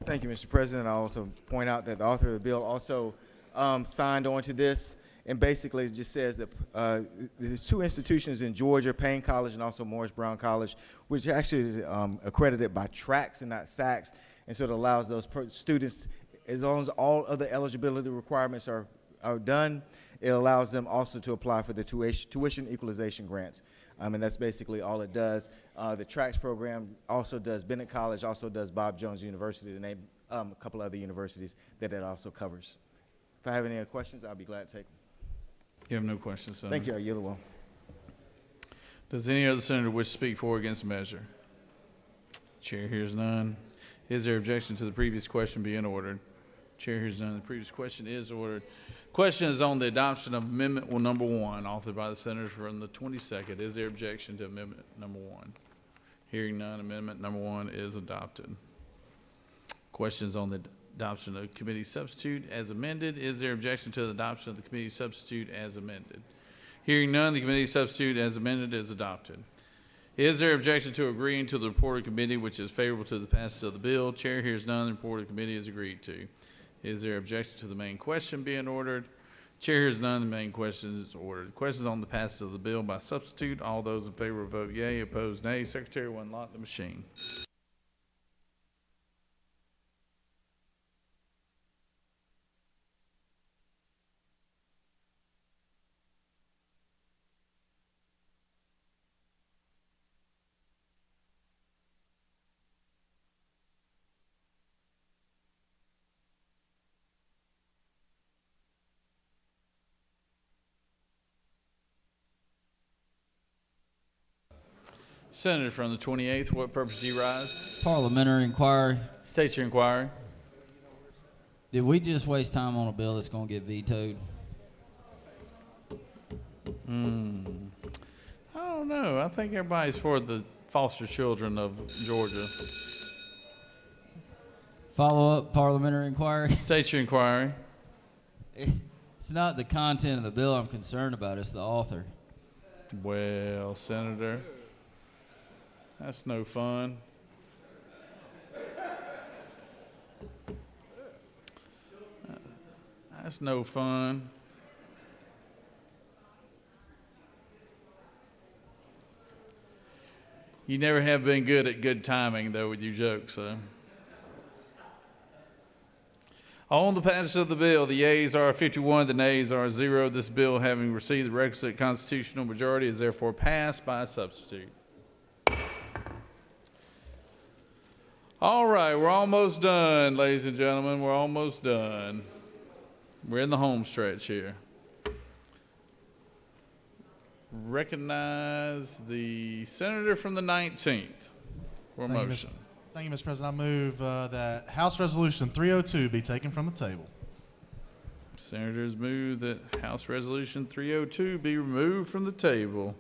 Thank you, Mr. President. I also point out that the author of the bill also signed on to this. And basically, it just says that there's two institutions in Georgia, Payne College and also Morris Brown College, which actually is accredited by TRACS and not SACS. And so it allows those students, as long as all other eligibility requirements are done, it allows them also to apply for the tuition equalization grants. And that's basically all it does. The TRACS program also does Bennett College, also does Bob Jones University, to name a couple other universities that it also covers. If I have any other questions, I'll be glad to take them. You have no questions, Senator. Thank you. I yield the well. Does any other senator wish to speak for or against the measure? Chair hears none. Is there objection to the previous question being ordered? Chair hears none. The previous question is ordered. Question is on the adoption of Amendment number 1, authored by the senator from the 22nd. Is there objection to Amendment number 1? Hearing none, Amendment number 1 is adopted. Questions on the adoption of committee substitute as amended. Is there objection to the adoption of the committee substitute as amended? Hearing none, the committee substitute as amended is adopted. Is there objection to agreeing to the report of committee which is favorable to the passage of the bill? Chair hears none. The report of committee is agreed to. Is there objection to the main question being ordered? Chair hears none. The main question is ordered. Questions on the passage of the bill by substitute. All those in favor vote yea. Opposed, nay. Secretary will unlock the machine. Senator from the 28th, what purpose do you rise? Parliamentary inquiry. State your inquiry. Did we just waste time on a bill that's going to get vetoed? I don't know. I think everybody's for the foster children of Georgia. Follow up parliamentary inquiry. State your inquiry. It's not the content of the bill I'm concerned about, it's the author. Well, Senator, that's no fun. That's no fun. You never have been good at good timing, though, with your jokes, so. On the passage of the bill, the yeas are 51, the nays are 0. This bill, having received the requisite constitutional majority, is therefore passed by substitute. All right, we're almost done, ladies and gentlemen. We're almost done. We're in the home stretch here. Recognize the senator from the 19th for a motion. Thank you, Mr. President. I move that House Resolution 302 be taken from the table. Senators move that House Resolution 302 be removed from the table.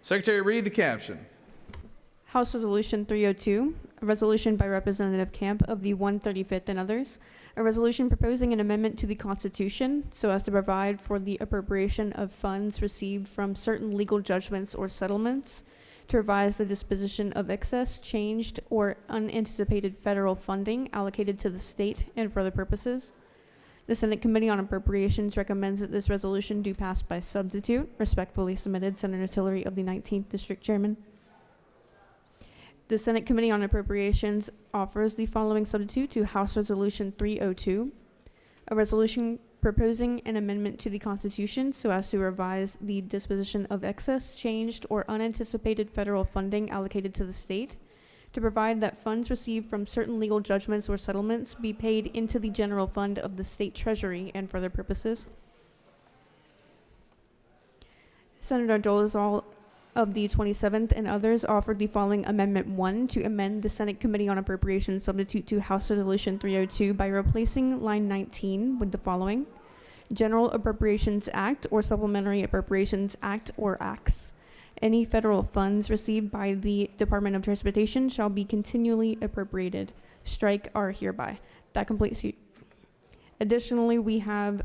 Secretary, read the caption. House Resolution 302, a resolution by Representative Camp of the 135th and others, a resolution proposing an amendment to the Constitution so as to provide for the appropriation of funds received from certain legal judgments or settlements, to revise the disposition of excess, changed, or unanticipated federal funding allocated to the state and for other purposes. The Senate Committee on Appropriations recommends that this resolution do pass by substitute. Respectfully submitted, Senator Tillery of the 19th District Chairman. The Senate Committee on Appropriations offers the following substitute to House Resolution 302, a resolution proposing an amendment to the Constitution so as to revise the disposition of excess, changed, or unanticipated federal funding allocated to the state, to provide that funds received from certain legal judgments or settlements be paid into the general fund of the state treasury and for other purposes. Senator Dolezal of the 27th and others offered the following Amendment 1 to amend the Senate Committee on Appropriations substitute to House Resolution 302 by replacing line 19 with the following: General Appropriations Act or Supplementary Appropriations Act or Acts. Any federal funds received by the Department of Transportation shall be continually appropriated. Strike are hereby. That completes you. Additionally, we have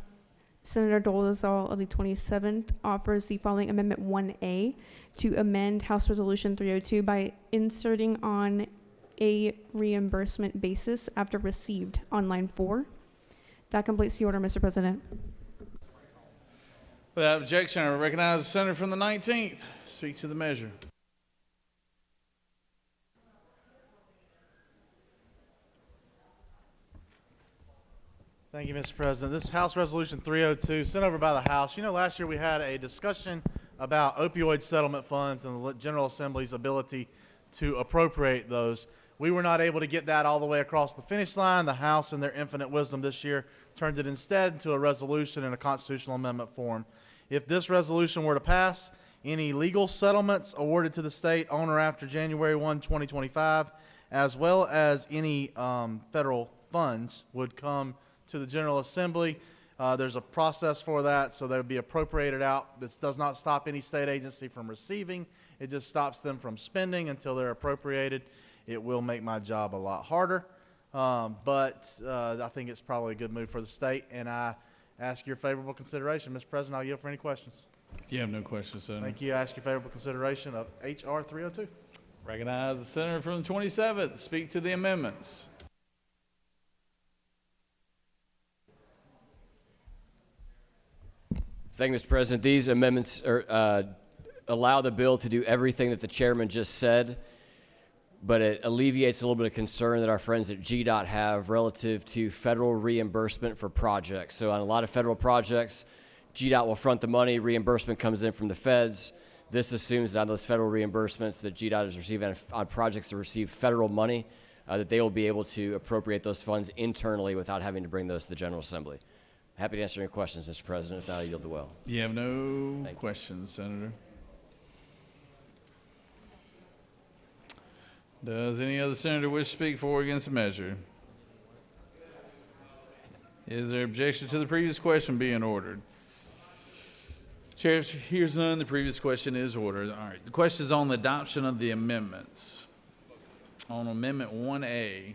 Senator Dolezal of the 27th offers the following Amendment 1A to amend House Resolution 302 by inserting on a reimbursement basis after received on line 4. That completes the order, Mr. President. Without objection, I recognize the senator from the 19th. Speak to the measure. Thank you, Mr. President. This is House Resolution 302, sent over by the House. You know, last year we had a discussion about opioid settlement funds and the General Assembly's ability to appropriate those. We were not able to get that all the way across the finish line. The House, in their infinite wisdom this year, turned it instead into a resolution in a constitutional amendment form. If this resolution were to pass, any legal settlements awarded to the state on or after January 1, 2025, as well as any federal funds would come to the General Assembly. There's a process for that, so they would be appropriated out. This does not stop any state agency from receiving. It just stops them from spending until they're appropriated. It will make my job a lot harder, but I think it's probably a good move for the state, and I ask your favorable consideration. Mr. President, I'll yield for any questions. You have no questions, Senator. Thank you. I ask your favorable consideration of H.R. 302. Recognize the senator from the 27th. Speak to the amendments. Thank you, Mr. President. These amendments allow the bill to do everything that the chairman just said, but it alleviates a little bit of concern that our friends at GDOT have relative to federal reimbursement for projects. So on a lot of federal projects, GDOT will front the money, reimbursement comes in from the feds. This assumes that on those federal reimbursements that GDOT is receiving on projects that receive federal money, that they will be able to appropriate those funds internally without having to bring those to the General Assembly. Happy to answer any questions, Mr. President. If not, I yield the well. You have no questions, Senator. Does any other senator wish to speak for or against the measure? Is there objection to the previous question being ordered? Chair hears none. The previous question is ordered. All right. The question is on the adoption of the amendments. On Amendment 1A,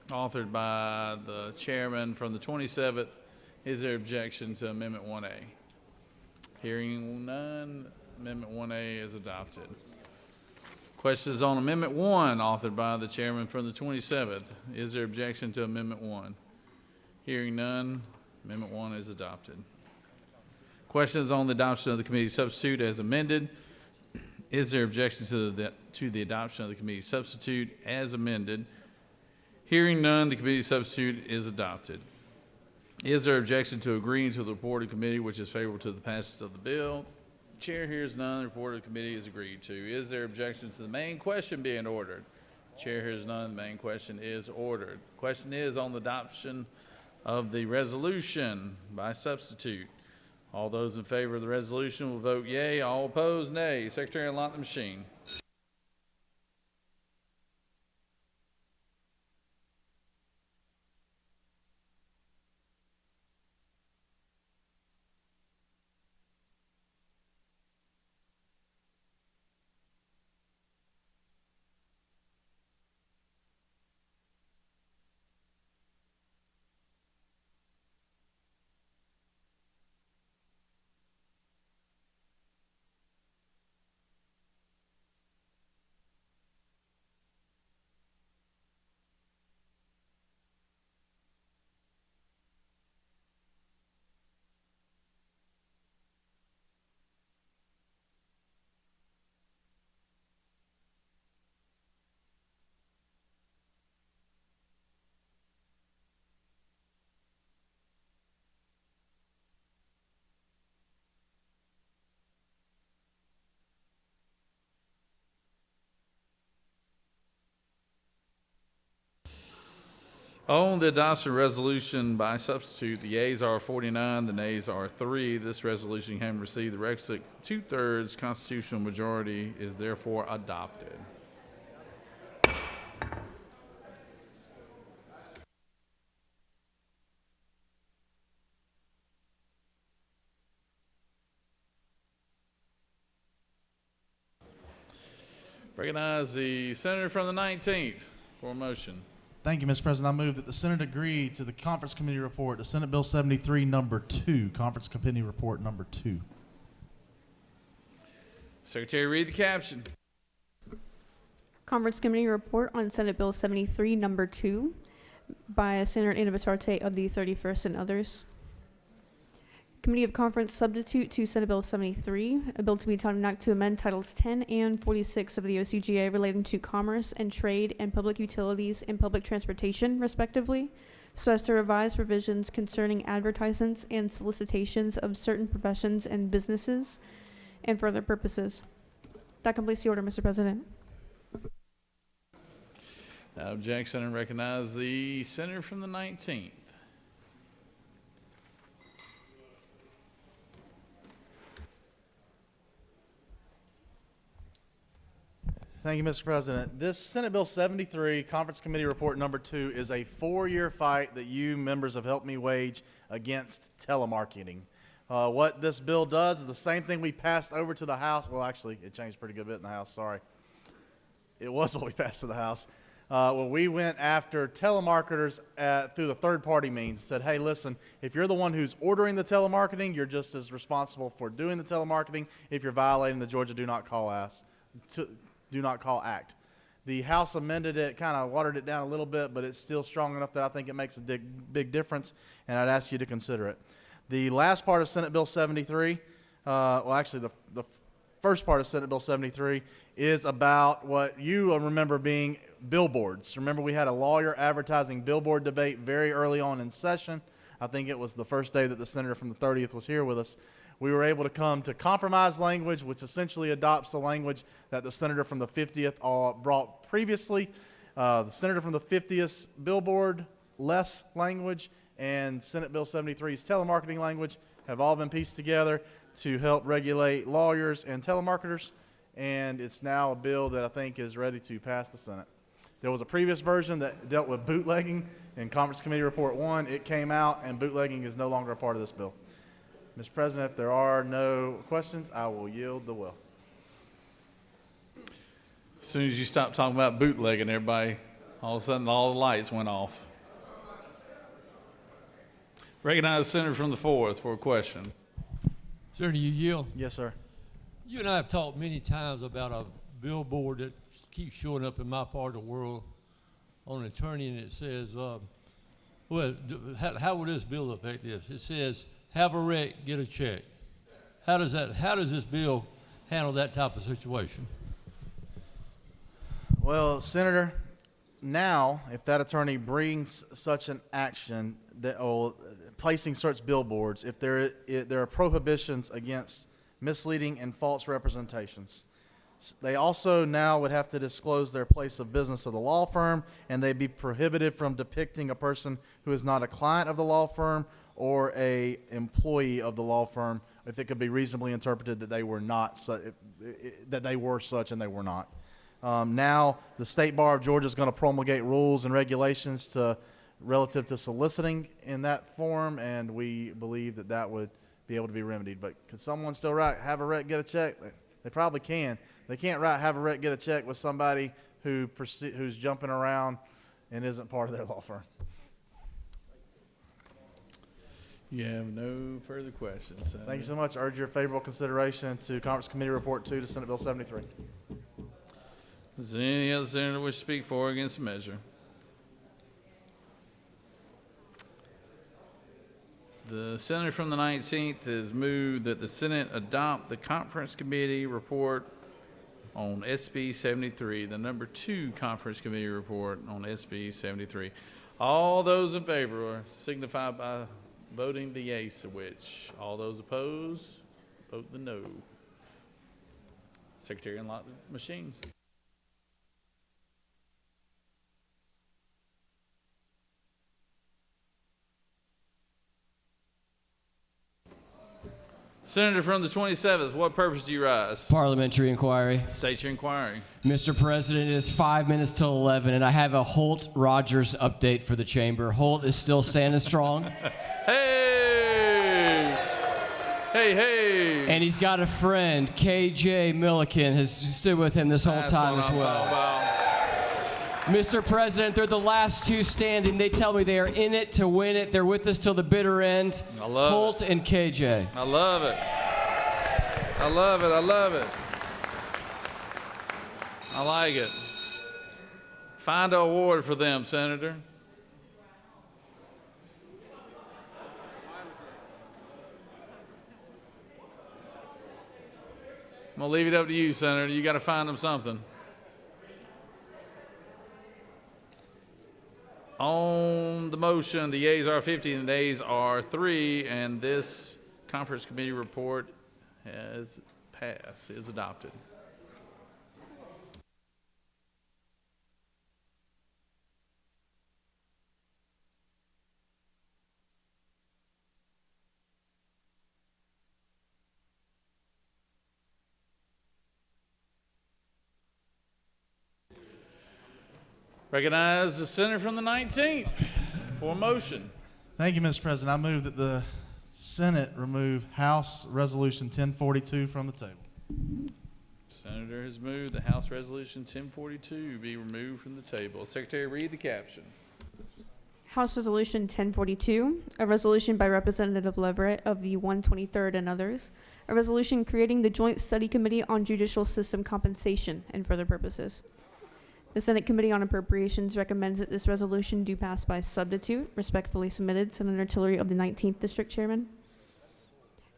authored by the chairman from the 27th. Is there objection to Amendment 1A? Hearing none, Amendment 1A is adopted. Questions on Amendment 1, authored by the chairman from the 27th. Is there objection to Amendment 1? Hearing none, Amendment 1 is adopted. Questions on the adoption of the committee substitute as amended? Is there objection to the adoption of the committee substitute as amended? Hearing none, the committee substitute is adopted. Is there objection to agreeing to the report of committee which is favorable to the passage of the bill? Chair hears none. The report of the committee is agreed to. Is there objection to the main question being ordered? Chair hears none. The main question is ordered. Question is on the adoption of the resolution by substitute. All those in favor of the resolution will vote yea. All opposed, nay. Secretary, unlock the machine. On the adoption resolution by substitute, the yeas are 49, the nays are 3. This resolution, having received the requisite 2/3 constitutional majority, is therefore adopted. Recognize the senator from the 19th for a motion. Thank you, Mr. President. I move that the Senate agree to the Conference Committee report, to Senate Bill 73, number 2, Conference Committee report number 2. Secretary, read the caption. Conference Committee report on Senate Bill 73, number 2, by Senator Anna Batarte of the 31st and others. Committee of Conference substitute to Senate Bill 73, a bill to be titled an act to amend Titles 10 and 46 of the OCGA relating to commerce and trade and public utilities and public transportation, respectively, so as to revise provisions concerning advertisements and solicitations of certain professions and businesses and for other purposes. That completes the order, Mr. President. Without objection, and recognize the senator from the 19th. Thank you, Mr. President. This Senate Bill 73, Conference Committee Report number 2, is a 4-year fight that you members have helped me wage against telemarketing. What this bill does is the same thing we passed over to the House. Well, actually, it changed pretty good bit in the House, sorry. It was what we passed to the House. When we went after telemarketers through the third-party means, said, hey, listen, if you're the one who's ordering the telemarketing, you're just as responsible for doing the telemarketing if you're violating the Georgia Do Not Call Act. The House amended it, kind of watered it down a little bit, but it's still strong enough that I think it makes a big difference, and I'd ask you to consider it. The last part of Senate Bill 73, well, actually, the first part of Senate Bill 73 is about what you remember being billboards. Remember, we had a lawyer advertising billboard debate very early on in session. I think it was the first day that the senator from the 30th was here with us. We were able to come to compromise language, which essentially adopts the language that the senator from the 50th brought previously. The senator from the 50th billboard, less language, and Senate Bill 73's telemarketing language have all been pieced together to help regulate lawyers and telemarketers, and it's now a bill that I think is ready to pass the Senate. There was a previous version that dealt with bootlegging in Conference Committee Report 1. It came out, and bootlegging is no longer a part of this bill. Mr. President, if there are no questions, I will yield the will. As soon as you stopped talking about bootlegging, everybody, all of a sudden, all the lights went off. Recognize the senator from the 4th for a question. Sir, do you yield? Yes, sir. You and I have talked many times about a billboard that keeps showing up in my part of the world on an attorney, and it says, Well, how would this bill affect this? It says, have a wreck, get a check. How does this bill handle that type of situation? Well, Senator, now if that attorney brings such an action or placing such billboards, if there are prohibitions against misleading and false representations. They also now would have to disclose their place of business of the law firm, and they'd be prohibited from depicting a person who is not a client of the law firm or a employee of the law firm, if it could be reasonably interpreted that they were not that they were such and they were not. Now the State Bar of Georgia is going to promulgate rules and regulations relative to soliciting in that form, and we believe that would be able to be remedied. But could someone still write have a wreck, get a check? They probably can. They can't write have a wreck, get a check with somebody who's jumping around and isn't part of their law firm. You have no further questions, Senator. Thank you so much. I urge your favorable consideration to Conference Committee Report 2 to Senate Bill 73. Is there any other senator wish to speak for or against the measure? The senator from the 19th has moved that the Senate adopt the Conference Committee Report on SB 73, the number 2 Conference Committee Report on SB 73. All those in favor signify by voting the yea switch. All those opposed, vote the no. Secretary, unlock the machine. Senator from the 27th, what purpose do you rise? Parliamentary inquiry. State your inquiry. Mr. President, it is 5 minutes till 11, and I have a Holt-Rogers update for the chamber. Holt is still standing strong. Hey! Hey, hey! And he's got a friend, KJ Milliken, has stood with him this whole time as well. Mr. President, they're the last 2 standing. They tell me they are in it to win it. They're with us till the bitter end. I love Holt and KJ. I love it. I love it. I love it. I like it. Find an award for them, Senator. I'm going to leave it up to you, Senator. You got to find them something. On the motion, the yeas are 50 and the nays are 3, and this conference committee report has passed, is adopted. Recognize the senator from the 19th for a motion. Thank you, Mr. President. I move that the Senate remove House Resolution 1042 from the table. Senator has moved that House Resolution 1042 be removed from the table. Secretary, read the caption. House Resolution 1042, a resolution by Representative Leverett of the 123rd and others, a resolution creating the Joint Study Committee on Judicial System Compensation and further purposes. The Senate Committee on Appropriations recommends that this resolution do pass by substitute. Respectfully submitted, Senator Tillery of the 19th District Chairman.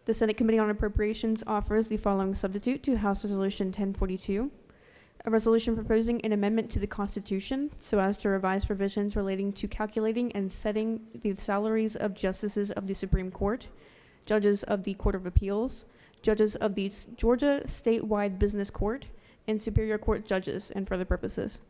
The Senate Committee on Appropriations offers the following substitute to House Resolution 1042. A resolution proposing an amendment to the Constitution so as to revise provisions relating to calculating and setting the salaries of justices of the Supreme Court, judges of the Court of Appeals, judges of the Georgia Statewide Business Court, and Superior Court judges and further purposes.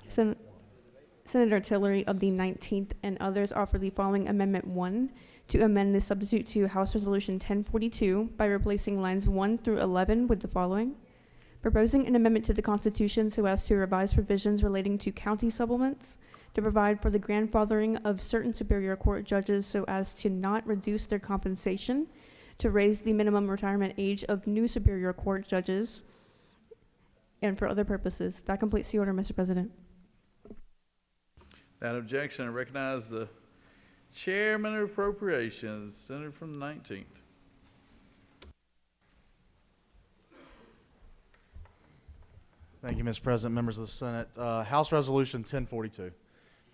Senator Tillery of the 19th and others offer the following Amendment 1 to amend the substitute to House Resolution 1042 by replacing lines 1 through 11 with the following. Proposing an amendment to the Constitution so as to revise provisions relating to county supplements, to provide for the grandfathering of certain Superior Court judges so as to not reduce their compensation, to raise the minimum retirement age of new Superior Court judges, and for other purposes. That completes the order, Mr. President. Without objection, I recognize the Chairman of Appropriations, Senator from the 19th. Thank you, Mr. President, members of the Senate. House Resolution 1042.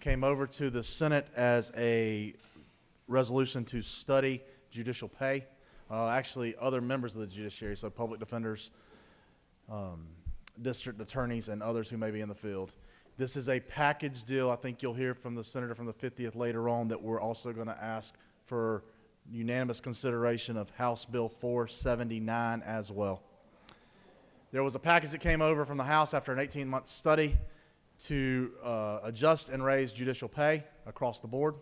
came over to the Senate as a resolution to study judicial pay. Actually, other members of the judiciary, so public defenders, district attorneys, and others who may be in the field. This is a package deal. I think you'll hear from the senator from the 50th later on that we're also going to ask for unanimous consideration of House Bill 479 as well. There was a package that came over from the House after an 18-month study to adjust and raise judicial pay across the board.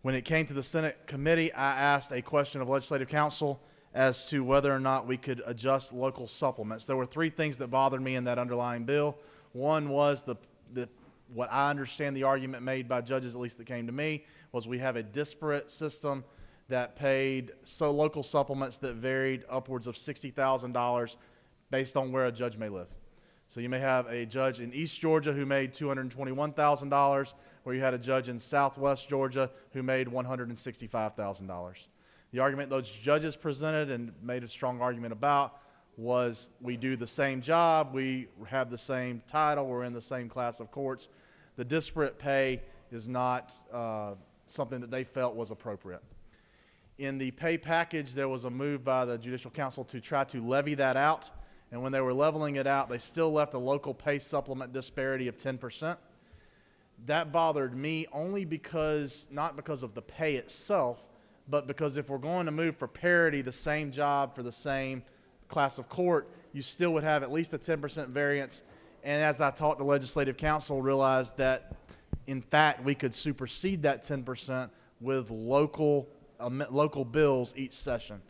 When it came to the Senate committee, I asked a question of legislative counsel as to whether or not we could adjust local supplements. There were three things that bothered me in that underlying bill. One was what I understand the argument made by judges, at least that came to me, was we have a disparate system that paid local supplements that varied upwards of $60,000 based on where a judge may live. So you may have a judge in East Georgia who made $221,000, where you had a judge in Southwest Georgia who made $165,000. The argument those judges presented and made a strong argument about was we do the same job, we have the same title, we're in the same class of courts. The disparate pay is not something that they felt was appropriate. In the pay package, there was a move by the Judicial Council to try to levy that out. And when they were leveling it out, they still left a local pay supplement disparity of 10%. That bothered me only because, not because of the pay itself, but because if we're going to move for parity, the same job for the same class of court, you still would have at least a 10% variance. And as I talked to legislative counsel, realized that, in fact, we could supersede that 10% with local bills each session.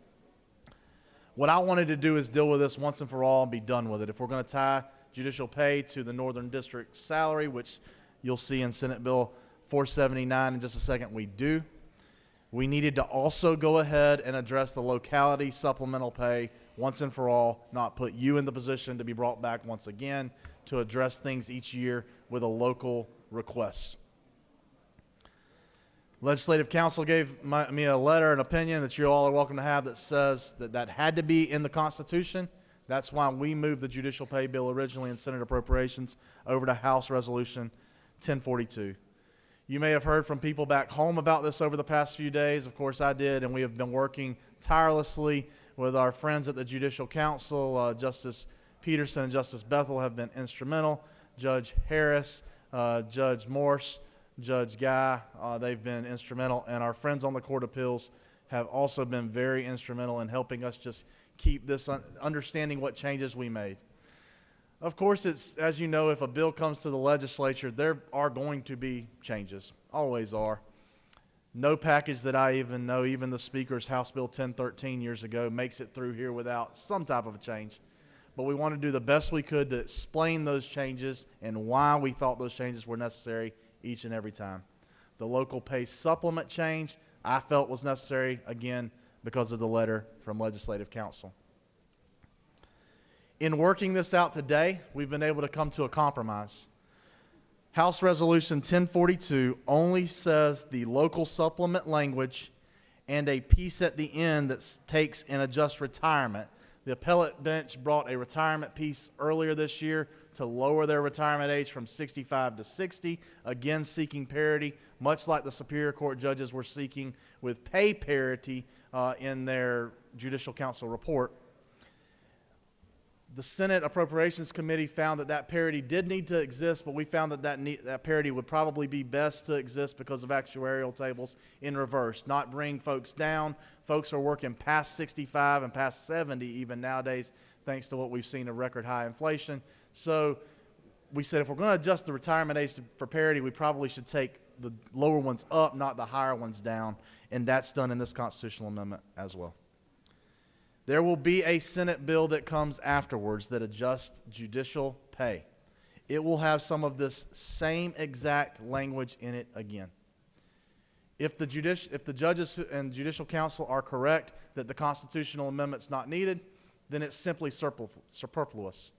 What I wanted to do is deal with this once and for all and be done with it. If we're going to tie judicial pay to the Northern District salary, which you'll see in Senate Bill 479 in just a second, we do. We needed to also go ahead and address the locality supplemental pay once and for all, not put you in the position to be brought back once again to address things each year with a local request. Legislative counsel gave me a letter, an opinion that you all are welcome to have that says that had to be in the Constitution. That's why we moved the judicial pay bill originally in Senate Appropriations over to House Resolution 1042. You may have heard from people back home about this over the past few days. Of course, I did, and we have been working tirelessly with our friends at the Judicial Council. Justice Peterson and Justice Bethel have been instrumental. Judge Harris, Judge Morse, Judge Guy, they've been instrumental, and our friends on the Court of Appeals have also been very instrumental in helping us just keep this understanding what changes we made. Of course, it's, as you know, if a bill comes to the legislature, there are going to be changes, always are. No package that I even know, even the Speaker's House Bill 1013 years ago, makes it through here without some type of a change. But we want to do the best we could to explain those changes and why we thought those changes were necessary each and every time. The local pay supplement change I felt was necessary, again, because of the letter from Legislative Counsel. In working this out today, we've been able to come to a compromise. House Resolution 1042 only says the local supplement language and a piece at the end that takes and adjusts retirement. The appellate bench brought a retirement piece earlier this year to lower their retirement age from 65 to 60, again seeking parity, much like the Superior Court judges were seeking with pay parity in their Judicial Council report. The Senate Appropriations Committee found that parity did need to exist, but we found that parity would probably be best to exist because of actuarial tables in reverse, not bring folks down. Folks are working past 65 and past 70 even nowadays, thanks to what we've seen of record high inflation. So we said if we're going to adjust the retirement age for parity, we probably should take the lower ones up, not the higher ones down, and that's done in this constitutional amendment as well. There will be a Senate bill that comes afterwards that adjusts judicial pay. It will have some of this same exact language in it again. If the judges and Judicial Council are correct that the constitutional amendment's not needed, then it's simply superfluous.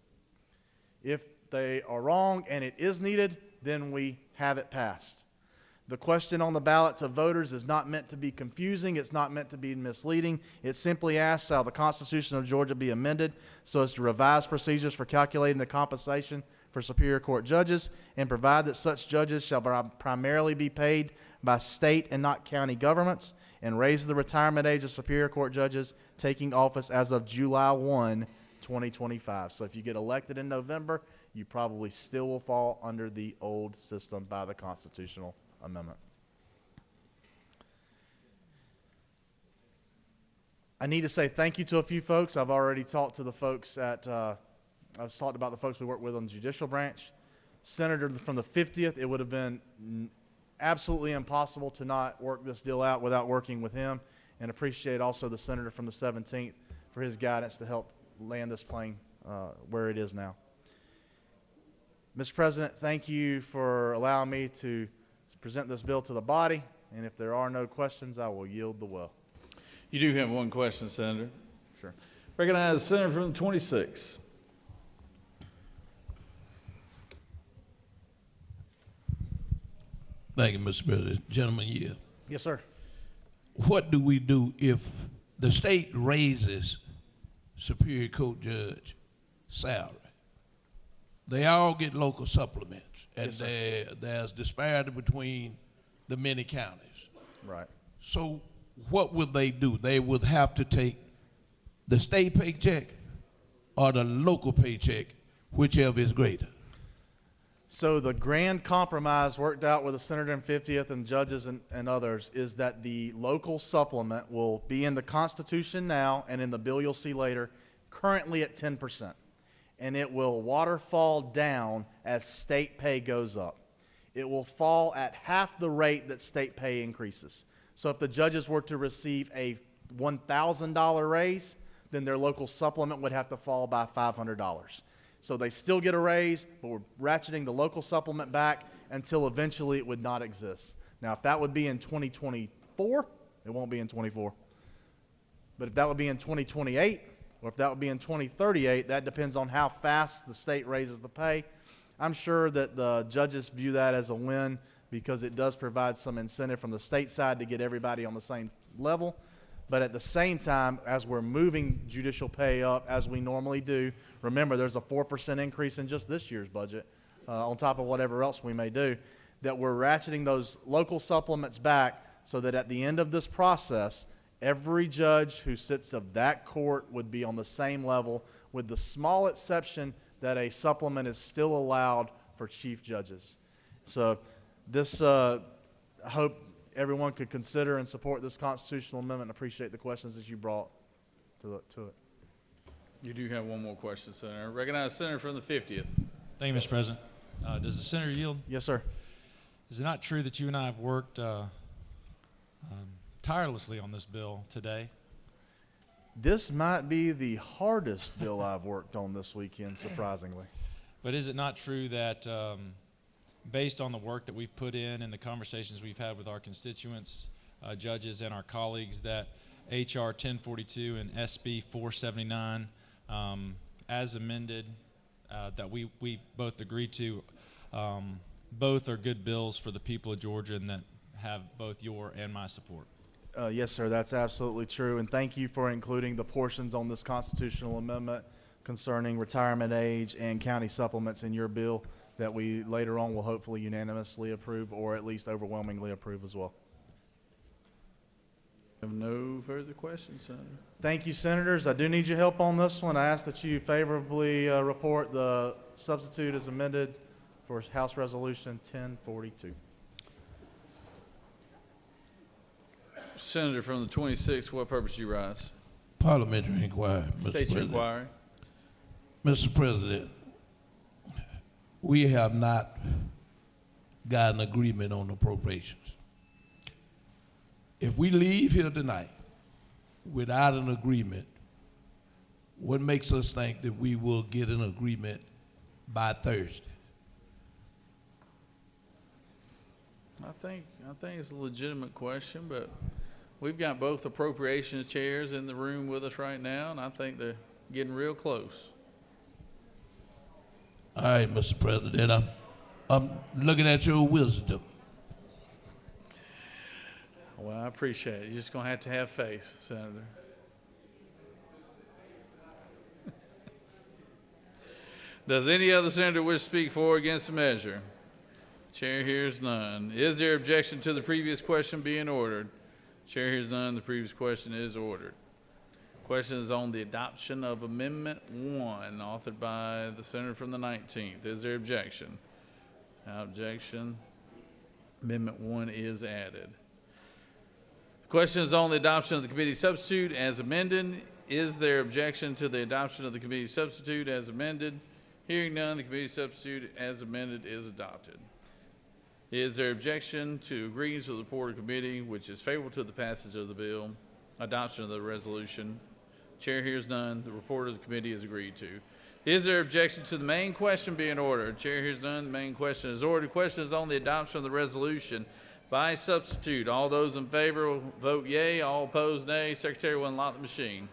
If they are wrong and it is needed, then we have it passed. The question on the ballot to voters is not meant to be confusing. It's not meant to be misleading. It simply asks how the Constitution of Georgia be amended so as to revise procedures for calculating the compensation for Superior Court judges, and provide that such judges shall primarily be paid by state and not county governments, and raise the retirement age of Superior Court judges taking office as of July 1, 2025. So if you get elected in November, you probably still will fall under the old system by the constitutional amendment. I need to say thank you to a few folks. I've already talked to the folks at, I've talked about the folks we work with on the judicial branch. Senator from the 50th, it would have been absolutely impossible to not work this deal out without working with him, and appreciate also the senator from the 17th for his guidance to help land this plane where it is now. Mr. President, thank you for allowing me to present this bill to the body, and if there are no questions, I will yield the well. You do have one question, Senator. Sure. Recognize the senator from the 26th. Thank you, Mr. President. Gentleman, yeah. Yes, sir. What do we do if the state raises Superior Court judge salary? They all get local supplements, and Yes, there's disparity between the many counties. Right. So what would they do? They would have to take the state paycheck or the local paycheck, whichever is greater. So the grand compromise worked out with the senator and 50th and judges and others is that the local supplement will be in the Constitution now and in the bill you'll see later, currently at 10%. And it will waterfall down as state pay goes up. It will fall at half the rate that state pay increases. So if the judges were to receive a $1,000 raise, then their local supplement would have to fall by $500. So they still get a raise, but we're ratcheting the local supplement back until eventually it would not exist. Now, if that would be in 2024, it won't be in 24. But if that would be in 2028, or if that would be in 2038, that depends on how fast the state raises the pay. I'm sure that the judges view that as a win because it does provide some incentive from the state side to get everybody on the same level. But at the same time, as we're moving judicial pay up, as we normally do, remember there's a 4% increase in just this year's budget, on top of whatever else we may do, that we're ratcheting those local supplements back so that at the end of this process, every judge who sits of that court would be on the same level, with the small exception that a supplement is still allowed for chief judges. So this, I hope everyone could consider and support this constitutional amendment. I appreciate the questions that you brought to it. You do have one more question, Senator. Recognize the senator from the 50th. Thank you, Mr. President. Does the senator yield? Yes, sir. Is it not true that you and I have worked tirelessly on this bill today? This might be the hardest bill I've worked on this weekend, surprisingly. But is it not true that based on the work that we've put in and the conversations we've had with our constituents, judges, and our colleagues, that H.R. 1042 and SB 479, as amended, that we both agreed to, both are good bills for the people of Georgia and that have both your and my support? Yes, sir, that's absolutely true. And thank you for including the portions on this constitutional amendment concerning retirement age and county supplements in your bill that we later on will hopefully unanimously approve, or at least overwhelmingly approve as well. Have no further questions, Senator. Thank you, Senators. I do need your help on this one. I ask that you favorably report the substitute as amended for House Resolution 1042. Senator from the 26th, what purpose do you rise? Parliamentary inquiry, Mr. State your President. inquiry. Mr. President, we have not got an agreement on appropriations. If we leave here tonight without an agreement, what makes us think that we will get an agreement by Thursday? I think it's a legitimate question, but we've got both appropriations chairs in the room with us right now, and I think they're getting real close. All right, Mr. President, I'm looking at your wisdom. Well, I appreciate it. You're just going to have faith, Senator. Does any other senator wish to speak for or against the measure? Chair hears none. Is there objection to the previous question being ordered? Chair hears none. The previous question is ordered. Question is on the adoption of Amendment 1, authored by the senator from the 19th. Is there objection? No objection. Amendment 1 is added. The question is on the adoption of the committee substitute as amended. Is there objection to the adoption of the committee substitute as amended? Hearing none, the committee substitute as amended is adopted. Is there objection to agreeing to the report of committee, which is favorable to the passage of the bill, adoption of the resolution? Chair hears none. The report of the committee is agreed to. Is there objection to the main question being ordered? Chair hears none. The main question is ordered. The question is on the adoption of the resolution by substitute. All those in favor will vote yea. All opposed, nay. Secretary will unlock the machine.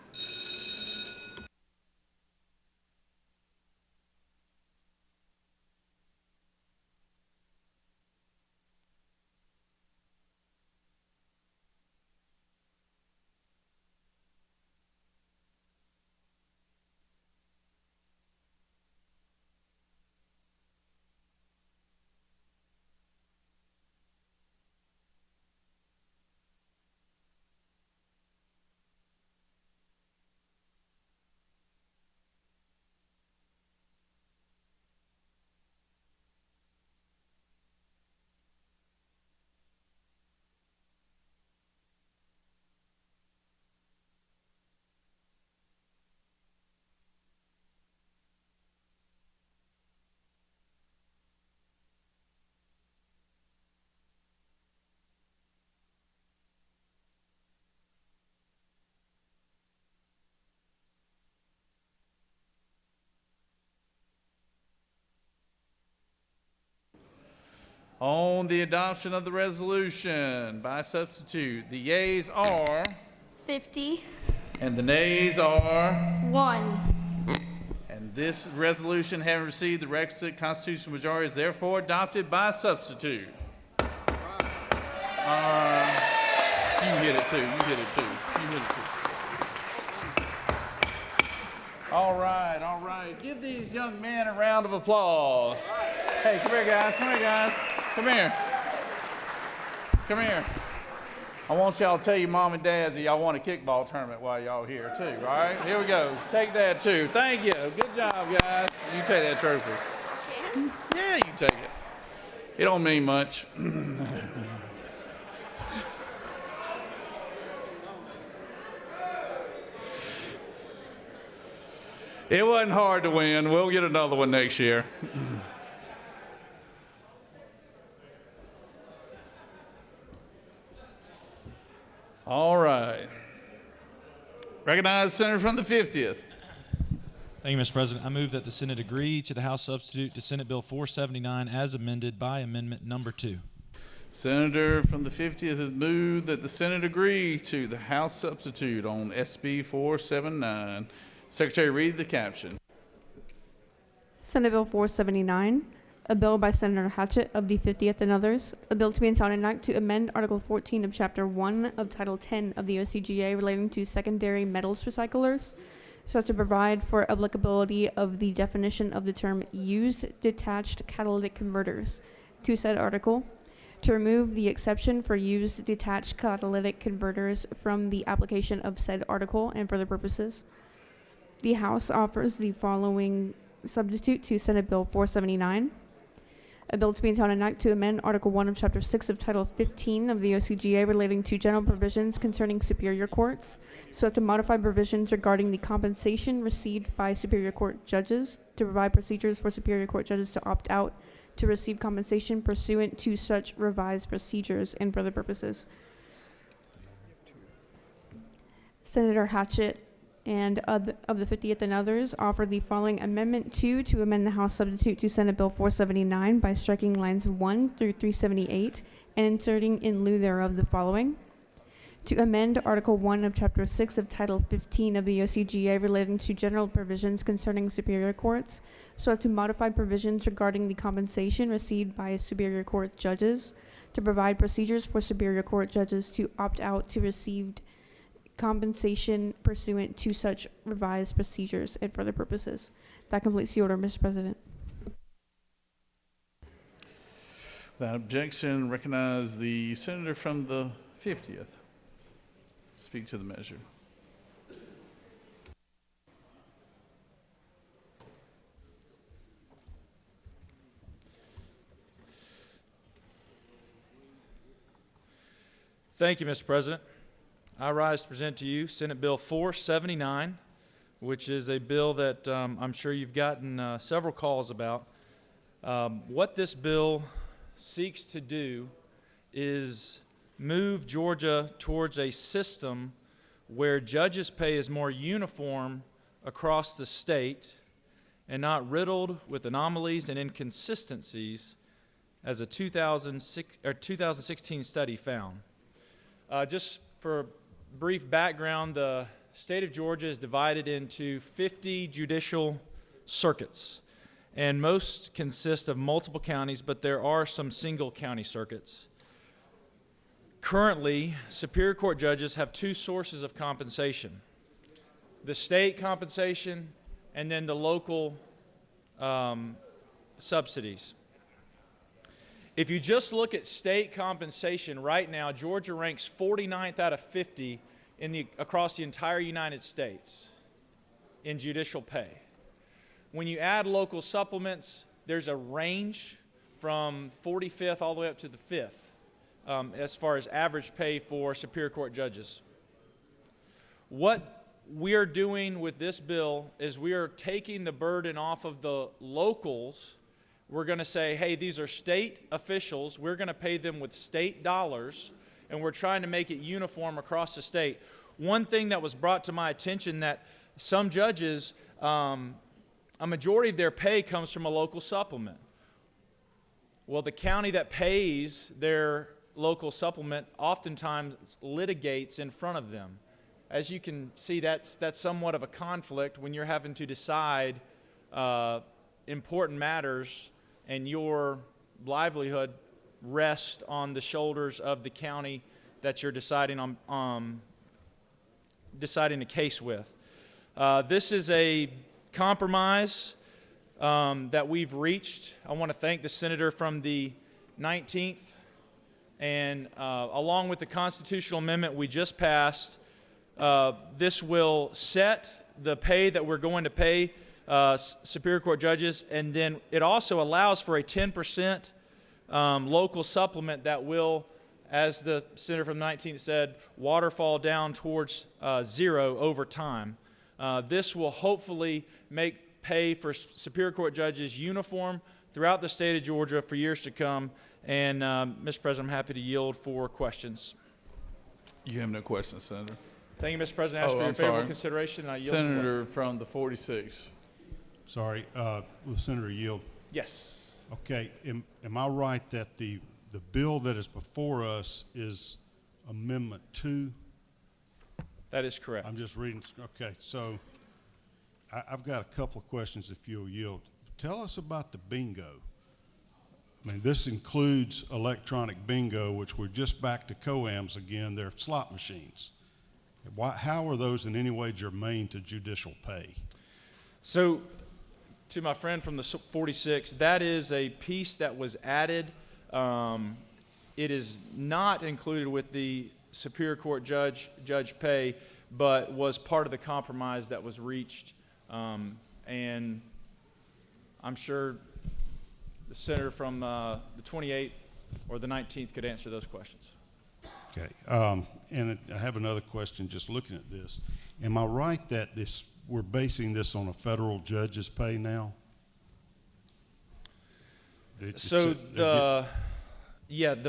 On the adoption of the resolution by substitute, the yeas are 50. and the nays are 1. And this resolution, having received the requisite constitutional majority, is therefore adopted by substitute. You hit it too. You hit it too. You hit it too. All right, all right. Give these young men a round of applause. Hey, come here, guys. Come here, guys. Come here. Come here. I want y'all to tell your mom and dad that y'all want a kickball tournament while y'all here too, all right? Here we go. Take that too. Thank you. Good job, guys. You take that trophy. Yeah, you take it. It don't mean much. It wasn't hard to win. We'll get another one next year. All right. Recognize the senator from the 50th. Thank you, Mr. President. I move that the Senate agree to the House substitute to Senate Bill 479 as amended by amendment number 2. Senator from the 50th has moved that the Senate agree to the House substitute on SB 479. Secretary, read the caption. Senate Bill 479, a bill by Senator Hatchett of the 50th and others, a bill to be entitled an act to amend Article 14 of Chapter 1 of Title 10 of the OCGA relating to secondary metals recyclers, so as to provide for applicability of the definition of the term used detached catalytic converters to said article, to remove the exception for used detached catalytic converters from the application of said article and for other purposes. The House offers the following substitute to Senate Bill 479. A bill to be entitled an act to amend Article 1 of Chapter 6 of Title 15 of the OCGA relating to general provisions concerning superior courts, so as to modify provisions regarding the compensation received by superior court judges, to provide procedures for superior court judges to opt out to receive compensation pursuant to such revised procedures and for other purposes. Senator Hatchett and of the 50th and others offer the following Amendment 2 to amend the House substitute to Senate Bill 479 by striking lines 1 through 378 and inserting in lieu thereof the following. To amend Article 1 of Chapter 6 of Title 15 of the OCGA relating to general provisions concerning superior courts, so as to modify provisions regarding the compensation received by superior court judges, to provide procedures for superior court judges to opt out to receive compensation pursuant to such revised procedures and for other purposes. That completes the order, Mr. President. Without objection, recognize the senator from the 50th. Speak to the measure. Thank you, Mr. President. I rise to present to you Senate Bill 479, which is a bill that I'm sure you've gotten several calls about. What this bill seeks to do is move Georgia towards a system where judges' pay is more uniform across the state and not riddled with anomalies and inconsistencies as a 2016 study found. Just for brief background, the state of Georgia is divided into 50 judicial circuits, and most consist of multiple counties, but there are some single county circuits. Currently, Superior Court judges have two sources of compensation: the state compensation and then the local subsidies. If you just look at state compensation right now, Georgia ranks 49th out of 50 across the entire United States in judicial pay. When you add local supplements, there's a range from 45th all the way up to the 5th as far as average pay for Superior Court judges. What we are doing with this bill is we are taking the burden off of the locals. We're going to say, hey, these are state officials. We're going to pay them with state dollars, and we're trying to make it uniform across the state. One thing that was brought to my attention that some judges, a majority of their pay comes from a local supplement. Well, the county that pays their local supplement oftentimes litigates in front of them. As you can see, that's somewhat of a conflict when you're having to decide important matters and your livelihood rests on the shoulders of the county that you're deciding on deciding a case with. This is a compromise that we've reached. I want to thank the senator from the 19th, and along with the constitutional amendment we just passed, this will set the pay that we're going to pay Superior Court judges, and then it also allows for a 10% local supplement that will, as the senator from the 19th said, waterfall down towards zero over time. This will hopefully make pay for Superior Court judges uniform throughout the state of Georgia for years to come. And, Mr. President, I'm happy to yield for questions. You have no questions, Senator. Thank you, Mr. President. I ask for your favorable consideration, and I yield. Senator from the 46. Sorry, will Senator yield? Yes. Okay, am I right that the bill that is before us is Amendment 2? That is correct. I'm just reading, okay, so I've got a couple of questions if you'll yield. Tell us about the bingo. I mean, this includes electronic bingo, which we're just back to COAMs again. They're slot machines. How are those in any way germane to judicial pay? So, to my friend from the 46, that is a piece that was added. It is not included with the Superior Court judge pay, but was part of the compromise that was reached. And I'm sure the senator from the 28th or the 19th could answer those questions. Okay, and I have another question just looking at this. Am I right that we're basing this on a federal judge's pay now? So the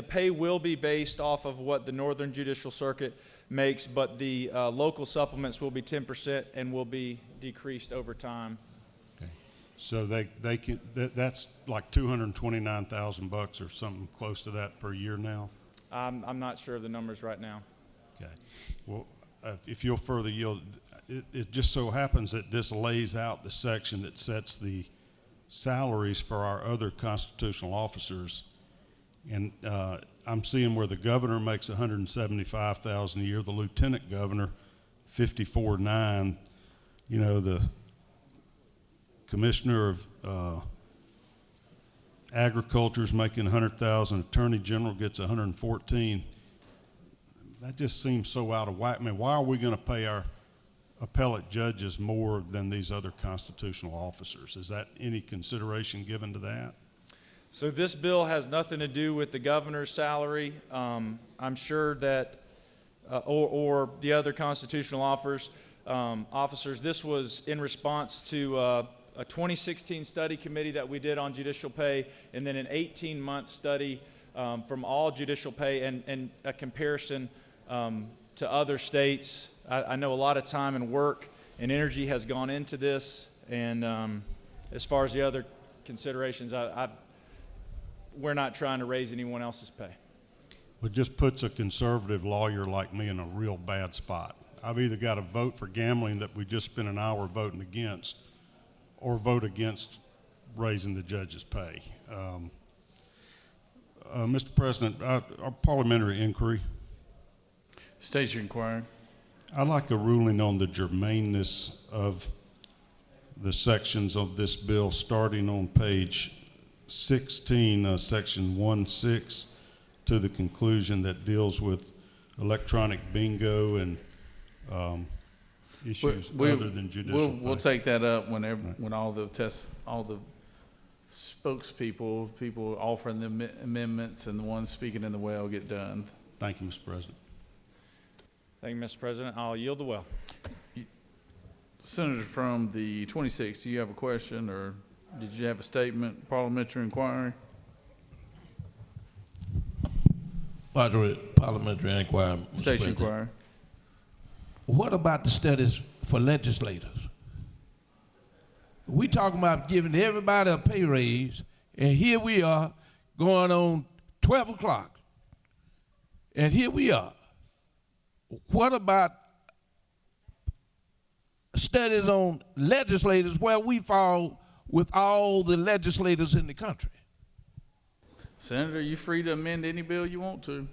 pay will be based off of what the Northern Judicial Circuit makes, but the local supplements will be 10% and will be decreased over time. Okay, so they can that's like $229,000 or something close to that per year now. I'm not sure of the numbers right now. Okay, well, if you'll further yield, it just so happens that this lays out the section that sets the salaries for our other constitutional officers, and I'm seeing where the governor makes $175,000 a year, the lieutenant governor 54-9, you know, the commissioner of agriculture is making 100,000, attorney general gets 114. That just seems so out of whack. I mean, why are we going to pay our appellate judges more than these other constitutional officers? Is that any consideration given to that? So this bill has nothing to do with the governor's salary. I'm sure that, or the other constitutional officers. This was in response to a 2016 study committee that we did on judicial pay, and then an 18-month study from all judicial pay and a comparison to other states. I know a lot of time and work and energy has gone into this, and as far as the other considerations, we're not trying to raise anyone else's pay. It just puts a conservative lawyer like me in a real bad spot. I've either got to vote for gambling that we just spent an hour voting against, or vote against raising the judge's pay. Mr. President, our parliamentary inquiry. State your inquiry. I'd like a ruling on the germaneness of the sections of this bill, starting on page 16, section 1.6, to the conclusion that deals with electronic bingo and issues other than judicial pay. We'll take that up when all the spokespeople, people offering the amendments and the ones speaking in the well get done. Thank you, Mr. President. Thank you, Mr. President. I'll yield the well. Senator from the 26th, do you have a question or did you have a statement, parliamentary inquiry? Parliamentary inquiry. Mr. State President. inquiry. What about the studies for legislators? We talking about giving everybody a pay raise, and here we are going on 12 o'clock. And here we are. What about studies on legislators where we fall with all the legislators in the country? Senator, you're free to amend any bill you want to.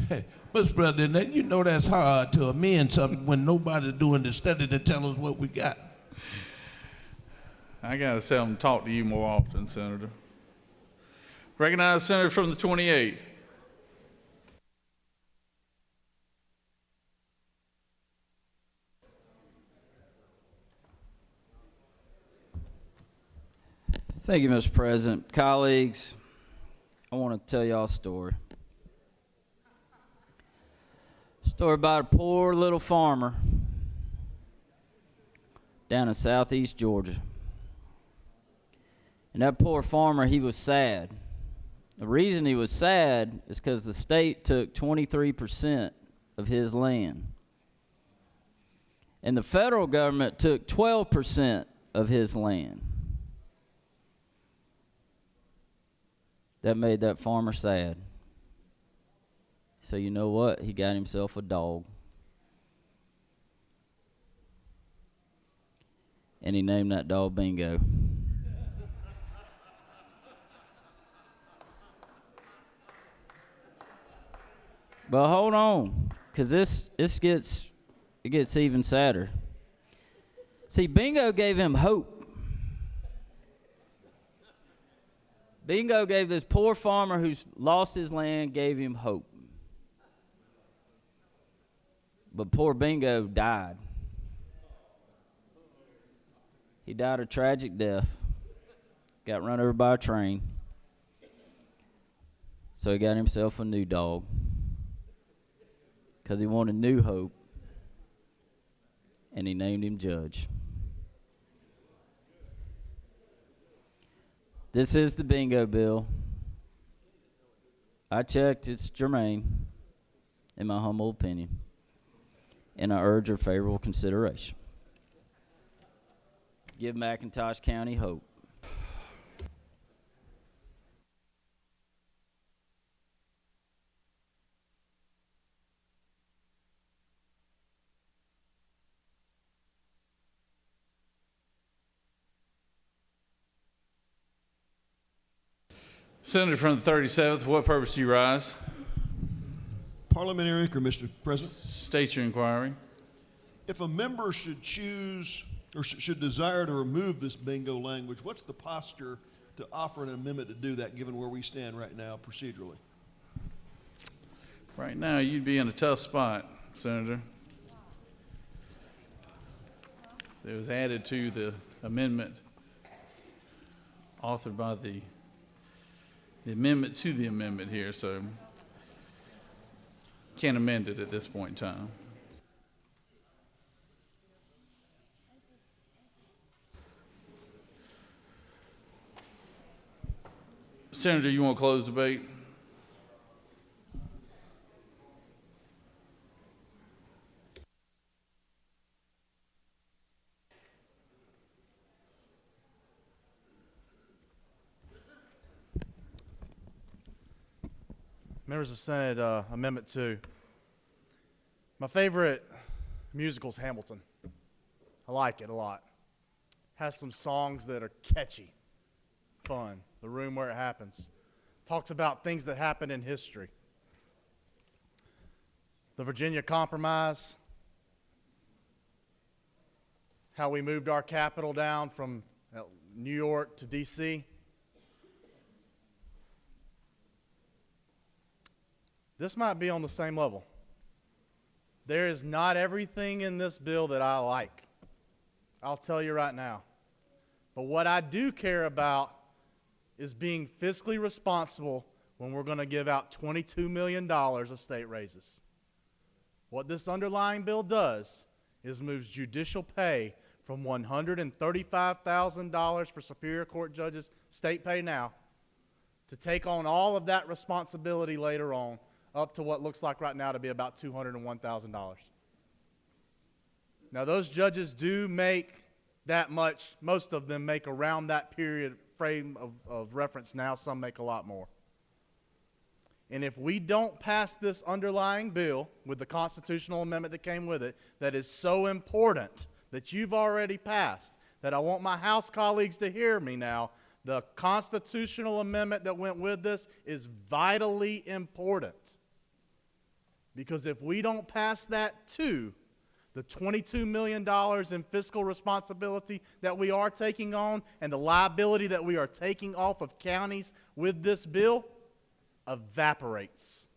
Hey, Mr. President, you know that's hard to amend something when nobody's doing the study to tell us what we got. I got to tell them to talk to you more often, Senator. Recognize the Senator from the 28th. Thank you, Mr. President. Colleagues, I want to tell y'all a story. Story about a poor little farmer down in southeast Georgia. And that poor farmer, he was sad. The reason he was sad is because the state took 23% of his land. And the federal government took 12% of his land. That made that farmer sad. So you know what? He got himself a dog. And he named that dog Bingo. But hold on, because it gets even sadder. See, Bingo gave him hope. Bingo gave this poor farmer who's lost his land, gave him hope. But poor Bingo died. He died a tragic death. Got run over by a train. So he got himself a new dog. Because he wanted new hope. And he named him Judge. This is the bingo bill. I checked, it's germane, in my humble opinion. And I urge your favorable consideration. Give McIntosh County hope. Senator from the 37th, what purpose do you rise? Parliamentary inquiry, Mr. President. State your inquiry. If a member should choose or should desire to remove this bingo language, what's the posture to offer an amendment to do that, given where we stand right now procedurally? Right now, you'd be in a tough spot, Senator. It was added to the amendment authored by the amendment to the amendment here, so can't amend it at this point in time. Senator, you want to close debate? Members of the Senate, Amendment 2. My favorite musical is Hamilton. I like it a lot. Has some songs that are catchy, fun. The Room Where It Happens. Talks about things that happened in history. The Virginia Compromise. How we moved our capital down from New York to D.C. This might be on the same level. There is not everything in this bill that I like. I'll tell you right now. But what I do care about is being fiscally responsible when we're going to give out $22 million of state raises. What this underlying bill does is moves judicial pay from $135,000 for Superior Court judges, state pay now, to take on all of that responsibility later on, up to what looks like right now to be about $201,000. Now, those judges do make that much. Most of them make around that period frame of reference now. Some make a lot more. And if we don't pass this underlying bill with the constitutional amendment that came with it, that is so important, that you've already passed, that I want my House colleagues to hear me now, the constitutional amendment that went with this is vitally important. Because if we don't pass that too, the $22 million in fiscal responsibility that we are taking on and the liability that we are taking off of counties with this bill evaporates.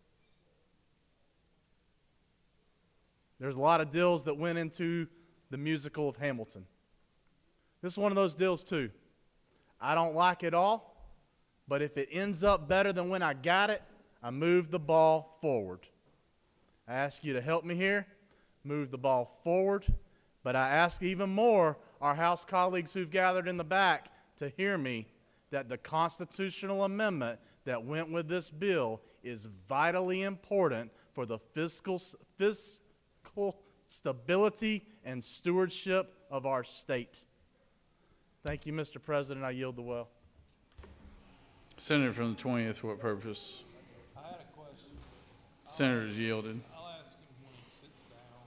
There's a lot of deals that went into the musical of Hamilton. This is one of those deals too. I don't like it all, but if it ends up better than when I got it, I move the ball forward. I ask you to help me here, move the ball forward, but I ask even more our House colleagues who've gathered in the back to hear me that the constitutional amendment that went with this bill is vitally important for the fiscal stability and stewardship of our state. Thank you, Mr. President. I yield the well. Senator from the 20th, for what purpose? I had a question. Senator's yielded. I'll ask him when he sits down.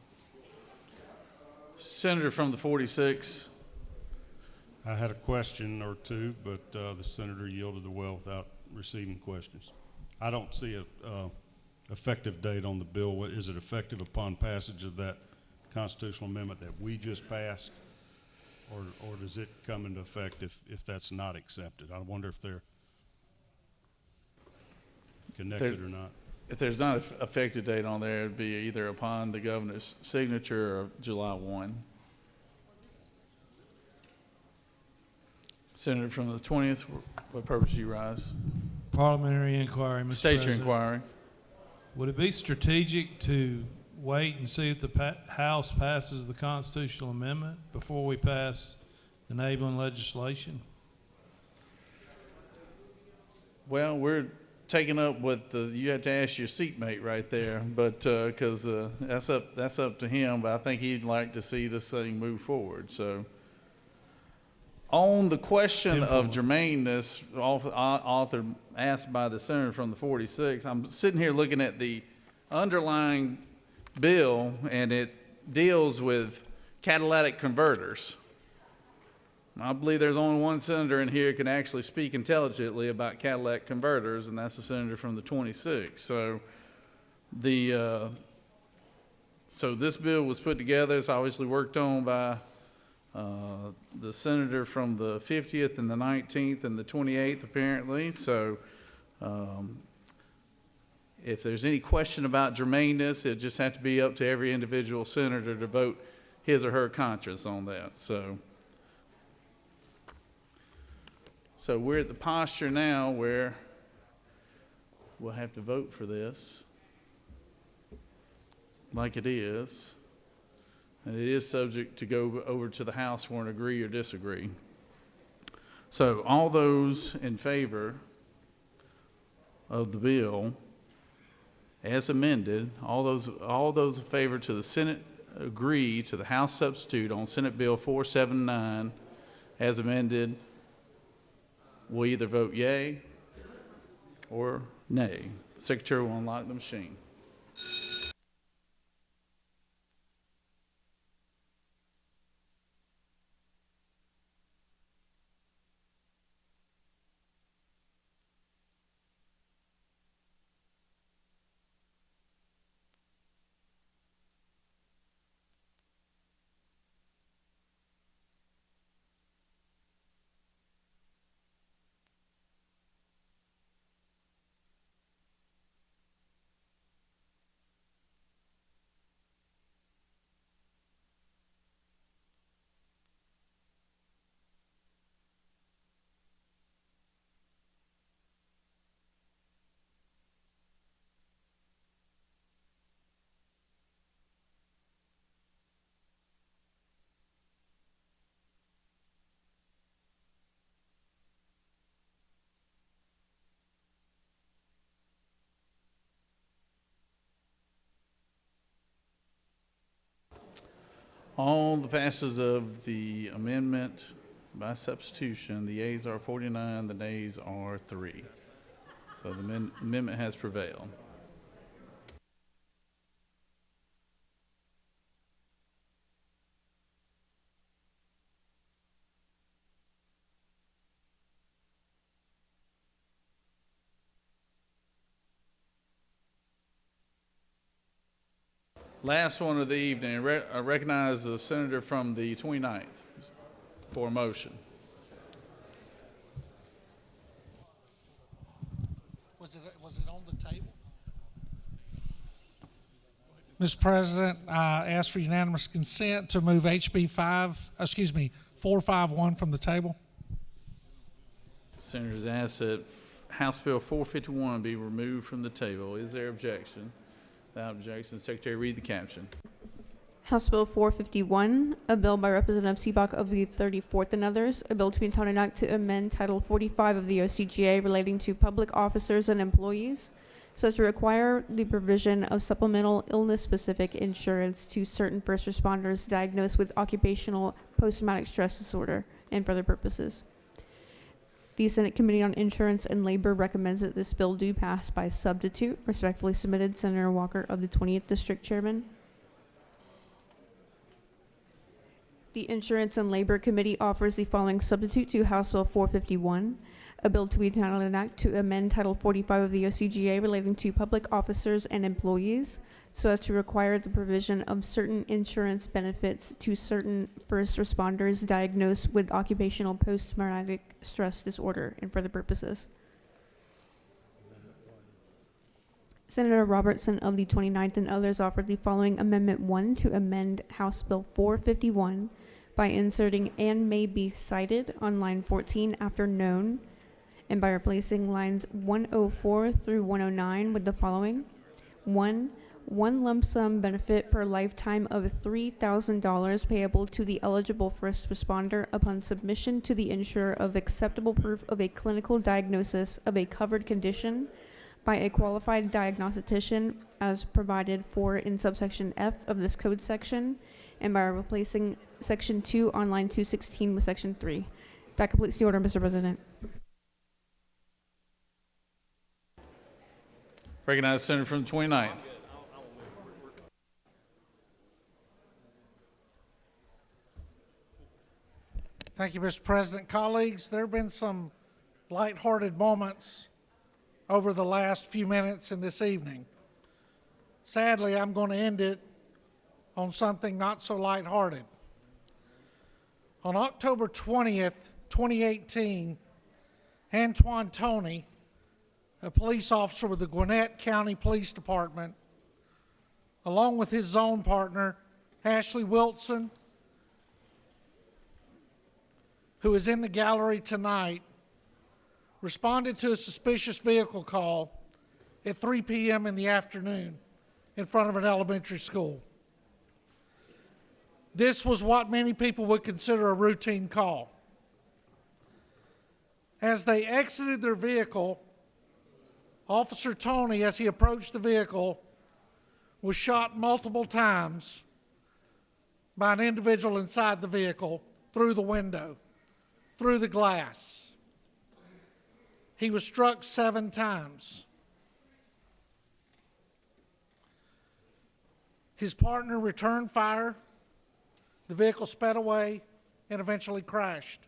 Senator from the 46th. I had a question or two, but the senator yielded the well without receiving questions. I don't see a effective date on the bill. Is it effective upon passage of that constitutional amendment that we just passed, or does it come into effect if that's not accepted? I wonder if they're connected or not. If there's not an effective date on there, it'd be either upon the governor's signature or July 1. Senator from the 20th, what purpose do you rise? Parliamentary inquiry, Mr. State your President. inquiry. Would it be strategic to wait and see if the House passes the constitutional amendment before we pass enabling legislation? Well, we're taking up what you have to ask your seatmate right there, but because that's up to him. But I think he'd like to see this thing move forward. So, on the question of germaneness, author asked by the senator from the 46, I'm sitting here looking at the underlying bill, and it deals with catalytic converters. I believe there's only one senator in here who can actually speak intelligently about catalytic converters, and that's the senator from the 26. So So this bill was put together, it's obviously worked on by the senator from the 50th and the 19th and the 28th apparently. So if there's any question about germaneness, it just have to be up to every individual senator to vote his or her conscience on that. So we're at the posture now where we'll have to vote for this like it is. And it is subject to go over to the House for an agree or disagree. So all those in favor of the bill as amended, all those in favor to the Senate agree to the House substitute on Senate Bill 479 as amended will either vote yea or nay. The Secretary will unlock the machine. On the passes of the amendment by substitution, the yeas are 49, the nays are 3. So the amendment has prevailed. Last one of the evening, I recognize the senator from the 29th for a motion. Was it on the table? Mr. President, I ask for unanimous consent to move HB 451 from the table. Senators ask that House Bill 451 be removed from the table. Is there objection? Without objection, Secretary, read the caption. House Bill 451, a bill by Representative Seebach of the 34th and others, a bill to be entitled an act to amend Title 45 of the OCGA relating to public officers and employees, so as to require the provision of supplemental illness-specific insurance to certain first responders diagnosed with occupational post-traumatic stress disorder and for other purposes. The Senate Committee on Insurance and Labor recommends that this bill do pass by substitute. Respectfully submitted, Senator Walker of the 20th District Chairman. The Insurance and Labor Committee offers the following substitute to House Bill 451, a bill to be entitled an act to amend Title 45 of the OCGA relating to public officers and employees, so as to require the provision of certain insurance benefits to certain first responders diagnosed with occupational post-traumatic stress disorder and for other purposes. Senator Robertson of the 29th and others offered the following Amendment 1 to amend House Bill 451 by inserting "and may be cited" on line 14 after "known," and by replacing lines 104 through 109 with the following. One lump sum benefit per lifetime of $3,000 payable to the eligible first responder upon submission to the insurer of acceptable proof of a clinical diagnosis of a covered condition by a qualified diagnostician as provided for in subsection F of this code section, and by replacing section 2 on line 216 with section 3. That completes the order, Mr. President. Recognize the senator from the 29th. Thank you, Mr. President. Colleagues, there have been some lighthearted moments over the last few minutes in this evening. sadly, I'm going to end it on something not so lighthearted. On October 20th, 2018, Antoine Toney, a police officer with the Gwinnett County Police Department, along with his zone partner, Ashley Wilson, who is in the gallery tonight, responded to a suspicious vehicle call at 3 p.m. in the afternoon in front of an elementary school. This was what many people would consider a routine call. As they exited their vehicle, Officer Toney, as he approached the vehicle, was shot multiple times by an individual inside the vehicle through the window, through the glass. He was struck 7 times. His partner returned fire, the vehicle sped away, and eventually crashed.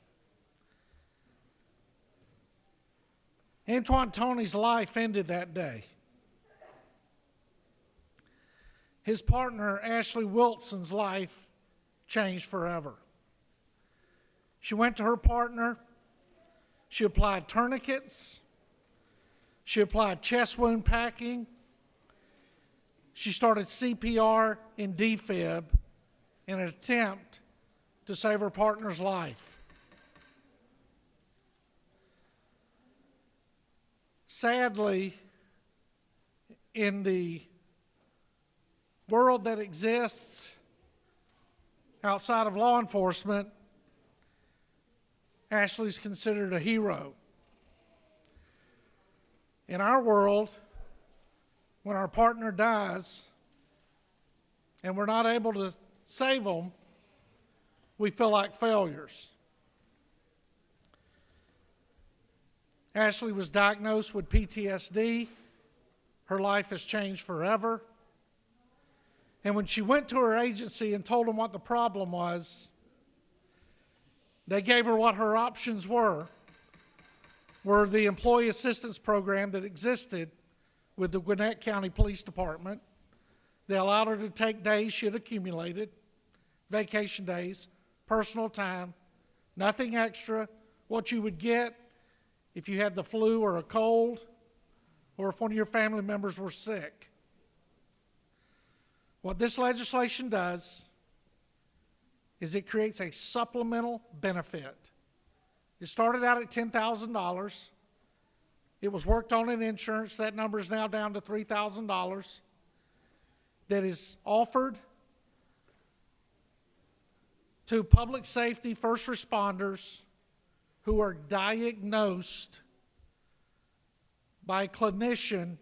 Antoine Toney's life ended that day. His partner, Ashley Wilson's life changed forever. She went to her partner. She applied tourniquets. She applied chest wound packing. She started CPR and defib in an attempt to save her partner's life. Sadly, in the world that exists outside of law enforcement, Ashley's considered a hero. In our world, when our partner dies and we're not able to save them, we feel like failures. Ashley was diagnosed with PTSD. Her life has changed forever. And when she went to her agency and told them what the problem was, they gave her what her options were the employee assistance program that existed with the Gwinnett County Police Department. They allowed her to take days she had accumulated, vacation days, personal time, nothing extra, what you would get if you had the flu or a cold, or if one of your family members were sick. What this legislation does is it creates a supplemental benefit. It started out at $10,000. It was worked on in insurance. That number is now down to $3,000. That is offered to public safety first responders who are diagnosed by a clinician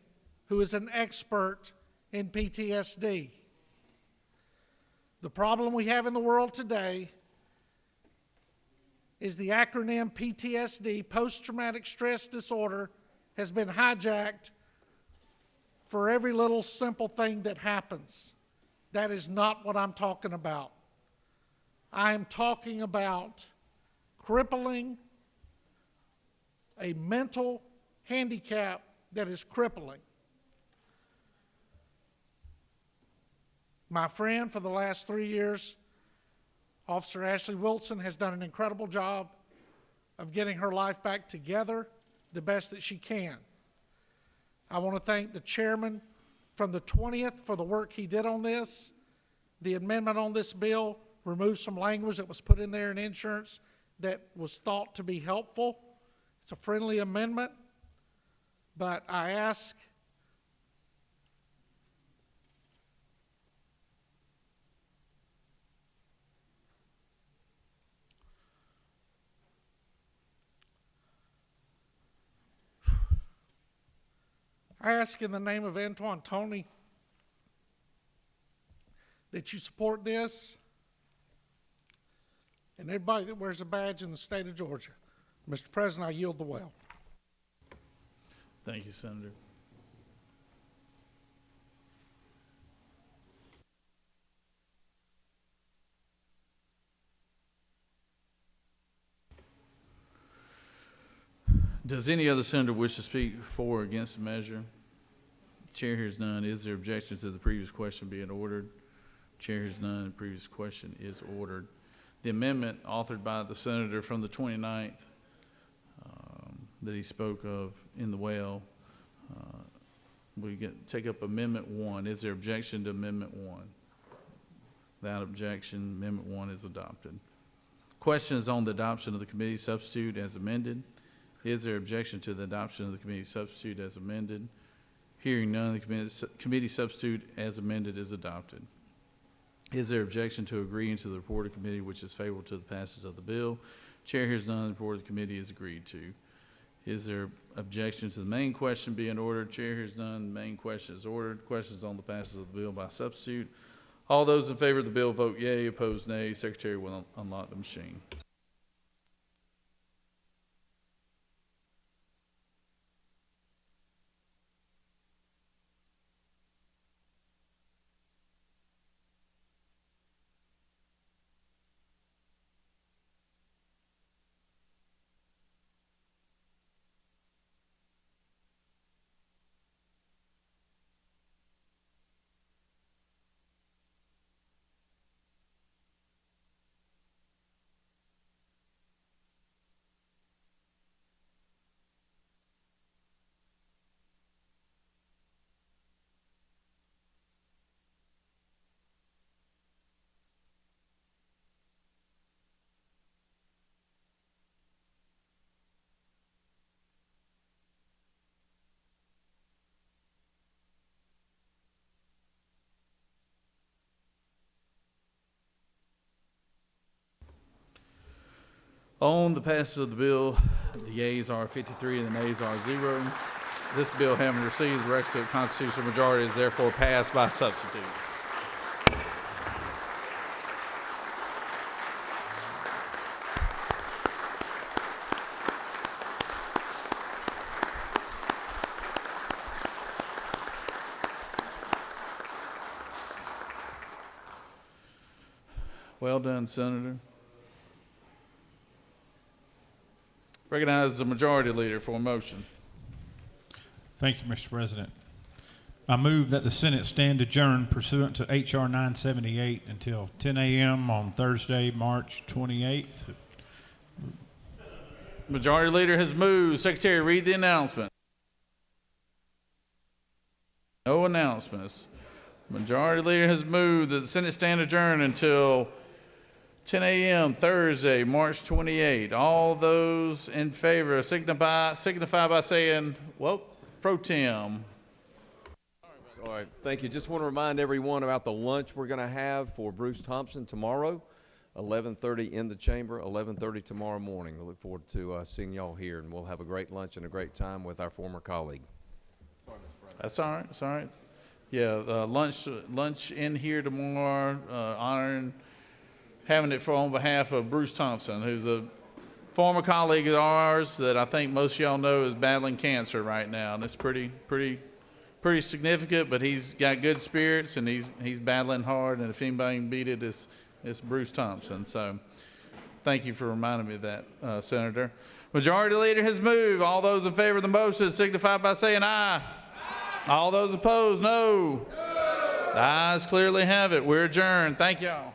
who is an expert in PTSD. The problem we have in the world today is the acronym PTSD, post-traumatic stress disorder, has been hijacked for every little simple thing that happens. That is not what I'm talking about. I am talking about crippling, a mental handicap that is crippling. My friend, for the last 3 years, Officer Ashley Wilson, has done an incredible job of getting her life back together the best that she can. I want to thank the chairman from the 20th for the work he did on this. The amendment on this bill removed some language that was put in there in insurance that was thought to be helpful. It's a friendly amendment, but I ask in the name of Antoine Toney that you support this and everybody that wears a badge in the state of Georgia. Mr. President, I yield the well. Thank you, Senator. Does any other senator wish to speak for or against the measure? Chair hears none. Is there objection to the previous question being ordered? Chair hears none. The previous question is ordered. The amendment authored by the senator from the 29th that he spoke of in the well, take up Amendment 1. Is there objection to Amendment 1? Without objection, Amendment 1 is adopted. Questions on the adoption of the committee substitute as amended? Is there objection to the adoption of the committee substitute as amended? Hearing none, the committee substitute as amended is adopted. Is there objection to agreeing to the report of committee which is favorable to the passage of the bill? Chair hears none. The report of the committee is agreed to. Is there objection to the main question being ordered? Chair hears none. The main question is ordered. Questions on the passage of the bill by substitute. All those in favor of the bill vote yea. Opposed, nay. Secretary will unlock the machine. On the passage of the bill, the yeas are 53 and the nays are 0. This bill, having received the requisite constitutional majority, is therefore passed by substitute. Well done, Senator. Recognize the majority leader for a motion. Thank you, Mr. President. I move that the Senate stand adjourned pursuant to H.R. 978 until 10 a.m. on Thursday, March 28th. Majority leader has moved. Secretary, read the announcement. No announcements. Majority leader has moved that the Senate stand adjourned until 10 a.m. Thursday, March 28. All those in favor signify by saying, well, pro tem. All right, thank you. Just want to remind everyone about the lunch we're going to have for Bruce Thompson tomorrow, 11:30 in the chamber, 11:30 tomorrow morning. We look forward to seeing y'all here, and we'll have a great lunch and a great time with our former colleague. That's all right. That's all right. Yeah, lunch in here tomorrow, honoring, having it on behalf of Bruce Thompson, who's a former colleague of ours that I think most of y'all know is battling cancer right now, and it's pretty significant. But he's got good spirits and he's battling hard. And if anybody can beat it, it's Bruce Thompson. So, thank you for reminding me of that, Senator. Majority leader has moved. All those in favor of the motion signify by saying aye. All those opposed, no. The ayes clearly have it. We're adjourned. Thank y'all.